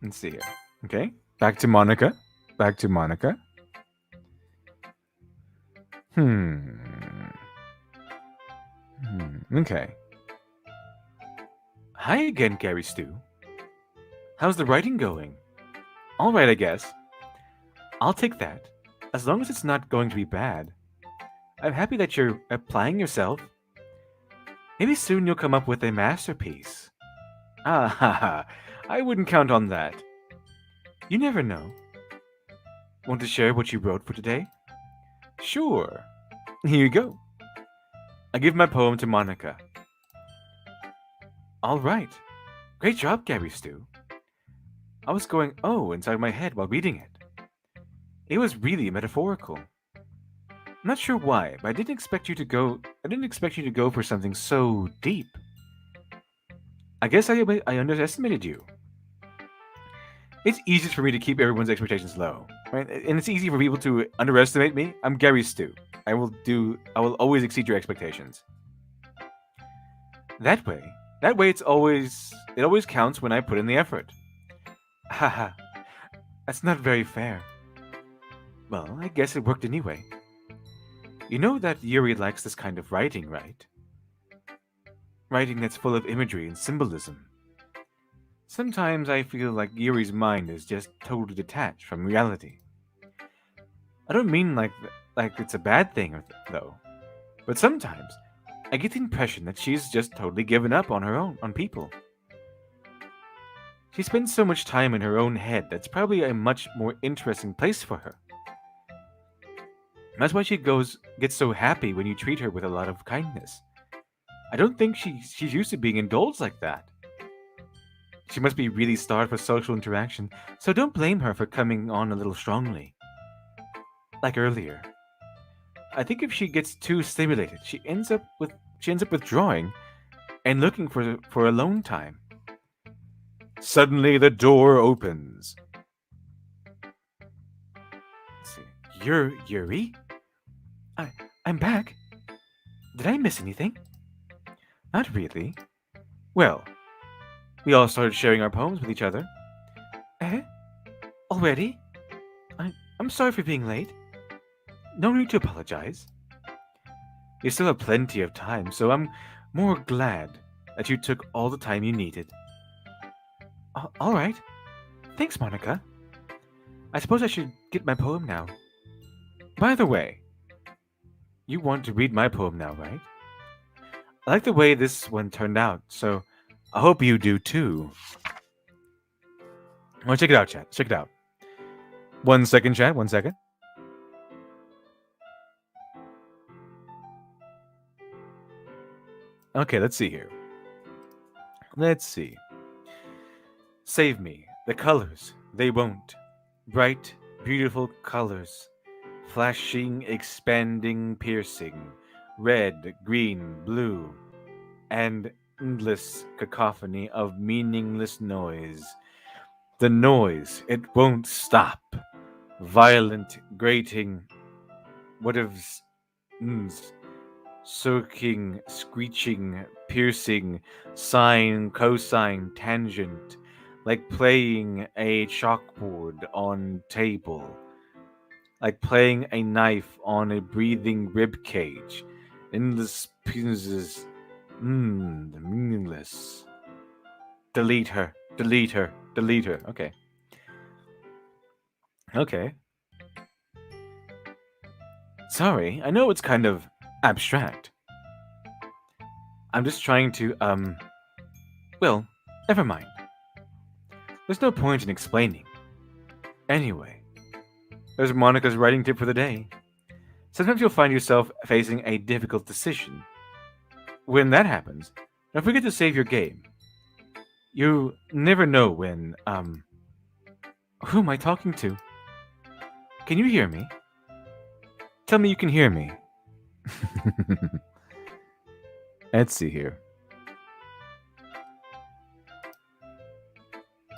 Let's see here. Okay. Back to Monica. Back to Monica. Okay. Hi again, Gary Stu. How's the writing going? All right, I guess. I'll take that, as long as it's not going to be bad. I'm happy that you're applying yourself. Maybe soon you'll come up with a masterpiece. Ah ha ha, I wouldn't count on that. You never know. Want to share what you wrote for today? Sure. Here you go. I give my poem to Monica. All right. Great job, Gabby Stu. I was going oh inside my head while reading it. It was really metaphorical. I'm not sure why, but I didn't expect you to go for something so deep. I guess I underestimated you. It's easiest for me to keep everyone's expectations low, right? And it's easy for people to underestimate me. I'm Gary Stu. I will always exceed your expectations. That way it always counts when I put in the effort. Haha. That's not very fair. Well, I guess it worked anyway. You know that Yuri likes this kind of writing, right? Writing that's full of imagery and symbolism. Sometimes I feel like Yuri's mind is just totally detached from reality. I don't mean like it's a bad thing, though. But sometimes I get the impression that she's just totally given up on on people. She spends so much time in her own head that's probably a much more interesting place for her. That's why she gets so happy when you treat her with a lot of kindness. I don't think she's used to being indulged like that. She must be really starved for social interaction, so don't blame her for coming on a little strongly. Like earlier. I think if she gets too stimulated, she ends up withdrawing and looking for alone time. Suddenly the door opens. Let's see. Yuri? I'm back. Did I miss anything? Not really. Well, we all started sharing our poems with each other. Eh? Already? I'm sorry for being late. No need to apologize. You still have plenty of time, so I'm more glad that you took all the time you needed. All right. Thanks, Monica. I suppose I should get my poem now. By the way, you want to read my poem now, right? I like the way this one turned out, so I hope you do too. Well, check it out, chat. Check it out. 1 second, chat. 1 second. Okay, let's see here. Let's see. Save me. The colors. They won't. Bright, beautiful colors. Flashing, expanding, piercing. Red, green, blue. And endless cacophony of meaningless noise. The noise, it won't stop. Violent, grating, whatevs, soaking, screeching, piercing, sine, cosine, tangent, like playing a chalkboard on table, like playing a knife on a breathing rib cage. Endless pieces, meaningless. Delete her, delete her, delete her. Okay. Okay. Sorry, I know it's kind of abstract. I'm just trying to, never mind. There's no point in explaining. Anyway, There's Monica's writing tip for the day. Sometimes you'll find yourself facing a difficult decision. When that happens, don't forget to save your game. You never know when, who am I talking to? Can you hear me? Tell me you can hear me. Let's see here.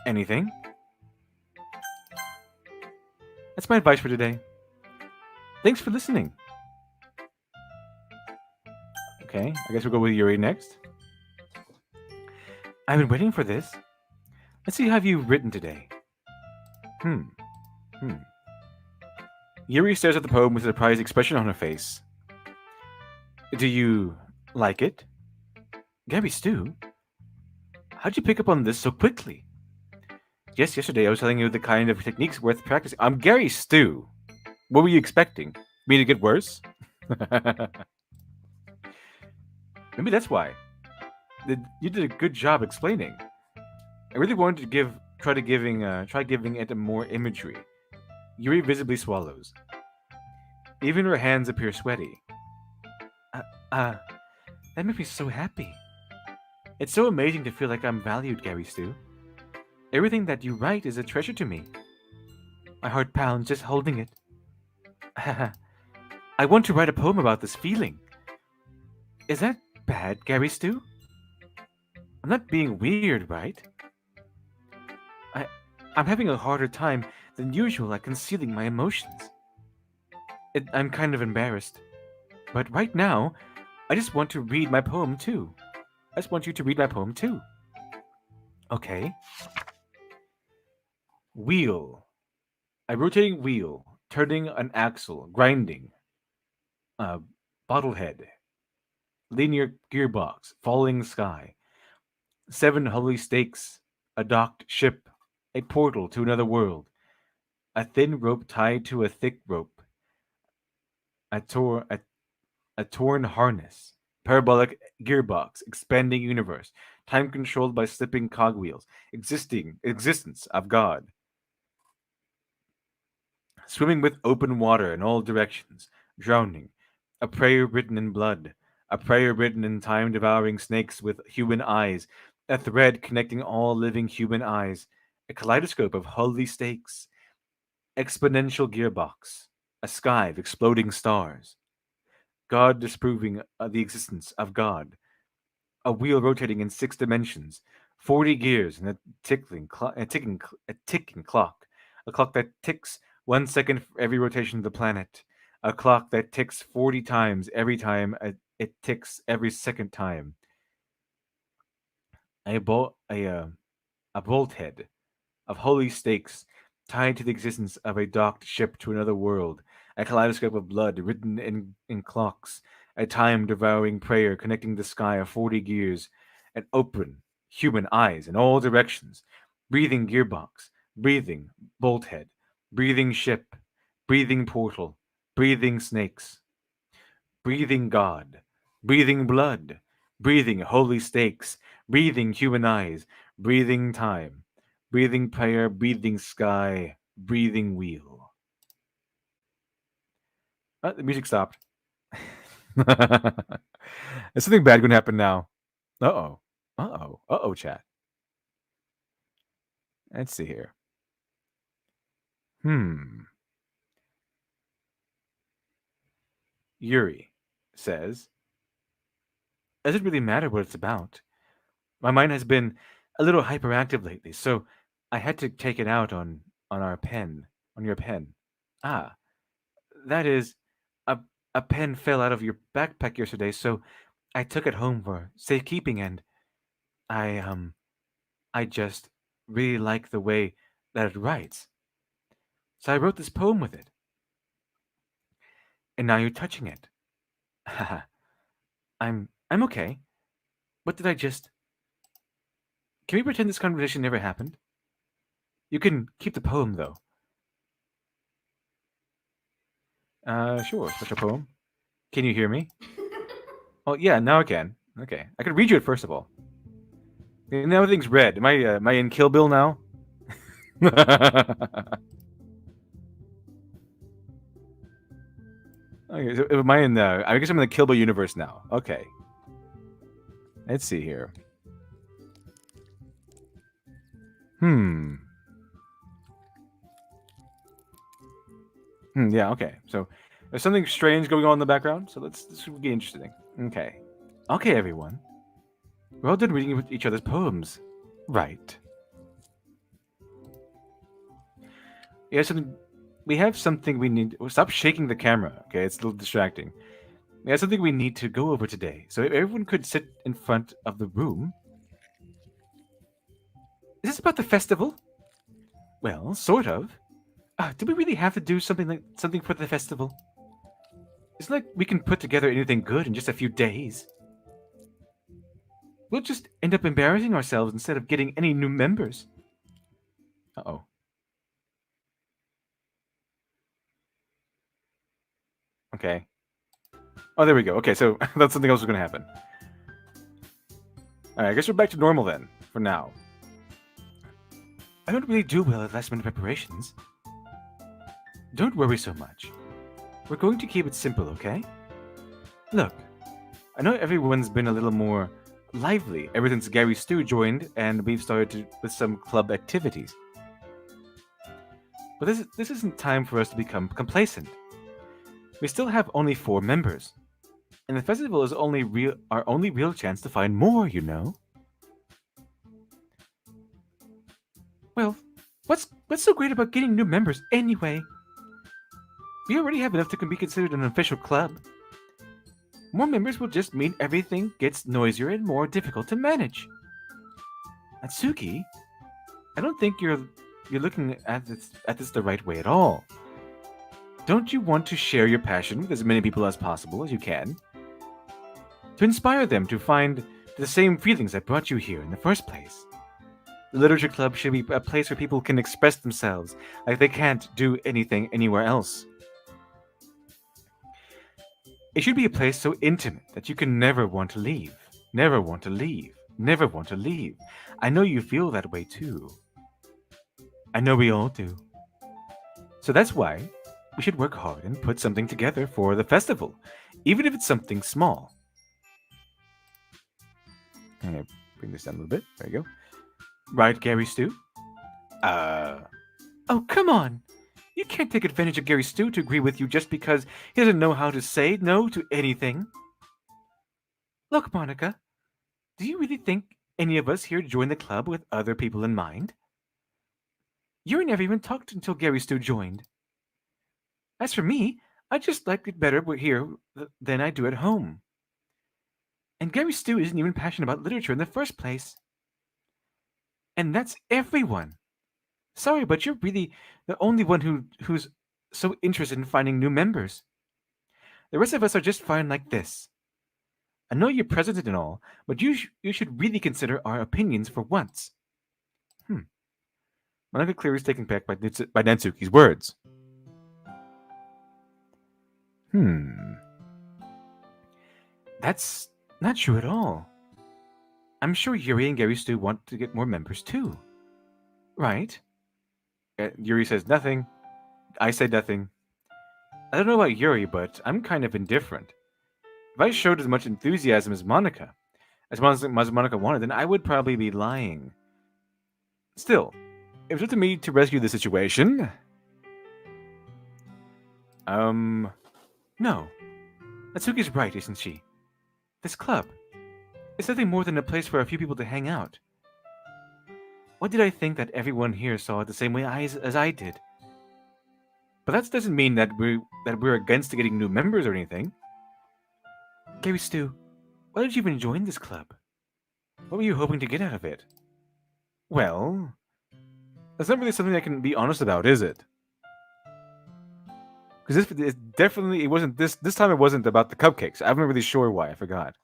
Anything? That's my advice for today. Thanks for listening. Okay, I guess we'll go with Yuri next. I've been waiting for this. Let's see how you've written today. Yuri stares at the poem with a surprised expression on her face. Do you like it? Gabby Stew? How'd you pick up on this so quickly? Yes, yesterday I was telling you the kind of techniques worth practicing. I'm Gary Stew. What were you expecting? Me to get worse? Maybe that's why. You did a good job explaining. I really wanted to try giving it more imagery. Yuri visibly swallows. Even her hands appear sweaty. That makes me so happy. It's so amazing to feel like I'm valued, Gary Stew. Everything that you write is a treasure to me. My heart pounds just holding it. I want to write a poem about this feeling. Is that bad, Gary Stew? I'm not being weird, right? I'm having a harder time than usual at concealing my emotions. I'm kind of embarrassed. But right now, I just want to read my poem too. I just want you to read my poem too. Okay. Wheel. A rotating wheel, turning an axle, grinding. Bottlehead. Linear gearbox, falling sky. 7 holy stakes, a docked ship, a portal to another world. A thin rope tied to a thick rope. A torn harness. Parabolic gearbox, expanding universe. Time controlled by slipping cogwheels. Existence of God. Swimming with open water in all directions. Drowning. A prayer written in blood. A prayer written in time-devouring snakes with human eyes. A thread connecting all living human eyes. A kaleidoscope of holy stakes. Exponential gearbox. A sky of exploding stars. God disproving the existence of God. A wheel rotating in 6 dimensions. 40 gears and a ticking clock. A clock that ticks 1 second for every rotation of the planet. A clock that ticks 40 times every time it ticks every second time. A bolt head of holy stakes tied to the existence of a docked ship to another world. A kaleidoscope of blood written in clocks. A time-devouring prayer connecting the sky of 40 gears. And open human eyes in all directions. Breathing gearbox. Breathing bolt head. Breathing ship. Breathing portal. Breathing snakes. Breathing God. Breathing blood. Breathing holy stakes. Breathing human eyes. Breathing time. Breathing prayer. Breathing sky. Breathing wheel. The music stopped. Is something bad going to happen now? Uh-oh, chat. Let's see here. Yuri says, does it really matter what it's about? My mind has been a little hyperactive lately, so I had to take it out on your pen. Ah, that is, a pen fell out of your backpack yesterday, so I took it home for safekeeping, and I just really like the way that it writes. So I wrote this poem with it. And now you're touching it. Haha. I'm okay. What did I just... Can we pretend this conversation never happened? You can keep the poem, though. Sure. Special poem. Can you hear me? Oh, yeah, now I can. Okay. I could read you it first of all. Now everything's red. Am I, in Kill Bill now? Okay, so am I in the? I guess I'm in the Kill Bill universe now. Okay. Let's see here. Yeah. Okay. So there's something strange going on in the background. So this will be interesting. Okay. Okay, everyone. We're all done reading each other's poems. Right. Yeah, something. We have something we need. Stop shaking the camera. Okay, it's a little distracting. We have something we need to go over today. So if everyone could sit in front of the room. Is this about the festival? Well, sort of. Do we really have to do something for the festival? It's like we can put together anything good in just a few days. We'll just end up embarrassing ourselves instead of getting any new members. Uh-oh. Okay. Oh, there we go. Okay, so that's something else was going to happen. All right, I guess we're back to normal then, for now. I don't really do well at last-minute preparations. Don't worry so much. We're going to keep it simple, okay? Look, I know everyone's been a little more lively ever since Gary Stu joined and we've started with some club activities. But this isn't time for us to become complacent. We still have only 4 members. And the festival is our only real chance to find more, you know? Well, what's so great about getting new members anyway? We already have enough to be considered an official club. More members will just mean everything gets noisier and more difficult to manage. Atsuki, I don't think you're looking at this the right way at all. Don't you want to share your passion with as many people as possible as you can? To inspire them to find the same feelings that brought you here in the first place. The Literature Club should be a place where people can express themselves like they can't do anything anywhere else. It should be a place so intimate that you can never want to leave. Never want to leave. Never want to leave. I know you feel that way too. I know we all do. So that's why we should work hard and put something together for the festival, even if it's something small. I'm gonna bring this down a little bit. There you go. Right, Gary Stu? Oh, come on! You can't take advantage of Gary Stu to agree with you just because he doesn't know how to say no to anything. Look, Monica, do you really think any of us here joined the club with other people in mind? Yuri never even talked until Gary Stu joined. As for me, I just liked it better here than I do at home. And Gary Stu isn't even passionate about literature in the first place. And that's everyone. Sorry, but you're really the only one who's so interested in finding new members. The rest of us are just fine like this. I know you're president and all, but you should really consider our opinions for once. Monica clearly is taken back by Natsuki's words. That's not true at all. I'm sure Yuri and Gary Stu want to get more members too. Right? Yuri says nothing. I say nothing. I don't know about Yuri, but I'm kind of indifferent. If I showed as much enthusiasm as Monica wanted, then I would probably be lying. Still, it was up to me to rescue the situation. No. Natsuki's right, isn't she? This club. It's nothing more than a place for a few people to hang out. What did I think that everyone here saw it the same way as I did? But that doesn't mean that we're against getting new members or anything. Gary Stu, why did you even join this club? What were you hoping to get out of it? Well, that's not really something I can be honest about, is it? Because it wasn't this time. It wasn't about the cupcakes. I'm not really sure why. I forgot.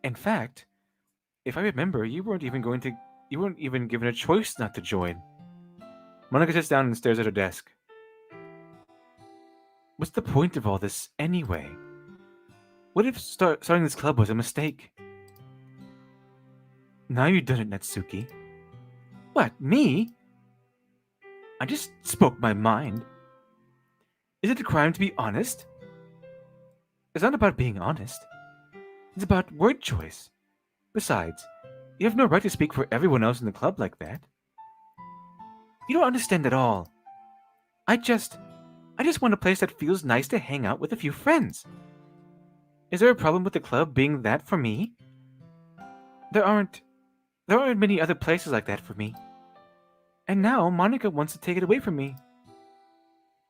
In fact, if I remember, you weren't even given a choice not to join. Monica sits down and stares at her desk. What's the point of all this anyway? What if starting this club was a mistake? Now you've done it, Natsuki. What, me? I just spoke my mind. Is it a crime to be honest? It's not about being honest. It's about word choice. Besides, you have no right to speak for everyone else in the club like that. You don't understand at all. I just want a place that feels nice to hang out with a few friends. Is there a problem with the club being that for me? There aren't many other places like that for me. And now Monica wants to take it away from me.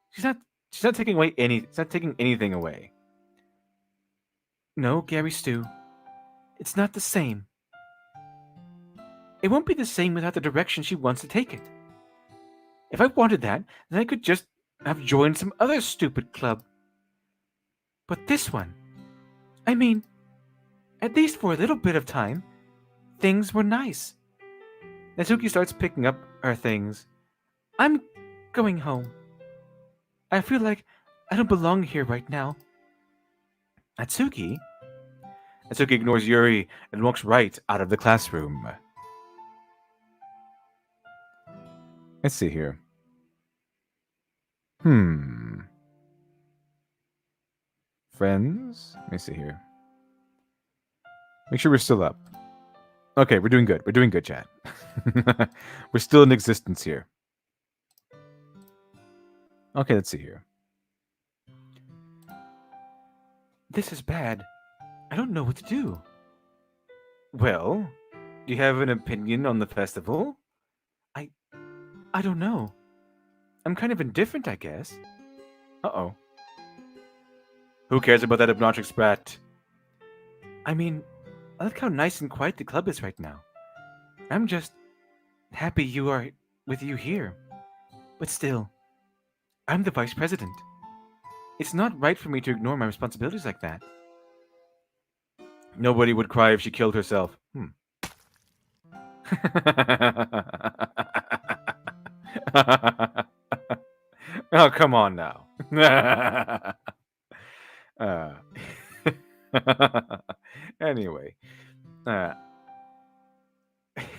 She's not taking away it's not taking anything away. No, Gary Stu. It's not the same. It won't be the same without the direction she wants to take it. If I wanted that, then I could just have joined some other stupid club. But this one, I mean, at least for a little bit of time, things were nice. Natsuki starts picking up her things. I'm going home. I feel like I don't belong here right now. Natsuki ignores Yuri and walks right out of the classroom. Let's see here. Friends? Let me see here. Make sure we're still up. Okay, we're doing good. We're doing good, chat. We're still in existence here. Okay, let's see here. This is bad. I don't know what to do. Well, do you have an opinion on the festival? I don't know. I'm kind of indifferent, I guess. Uh-oh. Who cares about that obnoxious brat? I mean, I like how nice and quiet the club is right now. I'm just happy with you here. But still, I'm the vice president. It's not right for me to ignore my responsibilities like that. Nobody would cry if she killed herself. Oh, come on now. Anyway.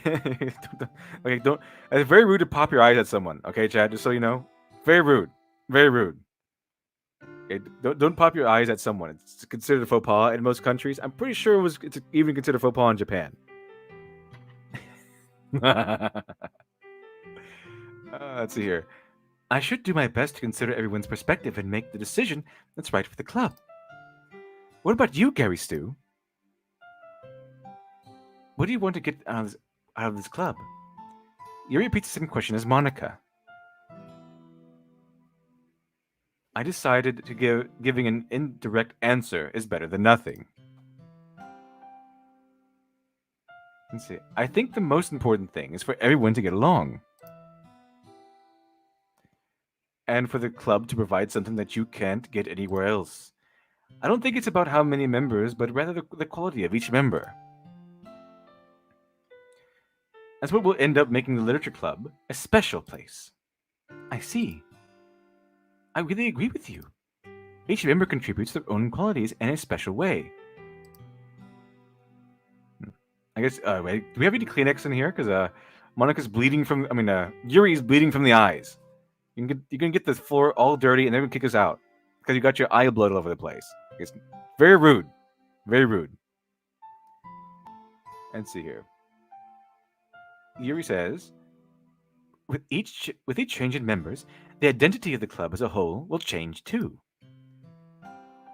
Okay, don't. It's very rude to pop your eyes at someone. Okay, Chad. Just so you know, very rude. Very rude. Okay, don't pop your eyes at someone. It's considered a faux pas in most countries. I'm pretty sure it's even considered a faux pas in Japan. Let's see here. I should do my best to consider everyone's perspective and make the decision that's right for the club. What about you, Gary Stu? What do you want to get out of this club? Yuri repeats the same question as Monica. I decided to giving an indirect answer is better than nothing. Let's see. I think the most important thing is for everyone to get along. And for the club to provide something that you can't get anywhere else. I don't think it's about how many members, but rather the quality of each member. That's what will end up making the literature club a special place. I see. I really agree with you. Each member contributes their own qualities in a special way. I guess, wait, do we have any Kleenex in here? Because Monica's bleeding from, Yuri's bleeding from the eyes. You can get the floor all dirty and they're going to kick us out. Because you got your eye blood all over the place. It's very rude. Very rude. Let's see here. Yuri says, with each change in members, the identity of the club as a whole will change too.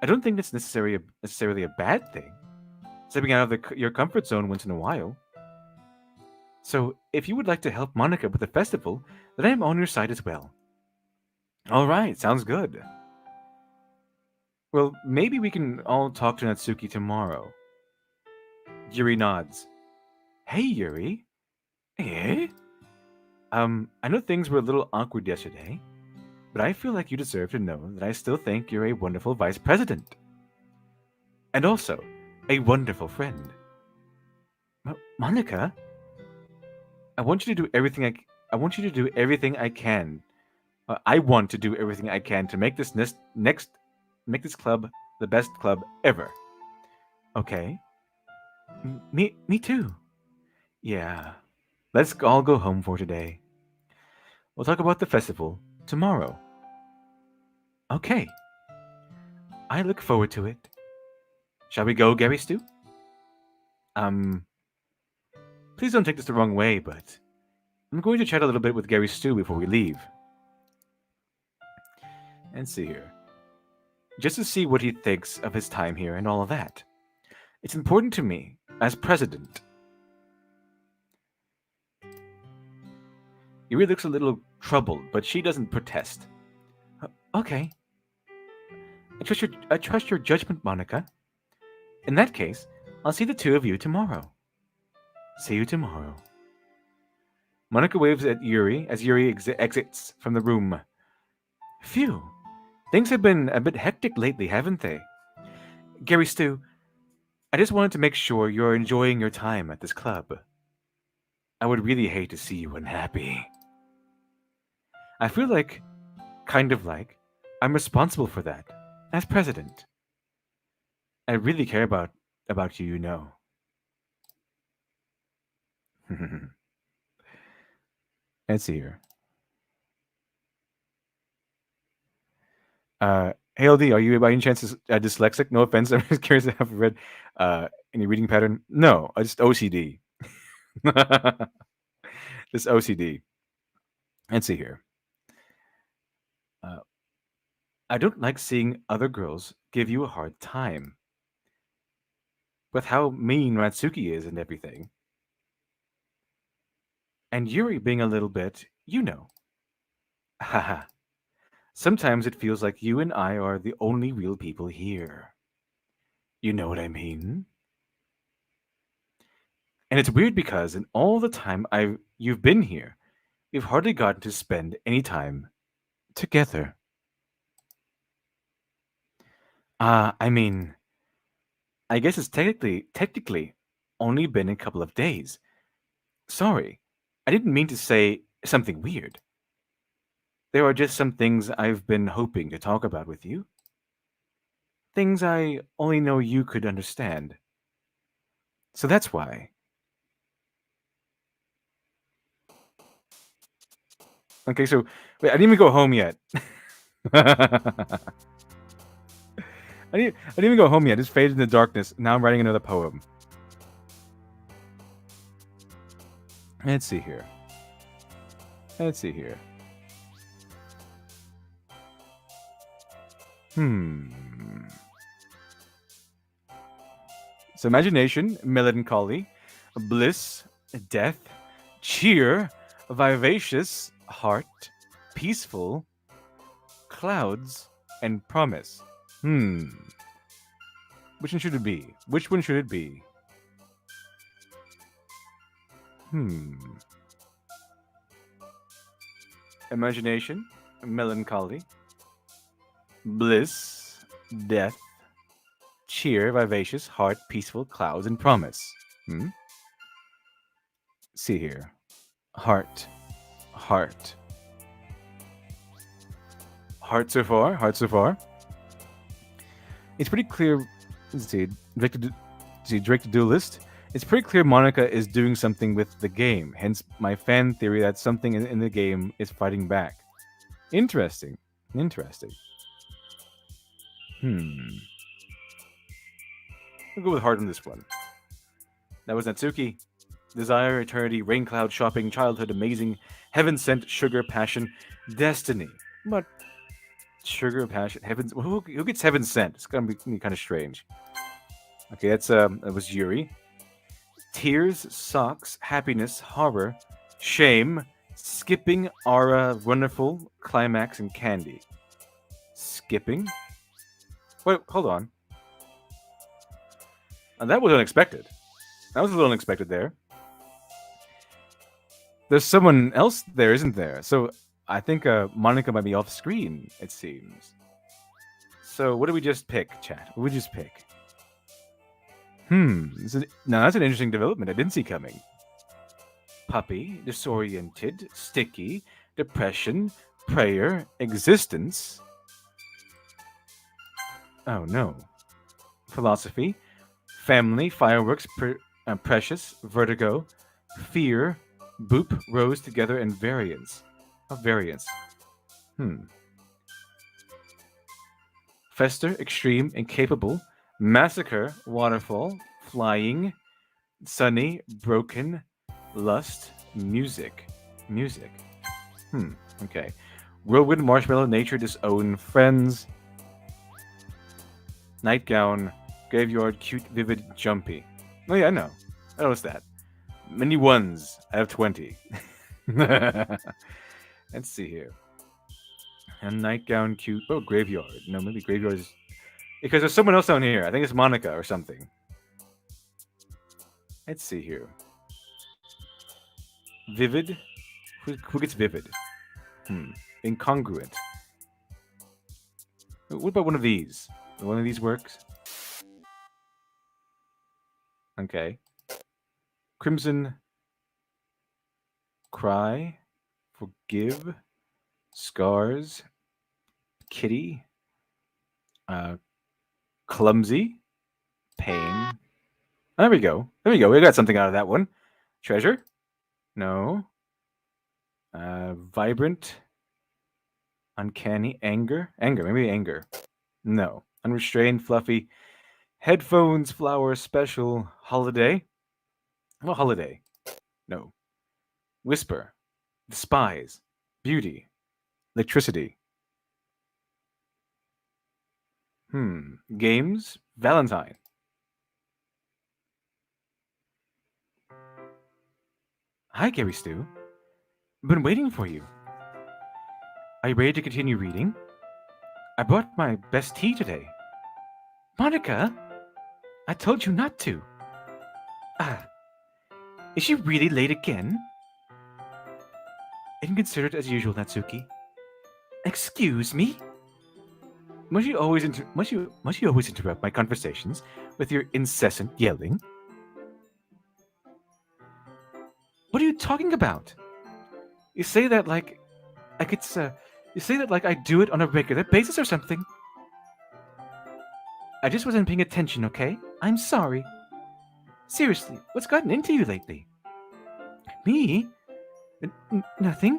I don't think that's necessarily a bad thing. Stepping out of your comfort zone once in a while. So, if you would like to help Monica with the festival, then I am on your side as well. Alright, sounds good. Well, maybe we can all talk to Natsuki tomorrow. Yuri nods. Hey, Yuri. Eh? I know things were a little awkward yesterday, but I feel like you deserve to know that I still think you're a wonderful vice president. And also, a wonderful friend. Monica? I want you to do everything I want to do everything I can to make this make this club the best club ever. Okay? Me too. Yeah. Let's all go home for today. We'll talk about the festival tomorrow. Okay. I look forward to it. Shall we go, Gary Stu? Um, please don't take this the wrong way, but I'm going to chat a little bit with Gary Stu before we leave. And see here. Just to see what he thinks of his time here and all of that. It's important to me, as president. Yuri looks a little troubled, but she doesn't protest. Okay. I trust your judgment, Monica. In that case, I'll see the two of you tomorrow. See you tomorrow. Monica waves at Yuri as Yuri exits from the room. Phew. Things have been a bit hectic lately, haven't they? Gary Stu, I just wanted to make sure you're enjoying your time at this club. I would really hate to see you unhappy. I feel like, kind of like, I'm responsible for that, as president. I really care about you, you know. Let's see here. Hey LD, are you by any chance dyslexic? No offense, I'm just curious if you read any reading pattern. No, I just OCD. This OCD. Let's see here. I don't like seeing other girls give you a hard time. With how mean Ratsuki is and everything. And Yuri being a little bit, you know. Haha. Sometimes it feels like you and I are the only real people here. You know what I mean? And it's weird because in all the time you've been here, we've hardly gotten to spend any time together. I mean, I guess it's technically only been a couple of days. Sorry, I didn't mean to say something weird. There are just some things I've been hoping to talk about with you. Things I only know you could understand. So that's why. Okay, so wait, I didn't even go home yet. I didn't even go home yet. It's faded in the darkness. Now I'm writing another poem. Let's see here. Let's see here. So imagination, melancholy, bliss, death, cheer, vivacious, heart, peaceful, clouds, and promise. Which one should it be? Which one should it be? Imagination, melancholy, bliss, death, cheer, vivacious, heart, peaceful, clouds, and promise. See here. Heart. Heart. Heart so far. Heart so far. It's pretty clear. Let's see. Direct to do list. It's pretty clear Monica is doing something with the game. Hence my fan theory that something in the game is fighting back. Interesting. Interesting. I'll go with heart on this one. That was Natsuki. Desire, eternity, rain cloud, shopping, childhood, amazing, heaven sent, sugar, passion, destiny. But sugar, passion, heaven. Who gets heaven sent? It's gonna be kind of strange. Okay, that was Yuri. Tears, socks, happiness, horror, shame, skipping, aura, wonderful, climax, and candy. Skipping? Wait, hold on. That was unexpected. That was a little unexpected there. There's someone else there, isn't there? So I think Monica might be off screen, it seems. So what do we just pick, chat? What did we just pick? Now that's an interesting development I didn't see coming. Puppy, disoriented, sticky, depression, prayer, existence. Oh no. Philosophy, family, fireworks, precious, vertigo, fear, boop, rose together, and variance. Of variance. Fester, extreme, incapable. Massacre, waterfall, flying, sunny, broken, lust, music. Music. Okay. Whirlwind, marshmallow, nature, disown, friends, nightgown, graveyard, cute, vivid, jumpy. Oh yeah, I know. I noticed that. Many ones out of 20. Let's see here. And nightgown, cute. Oh, graveyard. No, maybe graveyard is... Because there's someone else down here. I think it's Monica or something. Let's see here. Vivid? Who gets vivid? Incongruent. What about one of these? One of these works? Okay. Crimson. Cry. Forgive. Scars. Kitty. Clumsy. Pain. There we go. There we go. We got something out of that one. Treasure? No. Vibrant. Uncanny. Anger? Anger. Maybe anger. No. Unrestrained. Fluffy. Headphones. Flower. Special. Holiday? Well, holiday. No. Whisper. Despise. Beauty. Electricity. Games. Valentine. Hi, Gary Stu. I've been waiting for you. Are you ready to continue reading? I brought my best tea today. Monica, I told you not to. Is she really late again? Inconsiderate as usual, Natsuki. Excuse me? Must you always interrupt my conversations with your incessant yelling? What are you talking about? You say that like it's you say that like I do it on a regular basis or something. I just wasn't paying attention, okay? I'm sorry. Seriously, what's gotten into you lately? Me? Nothing.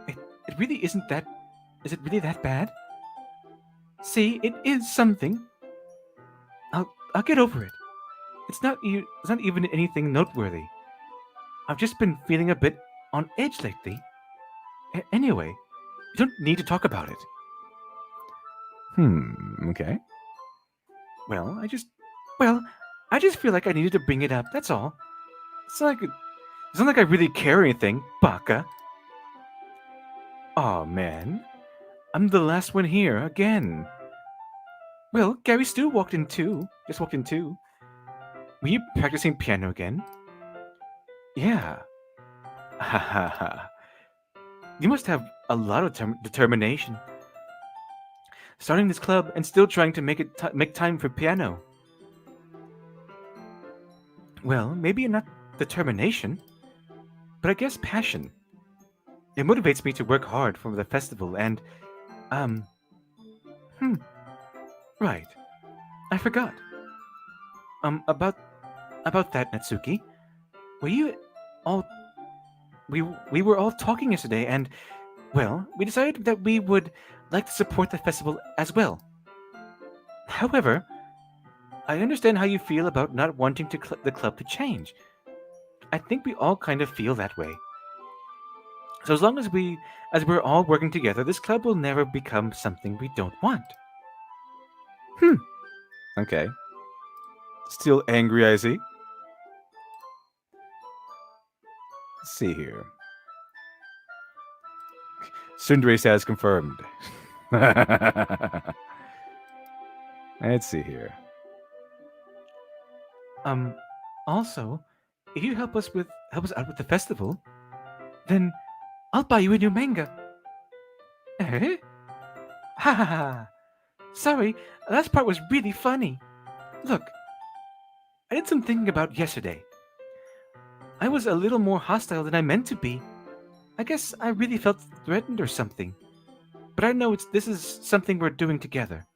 It really isn't that. Is it really that bad? See, it is something. I'll get over it. It's not even anything noteworthy. I've just been feeling a bit on edge lately. Anyway, you don't need to talk about it. Okay. Well, I just feel like I needed to bring it up. That's all. It's not like I really care or anything, Baka. Aw, man. I'm the last one here again. Well, Gary Stu just walked in too. Were you practicing piano again? Yeah. Ha ha ha. You must have a lot of determination. Starting this club and still trying to make time for piano. Well, maybe not determination, but I guess passion. It motivates me to work hard for the festival and, right. I forgot. About that, Natsuki. Were you all... We were all talking yesterday and, well, we decided that we would like to support the festival as well. However, I understand how you feel about not wanting the club to change. I think we all kind of feel that way. So as long as we're all working together, this club will never become something we don't want. Okay. Still angry, I see. Let's see here. Sundere says confirmed. Let's see here. Also, if you help us out with the festival, then I'll buy you a new manga. Eh? Ha ha ha. Sorry, that part was really funny. Look, I did some thinking about yesterday. I was a little more hostile than I meant to be. I guess I really felt threatened or something. But I know this is something we're doing together.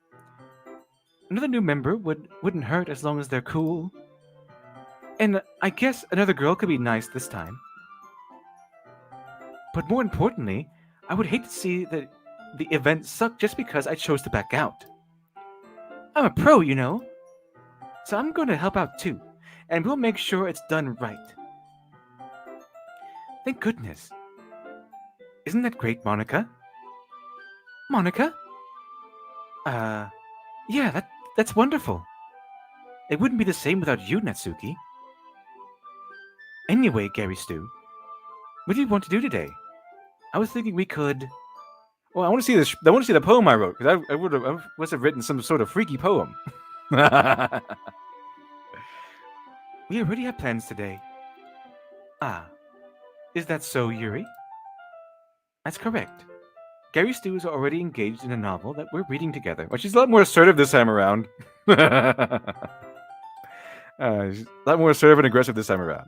Another new member wouldn't hurt as long as they're cool. And I guess another girl could be nice this time. But more importantly, I would hate to see that the event sucked just because I chose to back out. I'm a pro, you know. So I'm going to help out too, and we'll make sure it's done right. Thank goodness. Isn't that great, Monica? Monica? Yeah, that's wonderful. It wouldn't be the same without you, Natsuki. Anyway, Gary Stu, what do you want to do today? I was thinking we could. Well, I want to see this. I want to see the poem I wrote because I must have written some sort of freaky poem. We already have plans today. Ah, is that so, Yuri? That's correct. Gary Stu is already engaged in a novel that we're reading together. Well, she's a lot more assertive this time around. She's a lot more assertive and aggressive this time around.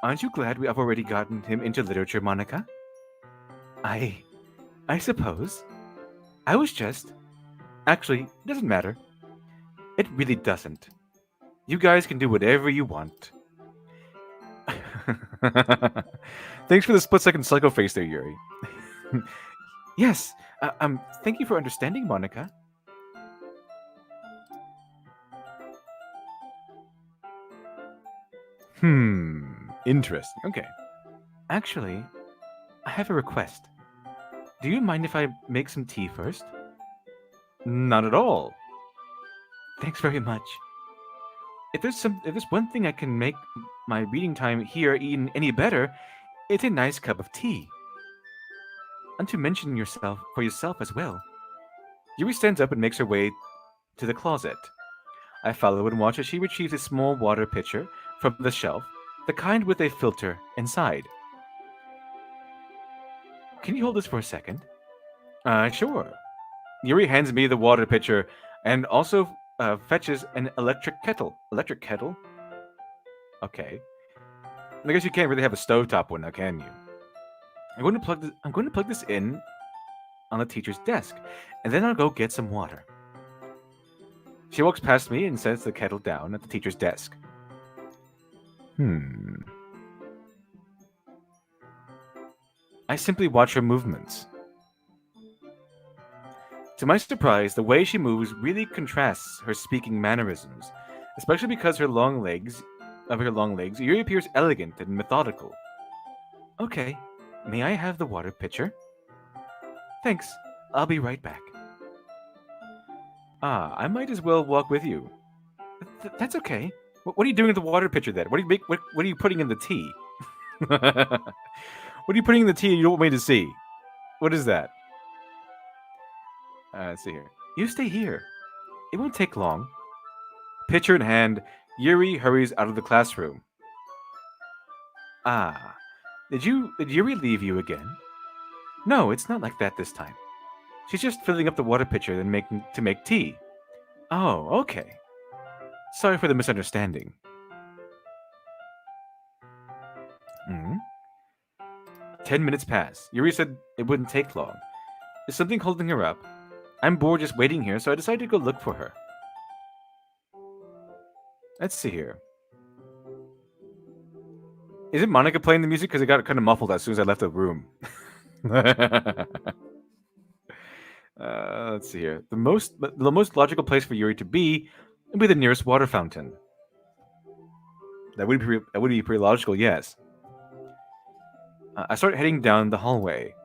Aren't you glad we have already gotten him into literature, Monica? I suppose. I was just... Actually, it doesn't matter. It really doesn't. You guys can do whatever you want. Thanks for the split-second psycho face there, Yuri. Yes, thank you for understanding, Monica. Interesting. Okay. Actually, I have a request. Do you mind if I make some tea first? Not at all. Thanks very much. If there's one thing I can make my reading time here even any better, it's a nice cup of tea. And to mention yourself as well. Yuri stands up and makes her way to the closet. I follow and watch as she retrieves a small water pitcher from the shelf, the kind with a filter inside. Can you hold this for a second? Sure. Yuri hands me the water pitcher and also fetches an electric kettle. Electric kettle? Okay. I guess you can't really have a stovetop one now, can you? I'm going to plug this in on the teacher's desk, and then I'll go get some water. She walks past me and sets the kettle down at the teacher's desk. I simply watch her movements. To my surprise, the way she moves really contrasts her speaking mannerisms, especially because her long legs, Yuri appears elegant and methodical. Okay, may I have the water pitcher? Thanks, I'll be right back. I might as well walk with you. That's okay. What are you doing with the water pitcher then? What are you putting in the tea? What are you putting in the tea you don't want me to see? What is that? Let's see here. You stay here. It won't take long. Pitcher in hand, Yuri hurries out of the classroom. Did Yuri leave you again? No, it's not like that this time. She's just filling up the water pitcher and to make tea. Oh, okay. Sorry for the misunderstanding. 10 minutes pass. Yuri said it wouldn't take long. Is something holding her up? I'm bored just waiting here, so I decided to go look for her. Let's see here. Is it Monica playing the music? Because it got kind of muffled as soon as I left the room. Let's see here. The most logical place for Yuri to be would be the nearest water fountain. That would be pretty logical, yes. I start heading down the hallway.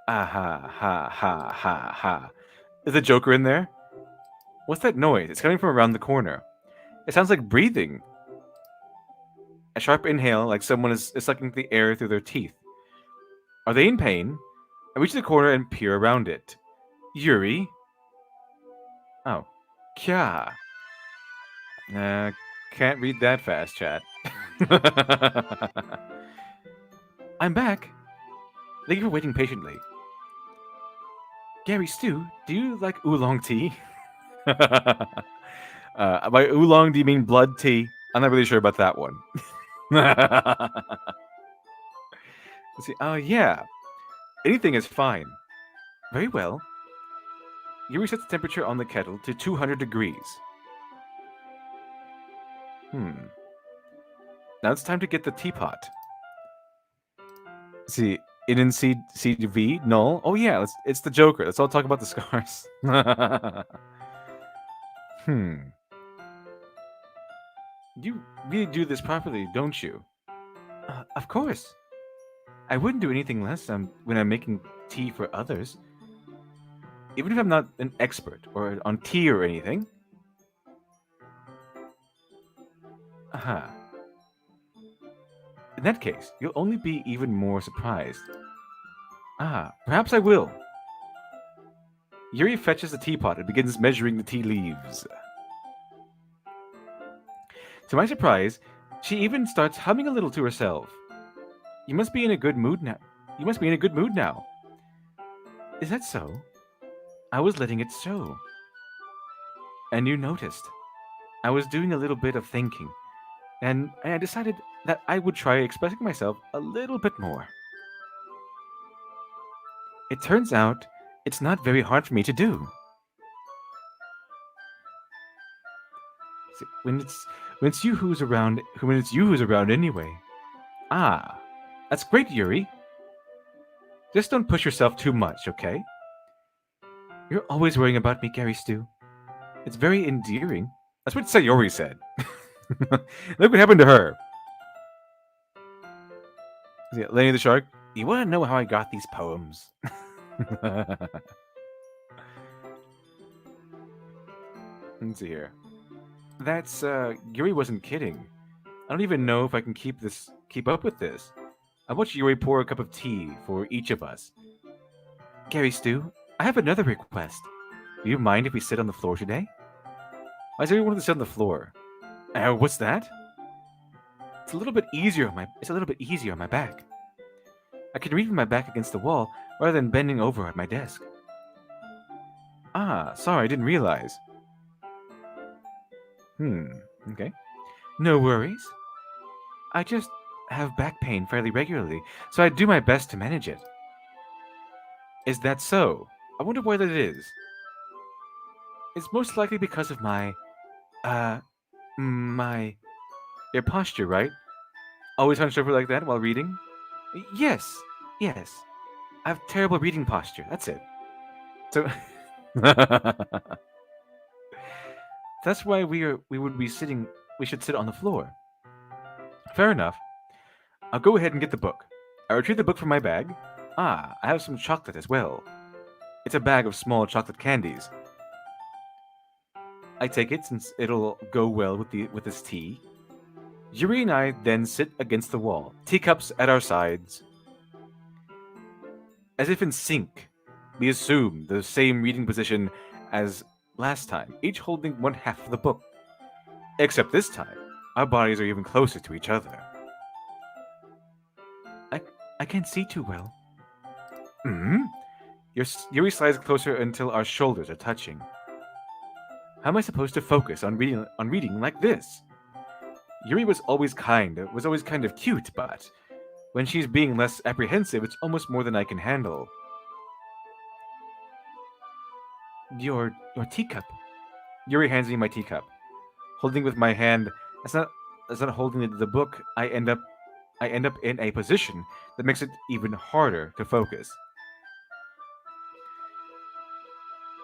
Ha. Is the Joker in there? What's that noise? It's coming from around the corner. It sounds like breathing. A sharp inhale, like someone is sucking the air through their teeth. Are they in pain? I reach the corner and peer around it. Yuri? Oh. Kya. Can't read that fast, chat. I'm back. Thank you for waiting patiently. Gary Stu, do you like oolong tea? By oolong, do you mean blood tea? I'm not really sure about that one. Let's see. Oh, yeah. Anything is fine. Very well. Yuri sets the temperature on the kettle to 200 degrees. Now it's time to get the teapot. See, You didn't see the V? Null? Oh yeah, it's the Joker. Let's all talk about the scars. You really do this properly, don't you? Of course. I wouldn't do anything less when I'm making tea for others. Even if I'm not an expert or on tea or anything. Aha. In that case, you'll only be even more surprised. Perhaps I will. Yuri fetches the teapot and begins measuring the tea leaves. To my surprise, she even starts humming a little to herself. You must be in a good mood now. You must be in a good mood now. Is that so? I was letting it show. And you noticed. I was doing a little bit of thinking, and I decided that I would try expressing myself a little bit more. It turns out it's not very hard for me to do. See, when it's you who's around, anyway. That's great, Yuri. Just don't push yourself too much, okay? You're always worrying about me, Gary Stu. It's very endearing. That's what Sayori said. Look what happened to her. Yeah, Lenny the Shark, you want to know how I got these poems? Let's see here. That's, Yuri wasn't kidding. I don't even know if I can keep up with this. I watched Yuri pour a cup of tea for each of us. Gary Stu, I have another request. Do you mind if we sit on the floor today? Why does everyone want to sit on the floor? What's that? It's a little bit easier on my back. I can read with my back against the wall rather than bending over at my desk. Sorry, I didn't realize. Okay. No worries. I just have back pain fairly regularly, so I do my best to manage it. Is that so? I wonder why that is. It's most likely because of your posture, right? Always hunched over like that while reading? Yes. I have terrible reading posture, that's it. So... That's why we should sit on the floor. Fair enough. I'll go ahead and get the book. I retrieve the book from my bag. I have some chocolate as well. It's a bag of small chocolate candies. I take it since it'll go well with this tea. Yuri and I then sit against the wall, teacups at our sides. As if in sync, we assume the same reading position as last time, each holding one half of the book. Except this time, our bodies are even closer to each other. I can't see too well. Yuri slides closer until our shoulders are touching. How am I supposed to focus on reading like this? Yuri was always kind of cute, but when she's being less apprehensive, it's almost more than I can handle. Your teacup. Yuri hands me my teacup. Holding with my hand, that's not holding the book. I end up in a position that makes it even harder to focus.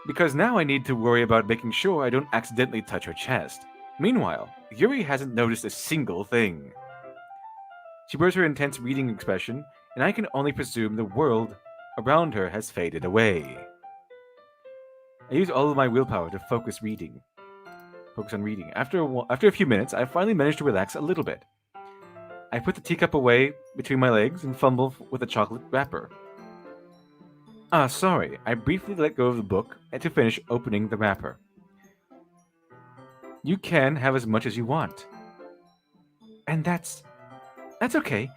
Because now I need to worry about making sure I don't accidentally touch her chest. Meanwhile, Yuri hasn't noticed a single thing. She wears her intense reading expression, and I can only presume the world around her has faded away. I use all of my willpower to focus on reading. After a few minutes, I finally managed to relax a little bit. I put the teacup away between my legs and fumble with a chocolate wrapper. Sorry. I briefly let go of the book to finish opening the wrapper. You can have as much as you want. And that's okay.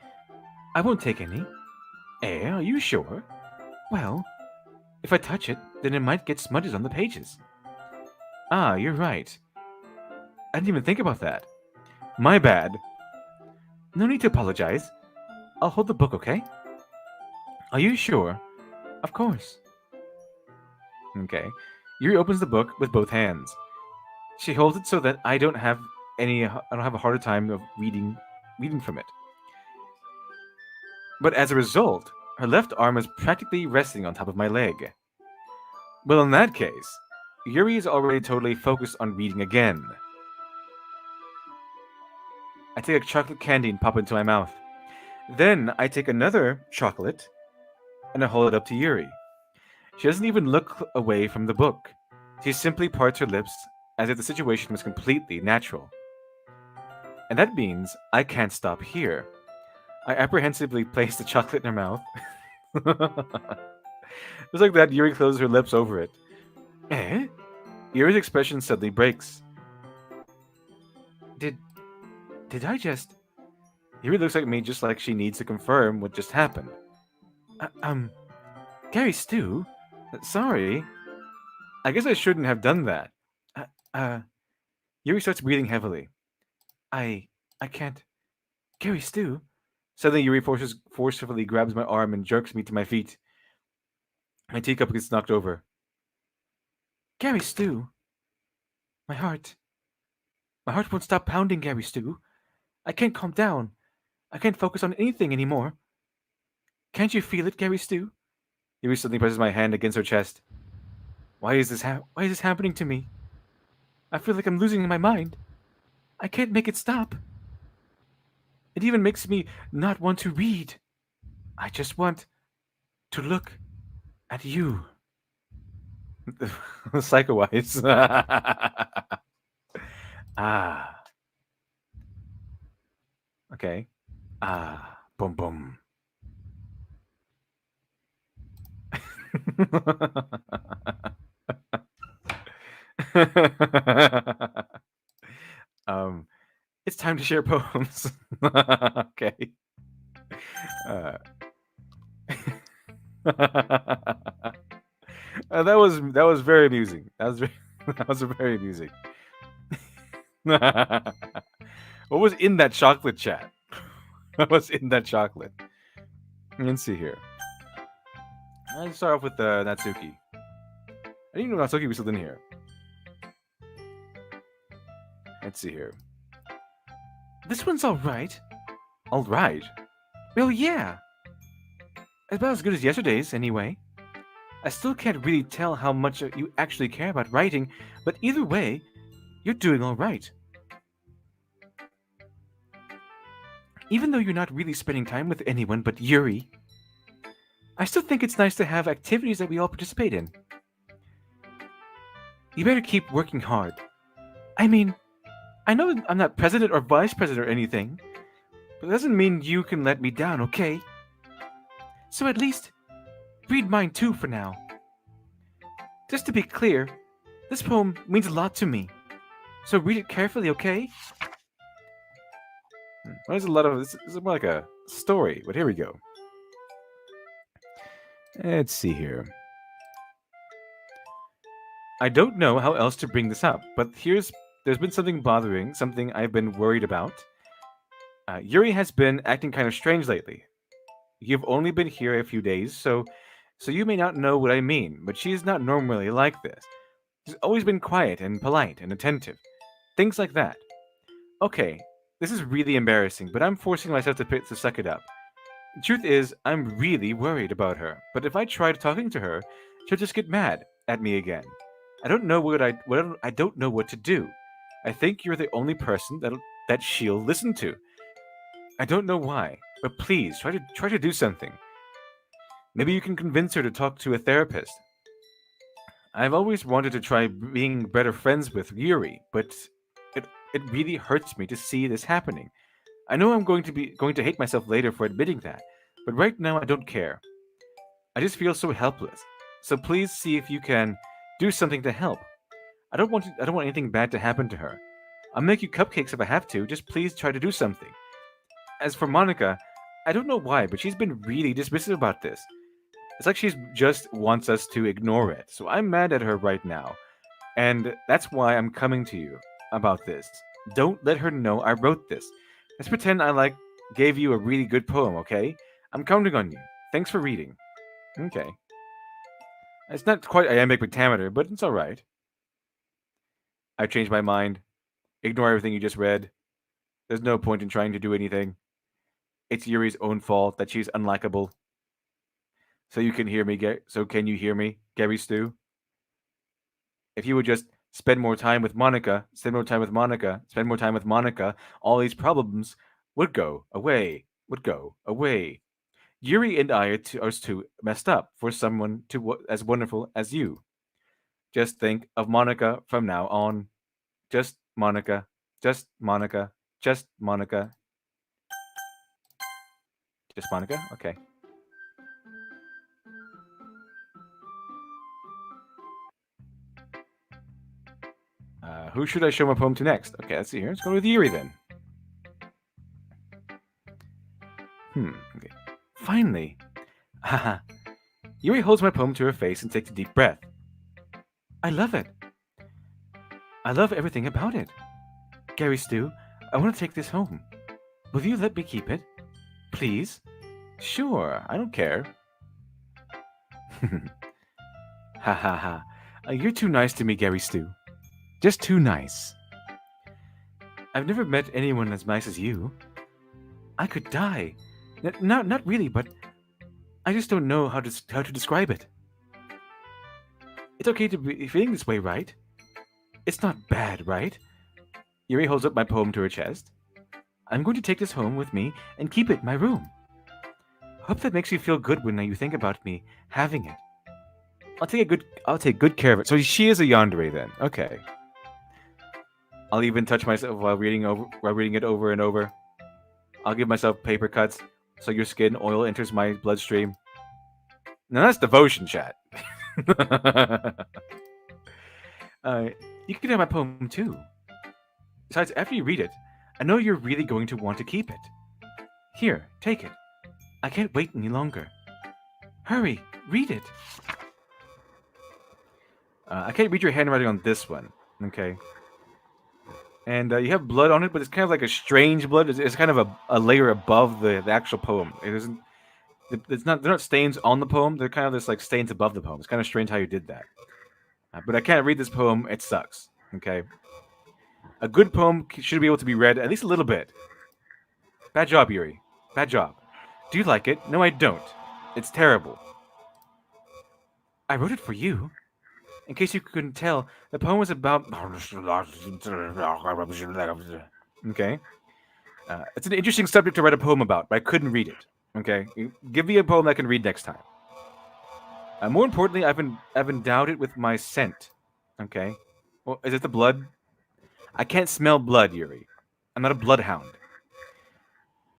I won't take any. Are you sure? Well, if I touch it, then it might get smudges on the pages. You're right. I didn't even think about that. My bad. No need to apologize. I'll hold the book, okay? Are you sure? Of course. Okay. Yuri opens the book with both hands. She holds it so that I don't have a harder time of reading from it. But as a result, Her left arm is practically resting on top of my leg. Well, in that case, Yuri is already totally focused on reading again. I take a chocolate candy and pop it into my mouth. Then I take another chocolate and I hold it up to Yuri. She doesn't even look away from the book. She simply parts her lips as if the situation was completely natural. And that means I can't stop here. I apprehensively place the chocolate in her mouth. Just like that, Yuri closes her lips over it. Eh? Yuri's expression suddenly breaks. Did did I just... Yuri looks at me just like she needs to confirm what just happened. Gary Stu? Sorry. I guess I shouldn't have done that. Uh, uh, Yuri starts breathing heavily. I can't... Gary Stu? Suddenly Yuri forcefully grabs my arm and jerks me to my feet. My teacup gets knocked over. Gary Stu? My heart... My heart won't stop pounding, Gary Stu. I can't calm down. I can't focus on anything anymore. Can't you feel it, Gary Stu? Yuri suddenly presses my hand against her chest. Why is this happening to me? I feel like I'm losing my mind. I can't make it stop. It even makes me not want to read. I just want to look at you. Psycho-wise. Ah. Okay. Ah. Boom boom. It's time to share poems. Okay. That was very amusing. That was very amusing. What was in that chocolate chat? What was in that chocolate? Let's see here. Let's start off with Natsuki. I didn't know Natsuki was still in here. Let's see here. This one's alright. Alright? Well, yeah. About as good as yesterday's, anyway. I still can't really tell how much you actually care about writing, but either way, you're doing alright. Even though you're not really spending time with anyone but Yuri, I still think it's nice to have activities that we all participate in. You better keep working hard. I mean, I know I'm not president or vice president or anything, but that doesn't mean you can let me down, okay? So at least, read mine too for now. Just to be clear, this poem means a lot to me, so read it carefully, okay? There's a lot of this is more like a story, but here we go. Let's see here. I don't know how else to bring this up, but there's been something I've been worried about. Yuri has been acting kind of strange lately. You've only been here a few days, so you may not know what I mean, but she is not normally like this. She's always been quiet and polite and attentive. Things like that. Okay, this is really embarrassing, but I'm forcing myself to suck it up. The truth is, I'm really worried about her, but if I try talking to her, she'll just get mad at me again. I don't know I don't know what to do. I think you're the only person that she'll listen to. I don't know why, but please try to do something. Maybe you can convince her to talk to a therapist. I've always wanted to try being better friends with Yuri, but it really hurts me to see this happening. I know I'm going to hate myself later for admitting that, but right now I don't care. I just feel so helpless. So please see if you can do something to help. I don't want anything bad to happen to her. I'll make you cupcakes if I have to. Just please try to do something. As for Monica, I don't know why, but she's been really dismissive about this. It's like she just wants us to ignore it. So I'm mad at her right now. And that's why I'm coming to you about this. Don't let her know I wrote this. Let's pretend I gave you a really good poem, okay? I'm counting on you. Thanks for reading. Okay. It's not quite iambic pentameter, but it's alright. I changed my mind. Ignore everything you just read. There's no point in trying to do anything. It's Yuri's own fault that she's unlikable. So you can hear me, so can you hear me, Gary Stu? If you would just spend more time with Monica, spend more time with Monica, spend more time with Monica, all these problems would go away, would go away. Yuri and I are too messed up for someone as wonderful as you. Just think of Monica from now on. Just Monica, just Monica, just Monica, just Monica? Okay. Who should I show my poem to next? Okay, let's see here. Let's go with Yuri then. Okay. Finally. Haha. Yuri holds my poem to her face and takes a deep breath. I love it. I love everything about it. Gary Stu, I want to take this home. Will you let me keep it? Please? Sure, I don't care. Ha ha ha. You're too nice to me, Gary Stu. Just too nice. I've never met anyone as nice as you. I could die. Not really, but I just don't know how to describe it. It's okay to be feeling this way, right? It's not bad, right? Yuri holds up my poem to her chest. I'm going to take this home with me and keep it in my room. Hope that makes you feel good when you think about me having it. I'll take good care of it. So she is a yandere then. Okay. I'll even touch myself while reading it over and over. I'll give myself paper cuts so your skin oil enters my bloodstream. Now that's devotion, chat. You can have my poem too. Besides, after you read it, I know you're really going to want to keep it. Here, take it. I can't wait any longer. Hurry, read it. I can't read your handwriting on this one. Okay. And you have blood on it, but it's kind of like a strange blood. It's kind of a layer above the actual poem. It isn't. It's not. They're not stains on the poem. They're kind of just like stains above the poem. It's kind of strange how you did that. But I can't read this poem. It sucks. Okay. A good poem should be able to be read at least a little bit. Bad job, Yuri. Bad job. Do you like it? No, I don't. It's terrible. I wrote it for you. In case you couldn't tell, the poem was about. Okay. It's an interesting subject to write a poem about, but I couldn't read it. Okay. Give me a poem I can read next time. More importantly, I've endowed it with my scent. Okay. Well, is it the blood? I can't smell blood, Yuri. I'm not a bloodhound.